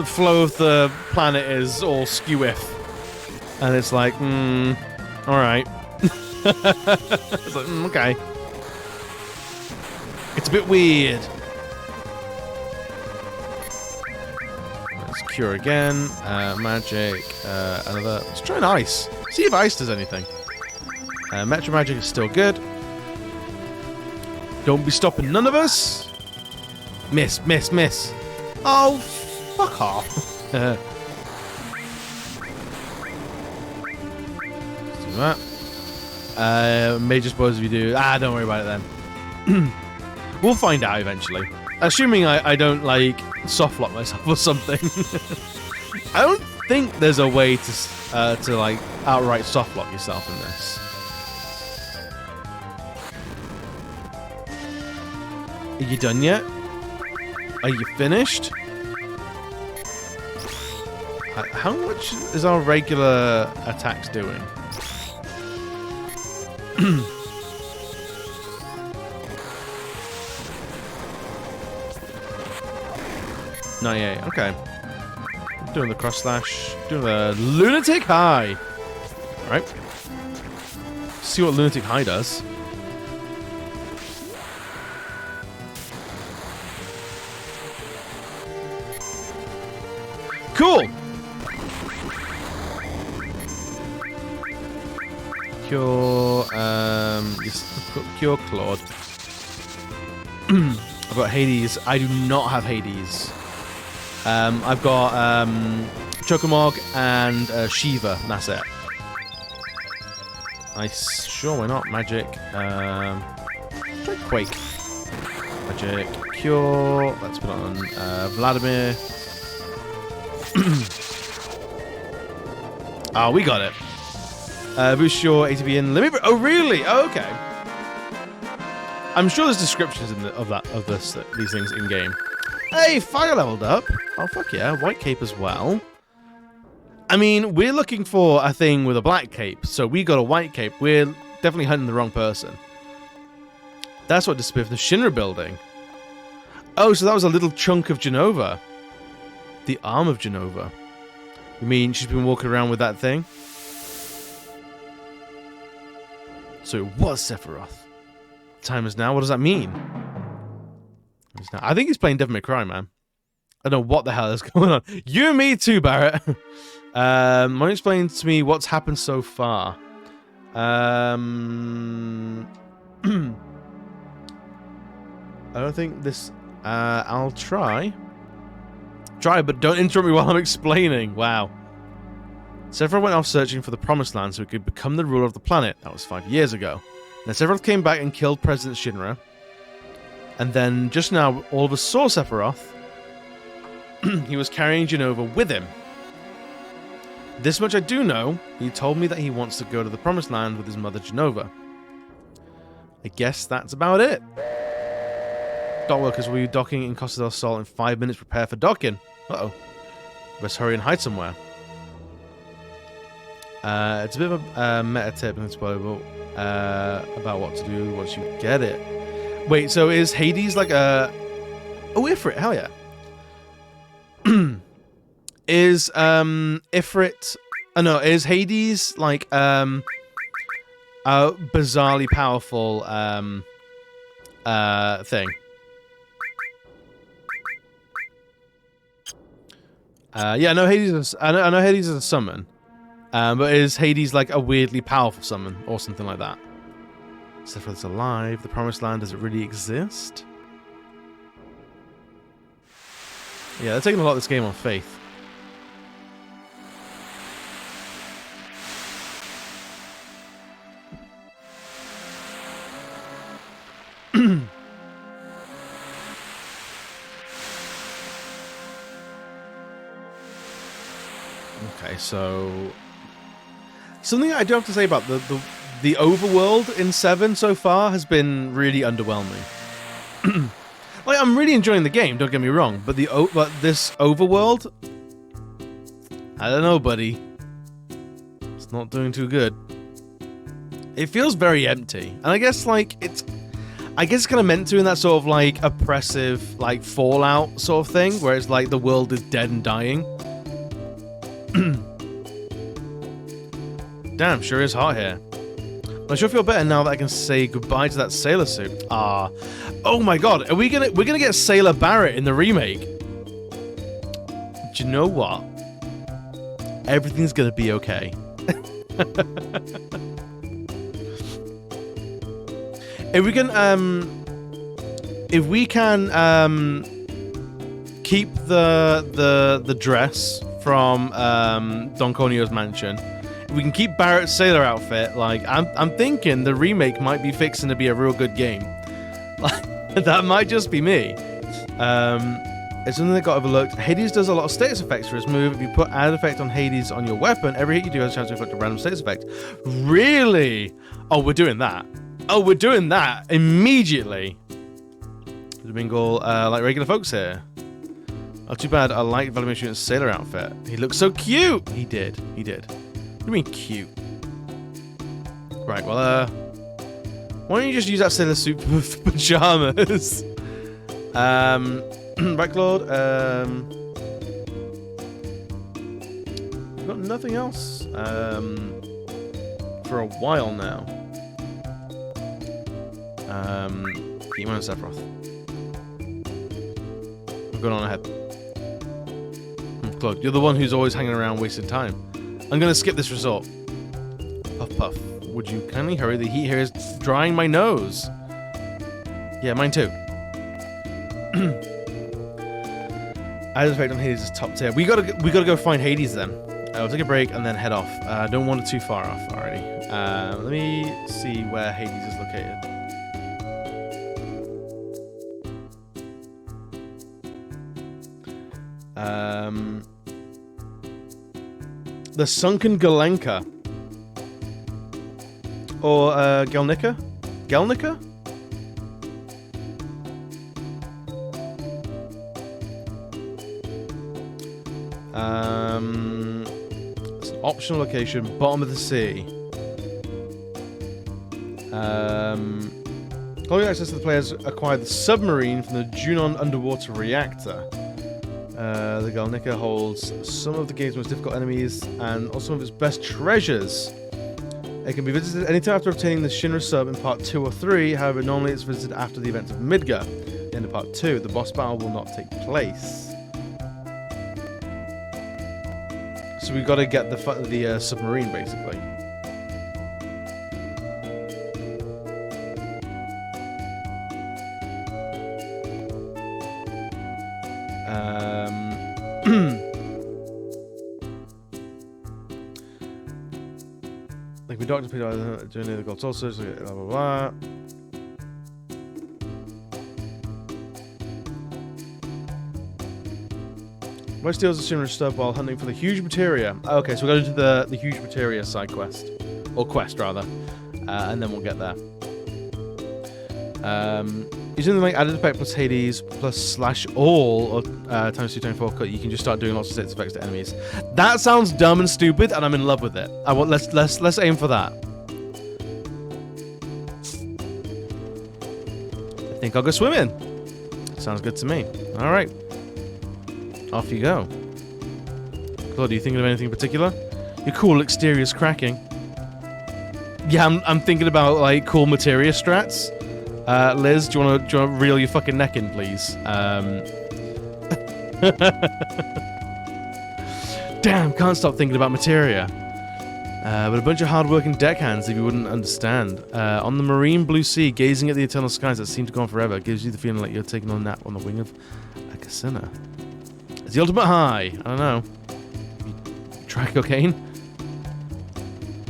flow of the planet is all skew-if, and it's like, all right. It's like, okay, it's a bit weird. Let's cure again. Magic. Another. Let's try an ice. See if ice does anything. Metro Magic is still good. Don't be stopping none of us. Miss, miss, miss. Oh, fuck off. Let's do that. Major spoilers if you do. Don't worry about it then. We'll find out eventually. Assuming I don't, like, soft lock myself or something. I don't think there's a way to like, outright soft lock yourself in this. Are you done yet? Are you finished? How much is our regular attacks doing? 98. Okay. Doing the cross slash. Doing the lunatic high. All right. See what lunatic high does. Cool. Cure. Cure Claude. I've got Hades. I do not have Hades. I've got Chocomog and Shiva. That's it. Nice. Sure, why not? Magic. Try Quake. Magic. Cure. Let's put on Vladimir. Oh, we got it. Boost your ATB in limit. Oh, really? Oh, okay. I'm sure there's descriptions of these things in game. Hey, fire leveled up. Oh, fuck yeah. White cape as well. I mean, we're looking for a thing with a black cape, so we got a white cape. We're definitely hunting the wrong person. That's what disappeared from the Shinra building. Oh, so that was a little chunk of Jenova. The arm of Jenova. You mean she's been walking around with that thing? So it was Sephiroth. Time is now. What does that mean? I think he's playing Devil May Cry, man. I don't know what the hell is going on. You and me too, Barrett. Why don't you explain to me what's happened so far? I don't think this... I'll try. Try, but don't interrupt me while I'm explaining. Wow. Sephiroth went off searching for the Promised Land so he could become the ruler of the planet. That was 5 years ago. Then Sephiroth came back and killed President Shinra. And then, just now, all of us saw Sephiroth. He was carrying Jenova with him. This much I do know. He told me that he wants to go to the Promised Land with his mother, Jenova. I guess that's about it. Dock workers will be docking in Costa del Sol in 5 minutes. Prepare for docking. Uh-oh. Best hurry and hide somewhere. It's a bit of a meta tip and spoilable about what to do once you get it. Wait, so is Hades like a... Oh, Ifrit, hell yeah. Is Ifrit... Oh no, is Hades like a bizarrely powerful thing? Yeah, I know Hades is a summon. But is Hades like a weirdly powerful summon or something like that? Sephiroth's alive. The Promised Land, does it really exist? Yeah, they're taking a lot of this game on faith. Okay, so... Something I do have to say about the overworld in 7 so far has been really underwhelming. Like, I'm really enjoying the game, don't get me wrong, but this overworld, I don't know, buddy. It's not doing too good. It feels very empty, and I guess like it's kind of meant to in that sort of like oppressive, like Fallout sort of thing, where it's like the world is dead and dying. Damn, sure is hot here. I sure feel better now that I can say goodbye to that sailor suit. Ah, oh my god, we're gonna get Sailor Barrett in the remake. Do you know what? Everything's gonna be okay. If we can keep the dress from Don Corneo's mansion. We can keep Barrett's sailor outfit. Like I'm thinking the remake might be fixing to be a real good game. That might just be me. It's something that got overlooked. Hades does a lot of status effects for his move. If you put added effect on Hades on your weapon, every hit you do has a chance to inflict a random status effect. Really? Oh, we're doing that. Oh, we're doing that immediately. Domingo, like regular folks here. Oh, too bad. I like Vladimir Shooting's sailor outfit. He looks so cute. He did. He did. What do you mean cute? Right, well, why don't you just use that sailor suit for pajamas? Right, Claude. We've got nothing else for a while now. Keep on Sephiroth. We're going on ahead. Claude, you're the one who's always hanging around wasting time. I'm gonna skip this resort. Puff puff. Would you kindly hurry? The heat here is drying my nose. Yeah, mine too. I just wait on Hades' top tier. We gotta go find Hades then. We'll take a break and then head off. Don't want it too far off already. Let me see where Hades is located. The Sunken Galenka. Or Gelnica? Gelnica? It's an optional location, bottom of the sea. Following access to the players acquired the submarine from the Junon underwater reactor. The Galnica holds some of the game's most difficult enemies and also some of its best treasures. It can be visited anytime after obtaining the Shinra sub in part 2 or 3, however normally it's visited after the events of Midgar. At the end of part 2, the boss battle will not take place. So we've got to get the submarine, basically. Like we Dr. Peter doing the gold saucers, blah blah blah. Why steals the Shinra stuff while hunting for the huge materia? Okay, so we're going to do the huge materia side quest. Or quest, rather. And then we'll get there. Using the like added effect plus Hades plus /all or times 224 cut, you can just start doing lots of status effects to enemies. That sounds dumb and stupid, and I'm in love with it. Let's aim for that. I think I'll go swimming. Sounds good to me. All right. Off you go. Claude, are you thinking of anything in particular? Your cool exterior's cracking. Yeah, I'm thinking about like cool materia strats. Liz, do you want to reel your fucking neck in, please? Damn, can't stop thinking about materia. But a bunch of hard-working deckhands, if you wouldn't understand. On the marine blue sea, gazing at the eternal skies that seem to go on forever, gives you the feeling like you're taking on a nap on the wing of a casino. It's the ultimate high. I don't know. You try cocaine?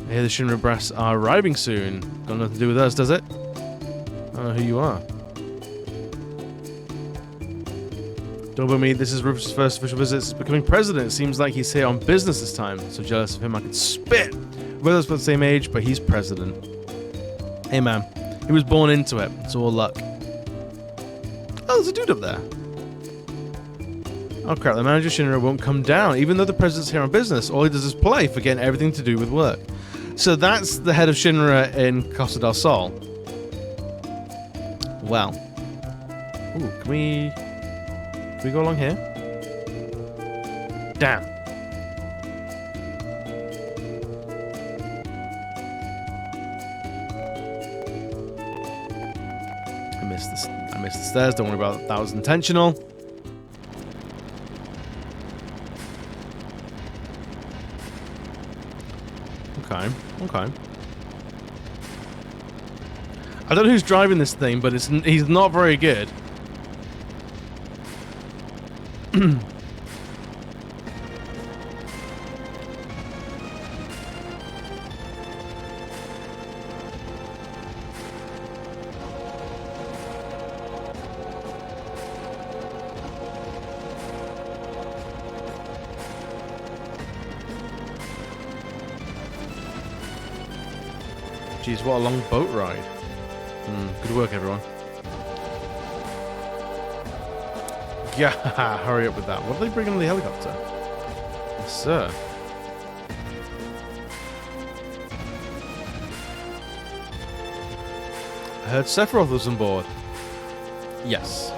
I hear the Shinra brass are arriving soon. Got nothing to do with us, does it? I don't know who you are. Don't believe me, this is Rufus' first official visit since becoming president. It seems like he's here on business this time. So jealous of him I could spit. We're both the same age, but he's president. Hey man, he was born into it. It's all luck. Oh, there's a dude up there. Oh crap, the manager Shinra won't come down, even though the president's here on business. All he does is play, forgetting everything to do with work. So that's the head of Shinra in 𝒂𝒏 𝒂𝒏. Well. Ooh, can we go along here? Damn. I missed the stairs, don't worry about it. That was intentional. Okay. I don't know who's driving this thing, but he's not very good. Jeez, what a long boat ride. Good work, everyone. Yeah, hurry up with that. What are they bringing on the helicopter? Yes, sir. I heard Sephiroth was on board. Yes.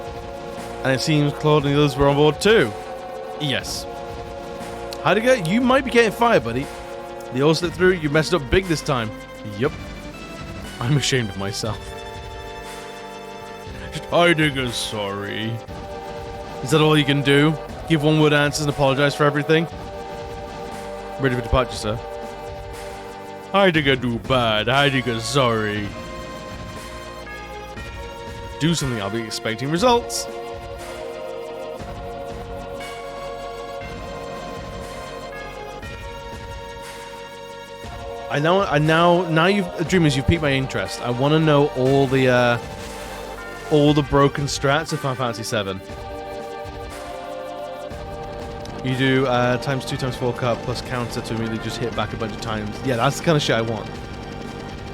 And it seems Claude and the others were on board too. Yes. Heidegger, you might be getting fired, buddy. They all slipped through. You messed up big this time. Yup. I'm ashamed of myself. Heidegger's sorry. Is that all you can do? Give one-word answers and apologize for everything? Ready for departure, sir. Heidegger do bad. Heidegger's sorry. Do something. I'll be expecting results. Now you've Dreamers, you've piqued my interest. I want to know all the broken strats of Final Fantasy VII. You do times 2 times 4 cut plus counter to immediately just hit back a bunch of times. Yeah, that's the kind of shit I want.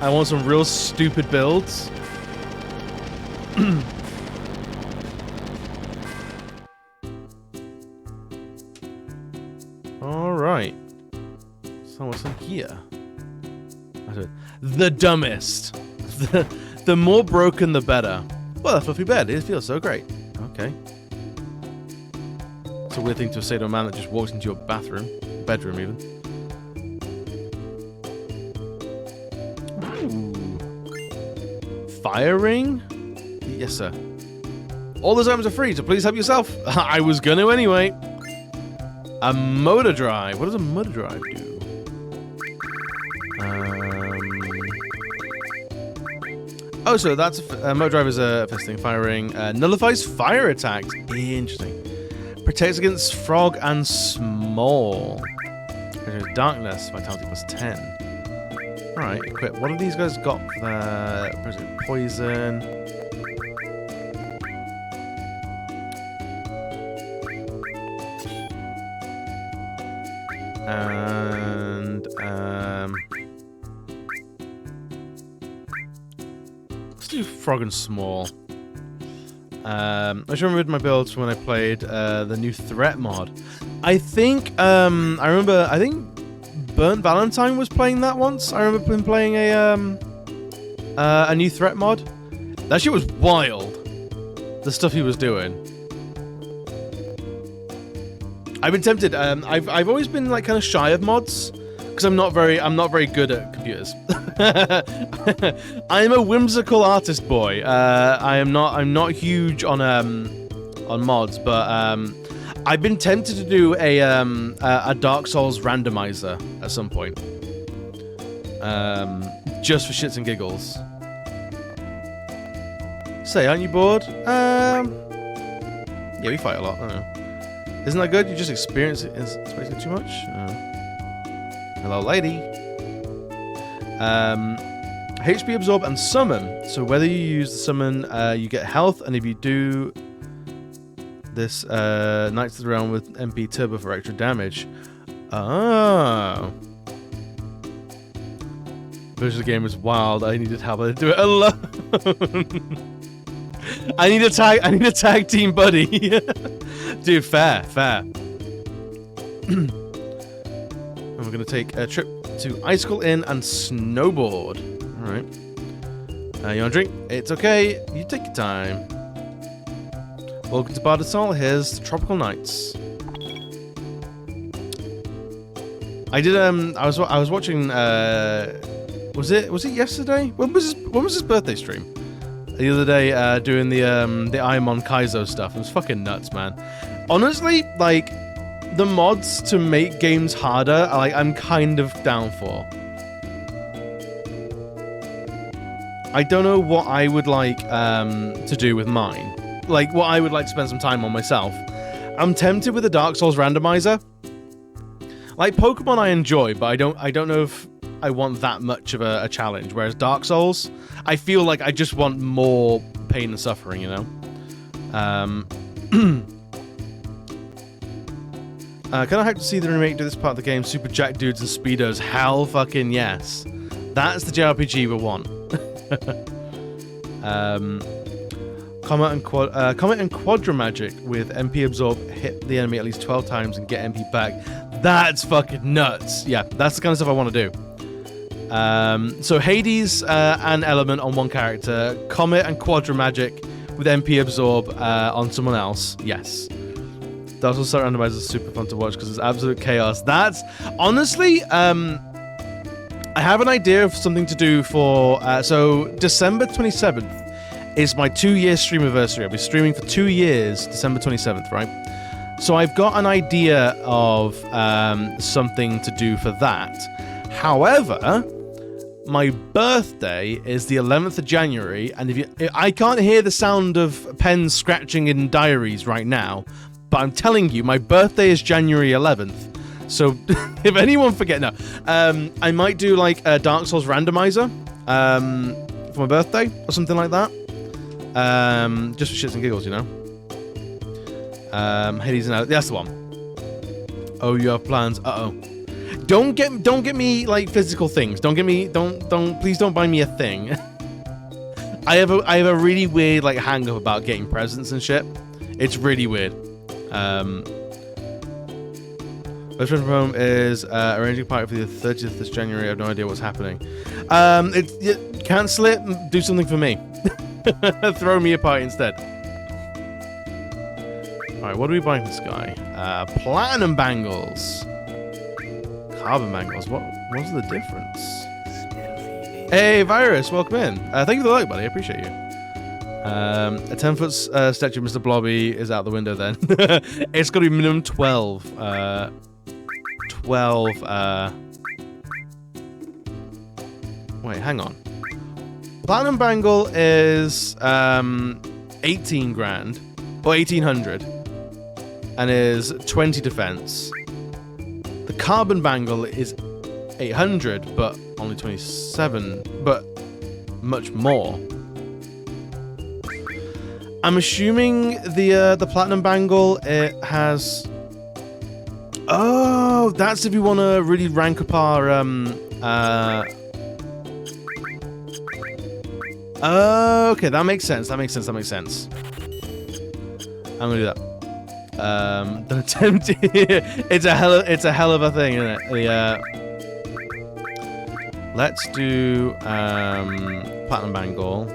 I want some real stupid builds. Alright. So what's in here? The dumbest. The more broken, the better. Well, that fluffy bed. It feels so great. Okay. It's a weird thing to say to a man that just walks into your bedroom even. Ooh. Fire ring? Yes, sir. All those items are free, so please help yourself. I was gonna anyway. A motor drive. What does a motor drive do? Oh, so that's a motor drive is a fisting firing. Nullifies fire attacks. Interesting. Protects against frog and small. Darkness. Vitality plus 10. Alright, equip. What have these guys got for their poison? And let's do frog and small. I just remembered my builds from when I played the new threat mod. I think I think Burnt Valentine was playing that once. I remember him playing a new threat mod. That shit was wild. The stuff he was doing. I've been tempted. I've always been like kind of shy of mods because I'm not very good at computers. I'm a whimsical artist boy. I'm not huge on mods, but I've been tempted to do a Dark Souls randomizer at some point, just for shits and giggles. Say, aren't you bored? Yeah, we fight a lot. I don't know. Isn't that good? You just experience it. Is it too much? Hello, lady. HP absorb and summon. So whether you use the summon, you get health, and if you do this, Knights of the Realm with MP turbo for extra damage. Oh. Version of the game is wild. I needed help. I do it alone. I need a tag team buddy. Dude, fair. And we're gonna take a trip to Icicle Inn and snowboard. Alright. You want a drink? It's okay. You take your time. Welcome to 𝒂𝒏𝒂𝒔𝒚. Here's Tropical Nights. I did I was watching was it yesterday? When was his birthday stream? The other day, doing the Aimon Kaizo stuff. It was fucking nuts, man. Honestly, like, the mods to make games harder, I'm kind of down for. I don't know what I would like to do with mine. Like, what I would like to spend some time on myself. I'm tempted with the Dark Souls randomizer. Like, Pokemon I enjoy, but I don't know if I want that much of a challenge. Whereas Dark Souls, I feel like I just want more pain and suffering, you know? Can I hope to see the remake do this part of the game? Super Jack Dudes and Speedos. Hell fucking yes. That's the JRPG we want. Comet and Quadra Magic with MP Absorb. Hit the enemy at least 12 times and get MP back. That's fucking nuts. Yeah, that's the kind of stuff I want to do. So Hades and Element on one character. Comet and Quadra Magic with MP absorb on someone else. Yes. Dark Souls Start Randomizer is super fun to watch because it's absolute chaos. That's honestly, I have an idea of something to do for. So December 27th is my 2-year stream anniversary. I'll be streaming for 2 years, December 27th, right? So I've got an idea of something to do for that. However, my birthday is the 11th of January, and I can't hear the sound of pens scratching in diaries right now, but I'm telling you, my birthday is January 11th. So if anyone forget, no, I might do like a Dark Souls randomizer for my birthday or something like that. Just for shits and giggles, you know. Hades and Alex, that's the one. Oh, you have plans? Uh-oh. Don't get me like physical things. Please don't buy me a thing. I have a really weird like hang up about getting presents and shit. It's really weird. Best friend from home is arranging a party for the 30th this January. I have no idea what's happening. Cancel it. Do something for me. Throw me a party instead. Alright, what are we buying this guy? Platinum bangles. Carbon bangles. What's the difference? Hey, Virus, welcome in. Thank you for the like, buddy. I appreciate you. A 10-foot statue of Mr. Blobby is out the window then. It's got to be minimum 12. 12. Wait, hang on. Platinum bangle is 18 grand. Or 1800. And is 20 defense. The carbon bangle is 800, but only 27. But much more. I'm assuming the platinum bangle, it has. Oh, that's if you want to really rank up our okay, that makes sense. I'm gonna do that. Don't attempt. It's a hell of a thing, isn't it? Let's do platinum bangle.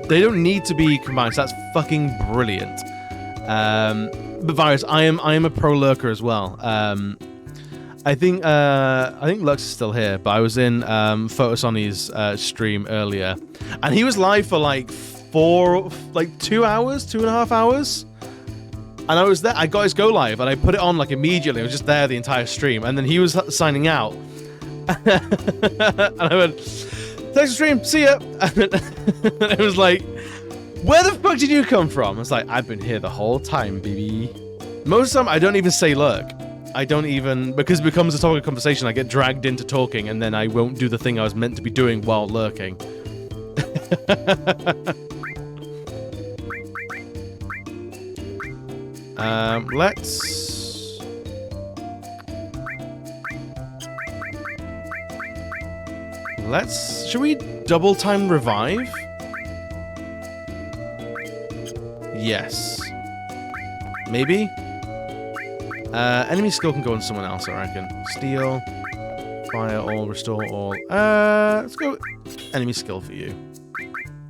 They don't need to be combined, so that's fucking brilliant. But Virus, I am a pro lurker as well. I think Lux is still here, but I was in Photosony's stream earlier, and he was live for like 2 hours, 2.5 hours, and I was there. I got his go live, and I put it on like immediately. I was just there the entire stream, and then he was signing out, and I went, "Thanks for stream, see ya." And it was like, "Where the fuck did you come from?" I was like, "I've been here the whole time, baby." Most of the time, I don't even say lurk. I don't even, because it becomes a topic of conversation, I get dragged into talking, and then I won't do the thing I was meant to be doing while lurking. Should we double time revive? Yes. Maybe? Enemy skill can go on someone else, I reckon. Steal, fire all, restore all. Let's go enemy skill for you.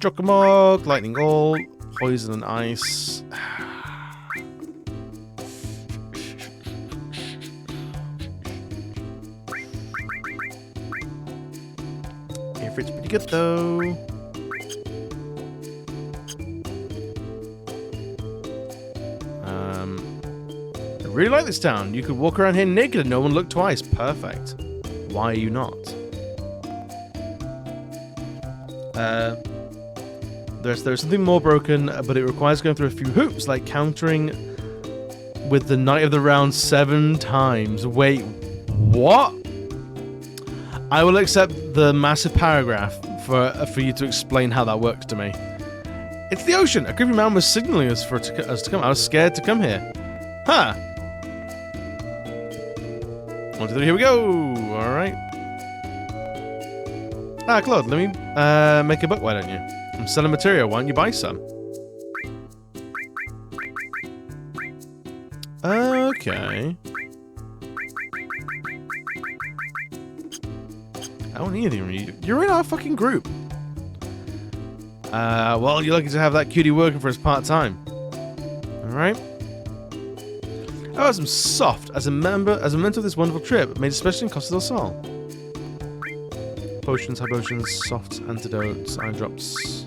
𝒂𝒏𝒂𝒔𝒚, lightning all, poison and ice. Ifrit's pretty good though. I really like this town. You could walk around here naked and no one look twice. Perfect. Why are you not? There's something more broken, but it requires going through a few hoops, like countering with the Knight of the Round 7 times. Wait, what? I will accept the massive paragraph for you to explain how that works to me. It's the ocean. A creepy man was signaling us for us to come. I was scared to come here. Huh. 1, 2, 3, here we go. All right. Ah, Claude, let me make a book, why don't you? I'm selling material, why don't you buy some? Okay. I don't need anything from you. You're in our fucking group. Well, you're lucky to have that cutie working for us part-time. Alright. Oh, I'm soft. As a member of this wonderful trip, made especially in Costa del Sol. Potions, high potions, soft antidotes, eye drops,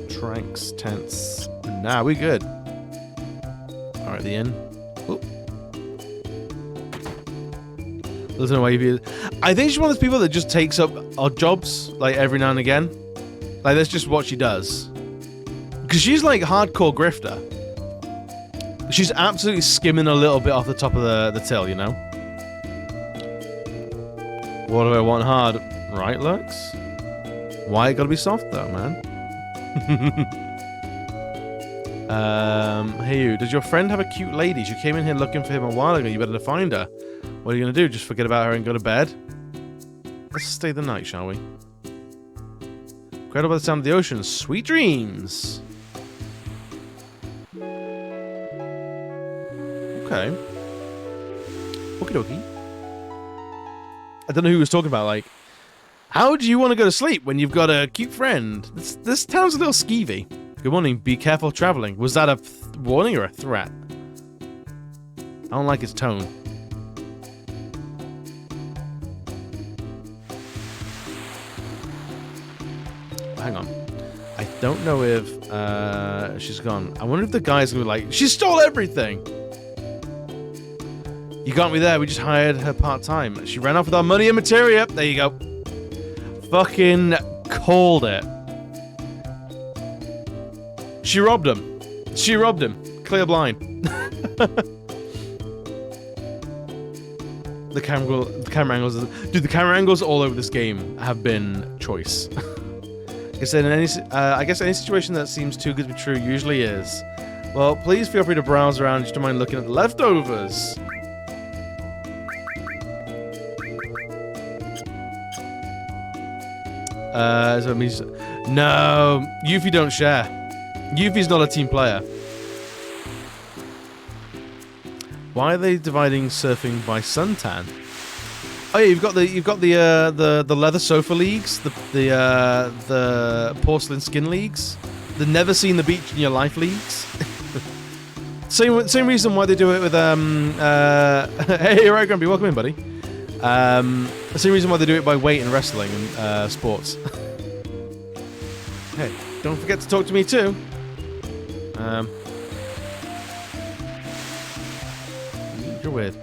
tranks, tents. Nah, we good. Alright, the inn. Oop. There's no way you. I think she's one of those people that just takes up odd jobs, like every now and again. Like that's just what she does. Because she's like hardcore grifter. She's absolutely skimming a little bit off the top of the till, you know. What do I want hard? Right, Lux? Why it gotta be soft though, man? Hey you, does your friend have a cute lady? She came in here looking for him a while ago. You better find her. What are you gonna do? Just forget about her and go to bed? Let's stay the night, shall we? Cradled by the sound of the ocean. Sweet dreams! Okay. Okie dokie. I don't know who he was talking about, like, how do you want to go to sleep when you've got a cute friend? This town's a little skeevy. Good morning, be careful traveling. Was that a warning or a threat? I don't like his tone. Hang on. I don't know if she's gone. I wonder if the guy's gonna be like, she stole everything! You got me there, we just hired her part-time. She ran off with our money and materia. There you go. Fucking called it. She robbed him. She robbed him. Clear blind. The camera angles. Dude, the camera angles all over this game have been choice. I guess any situation that seems too good to be true usually is. Well, please feel free to browse around. Just don't mind looking at the leftovers. So it means no, Yuffie don't share. Yuffie's not a team player. Why are they dividing surfing by suntan? Oh yeah, you've got the leather sofa leagues, the porcelain skin leagues, the never seen the beach in your life leagues. same reason why they do it with hey, right, Grumpy, welcome in, buddy. The same reason why they do it by weight in wrestling and sports. Hey, don't forget to talk to me too. You're weird.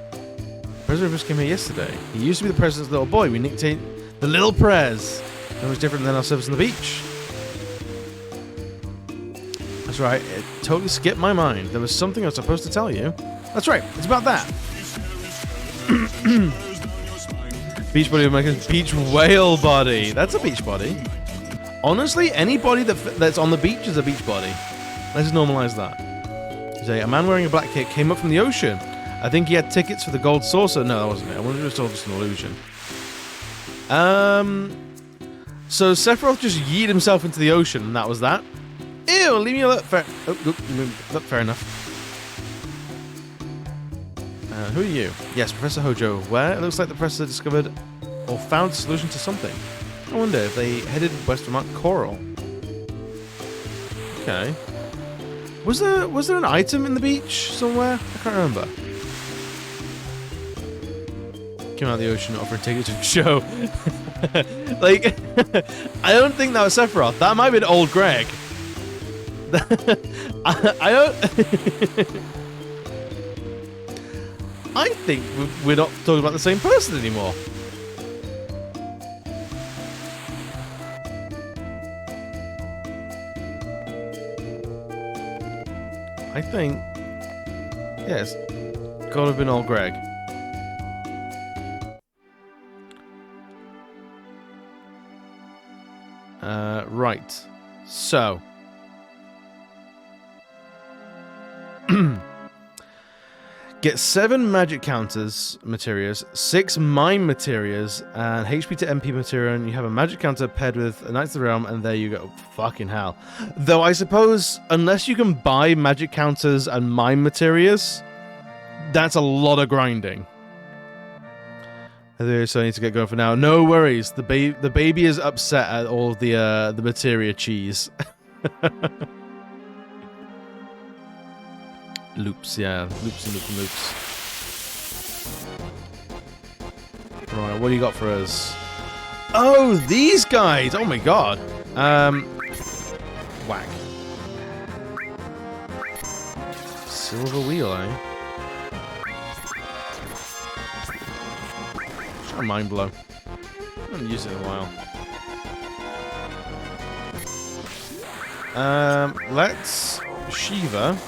President just came here yesterday. He used to be the president's little boy. We nicknamed the Little Prez. That was different than our service on the beach. That's right. It totally skipped my mind. There was something I was supposed to tell you. That's right. It's about that. Beach body of Americans. Beach whale body. That's a beach body. Honestly, any body that's on the beach is a beach body. Let's just normalize that. A man wearing a black kit came up from the ocean. I think he had tickets for the gold saucer. No, that wasn't it. I wonder if it was all just an illusion. So Sephiroth just yeeted himself into the ocean, and that was that. Ew, leave me alone. Fair enough. Who are you? Yes, Professor Hojo. Where? It looks like the professor discovered or found a solution to something. I wonder if they headed west from Mount Coral. Okay. Was there an item in the beach somewhere? I can't remember. Came out of the ocean, offering tickets to the show. Like, I don't think that was Sephiroth. That might have been old Greg. I don't. I think we're not talking about the same person anymore. I think, yes, gotta have been old Greg. Right. So. Get 7 magic counters materials, 6 mine materials, and HP to MP material, and you have a magic counter paired with a Knights of the Realm, and there you go. Fucking hell. Though I suppose, unless you can buy magic counters and mine materials, that's a lot of grinding. So I need to get going for now. No worries. The baby is upset at all of the materia cheese. Loops, yeah. Loops and loops and loops. Right, what do you got for us? Oh, these guys! Oh my god. Whack. Silver wheel, eh? Try mind blow. I haven't used it in a while. Let's Shiva.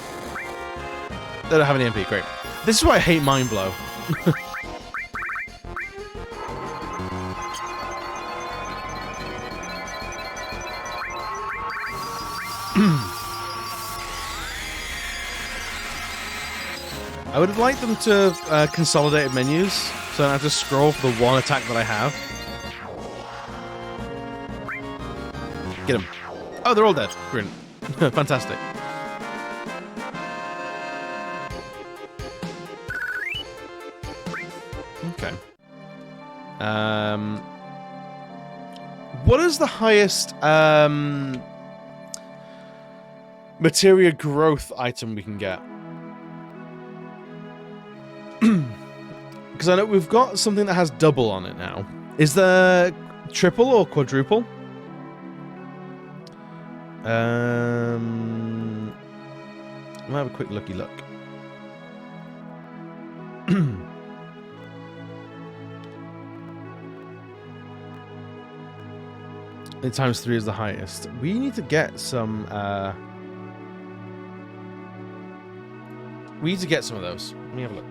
They don't have any MP, great. This is why I hate mind blow. I would have liked them to have consolidated menus, so I don't have to scroll for the one attack that I have. Get him. Oh, they're all dead. Brilliant. Fantastic. Okay. What is the highest materia growth item we can get? Because I know we've got something that has double on it now. Is there triple or quadruple? I'll have a quick looky look. And times 3 is the highest. We need to get some. We need to get some of those. Let me have a look.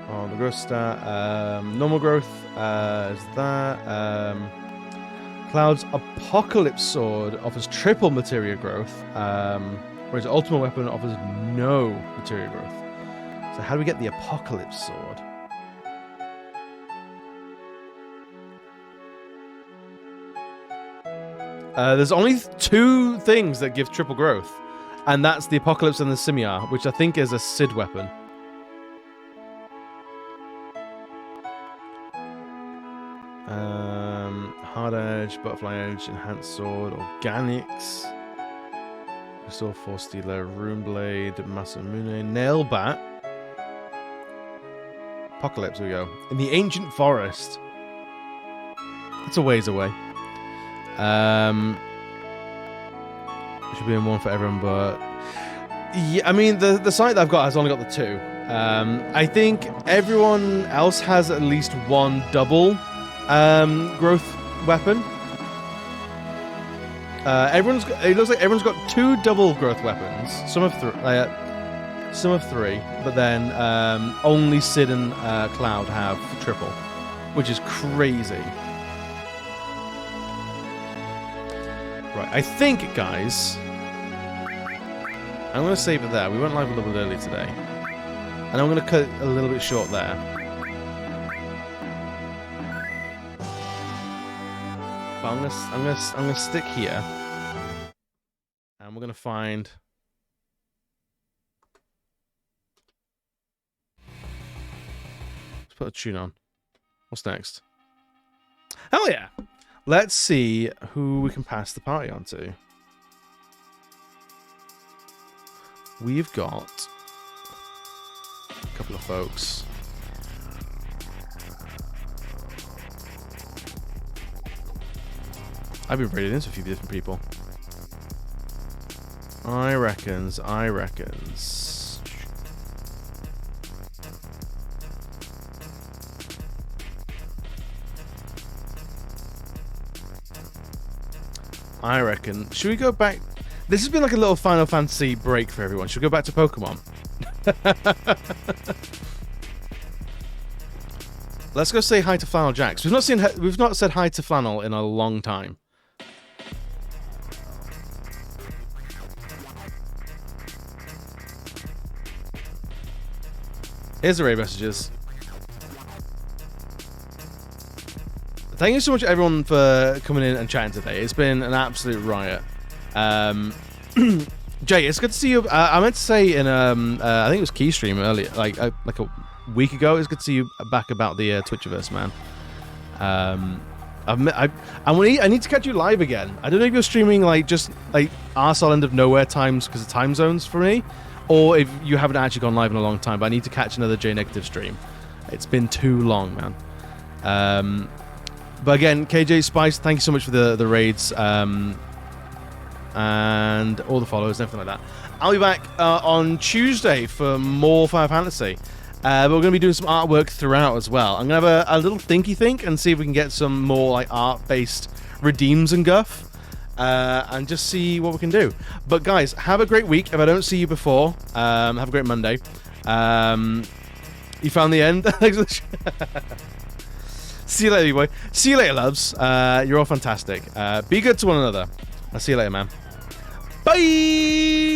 Oh, the growth stat. Normal growth is that. Cloud's Apocalypse Sword offers triple materia growth, whereas Ultimate Weapon offers no materia growth. So how do we get the Apocalypse Sword? There's only 2 things that give triple growth, and that's the Apocalypse and the Simiar, which I think is a Sid weapon. Hard Edge, Butterfly Edge, Enhanced Sword, Organics, Restore Force Stealer, Rune Blade, Masamune, Nail Bat, Apocalypse, here we go. In the Ancient Forest. It's a ways away. Should be in one for everyone, but yeah, I mean the site that I've got has only got the 2. I think everyone else has at least 1 double growth weapon. It looks like everyone's got 2 double growth weapons. Some of 3, but then only Sid and Cloud have triple, which is crazy. Right, I think, guys, I'm going to save it there. We went live a little bit early today, and I'm going to cut it a little bit short there. But I'm gonna stick here, and we're gonna find. Let's put a tune on. What's next? Hell yeah! Let's see who we can pass the party on to. We've got a couple of folks. I've been rated into a few different people. I reckons. I reckon. Should we go back? This has been like a little Final Fantasy break for everyone. Should we go back to Pokemon? Let's go say hi to Flannel Jax. We've not said hi to Flannel in a long time. Here's the raid messages. thank you so much, everyone, for coming in and chatting today. It's been an absolute riot. Jay, it's good to see you. I meant to say in I think it was Keystream earlier, like a week ago. It's good to see you back about the Twitchiverse, man. I need to catch you live again. I don't know if you're streaming like just like arsehole end of nowhere times because of time zones for me, or if you haven't actually gone live in a long time. But I need to catch another J Negative stream. It's been too long, man. But again, KJ Spice, thank you so much for the raids. And all the follows and everything like that. I'll be back on Tuesday for more Final Fantasy. But we're going to be doing some artwork throughout as well. I'm going to have a little thinky think and see if we can get some more like art-based redeems and guff, and just see what we can do. But guys, have a great week. If I don't see you before, have a great Monday. You found the end. See you later, boy. See you later, loves. You're all fantastic. Be good to one another. I'll see you later, man. Bye!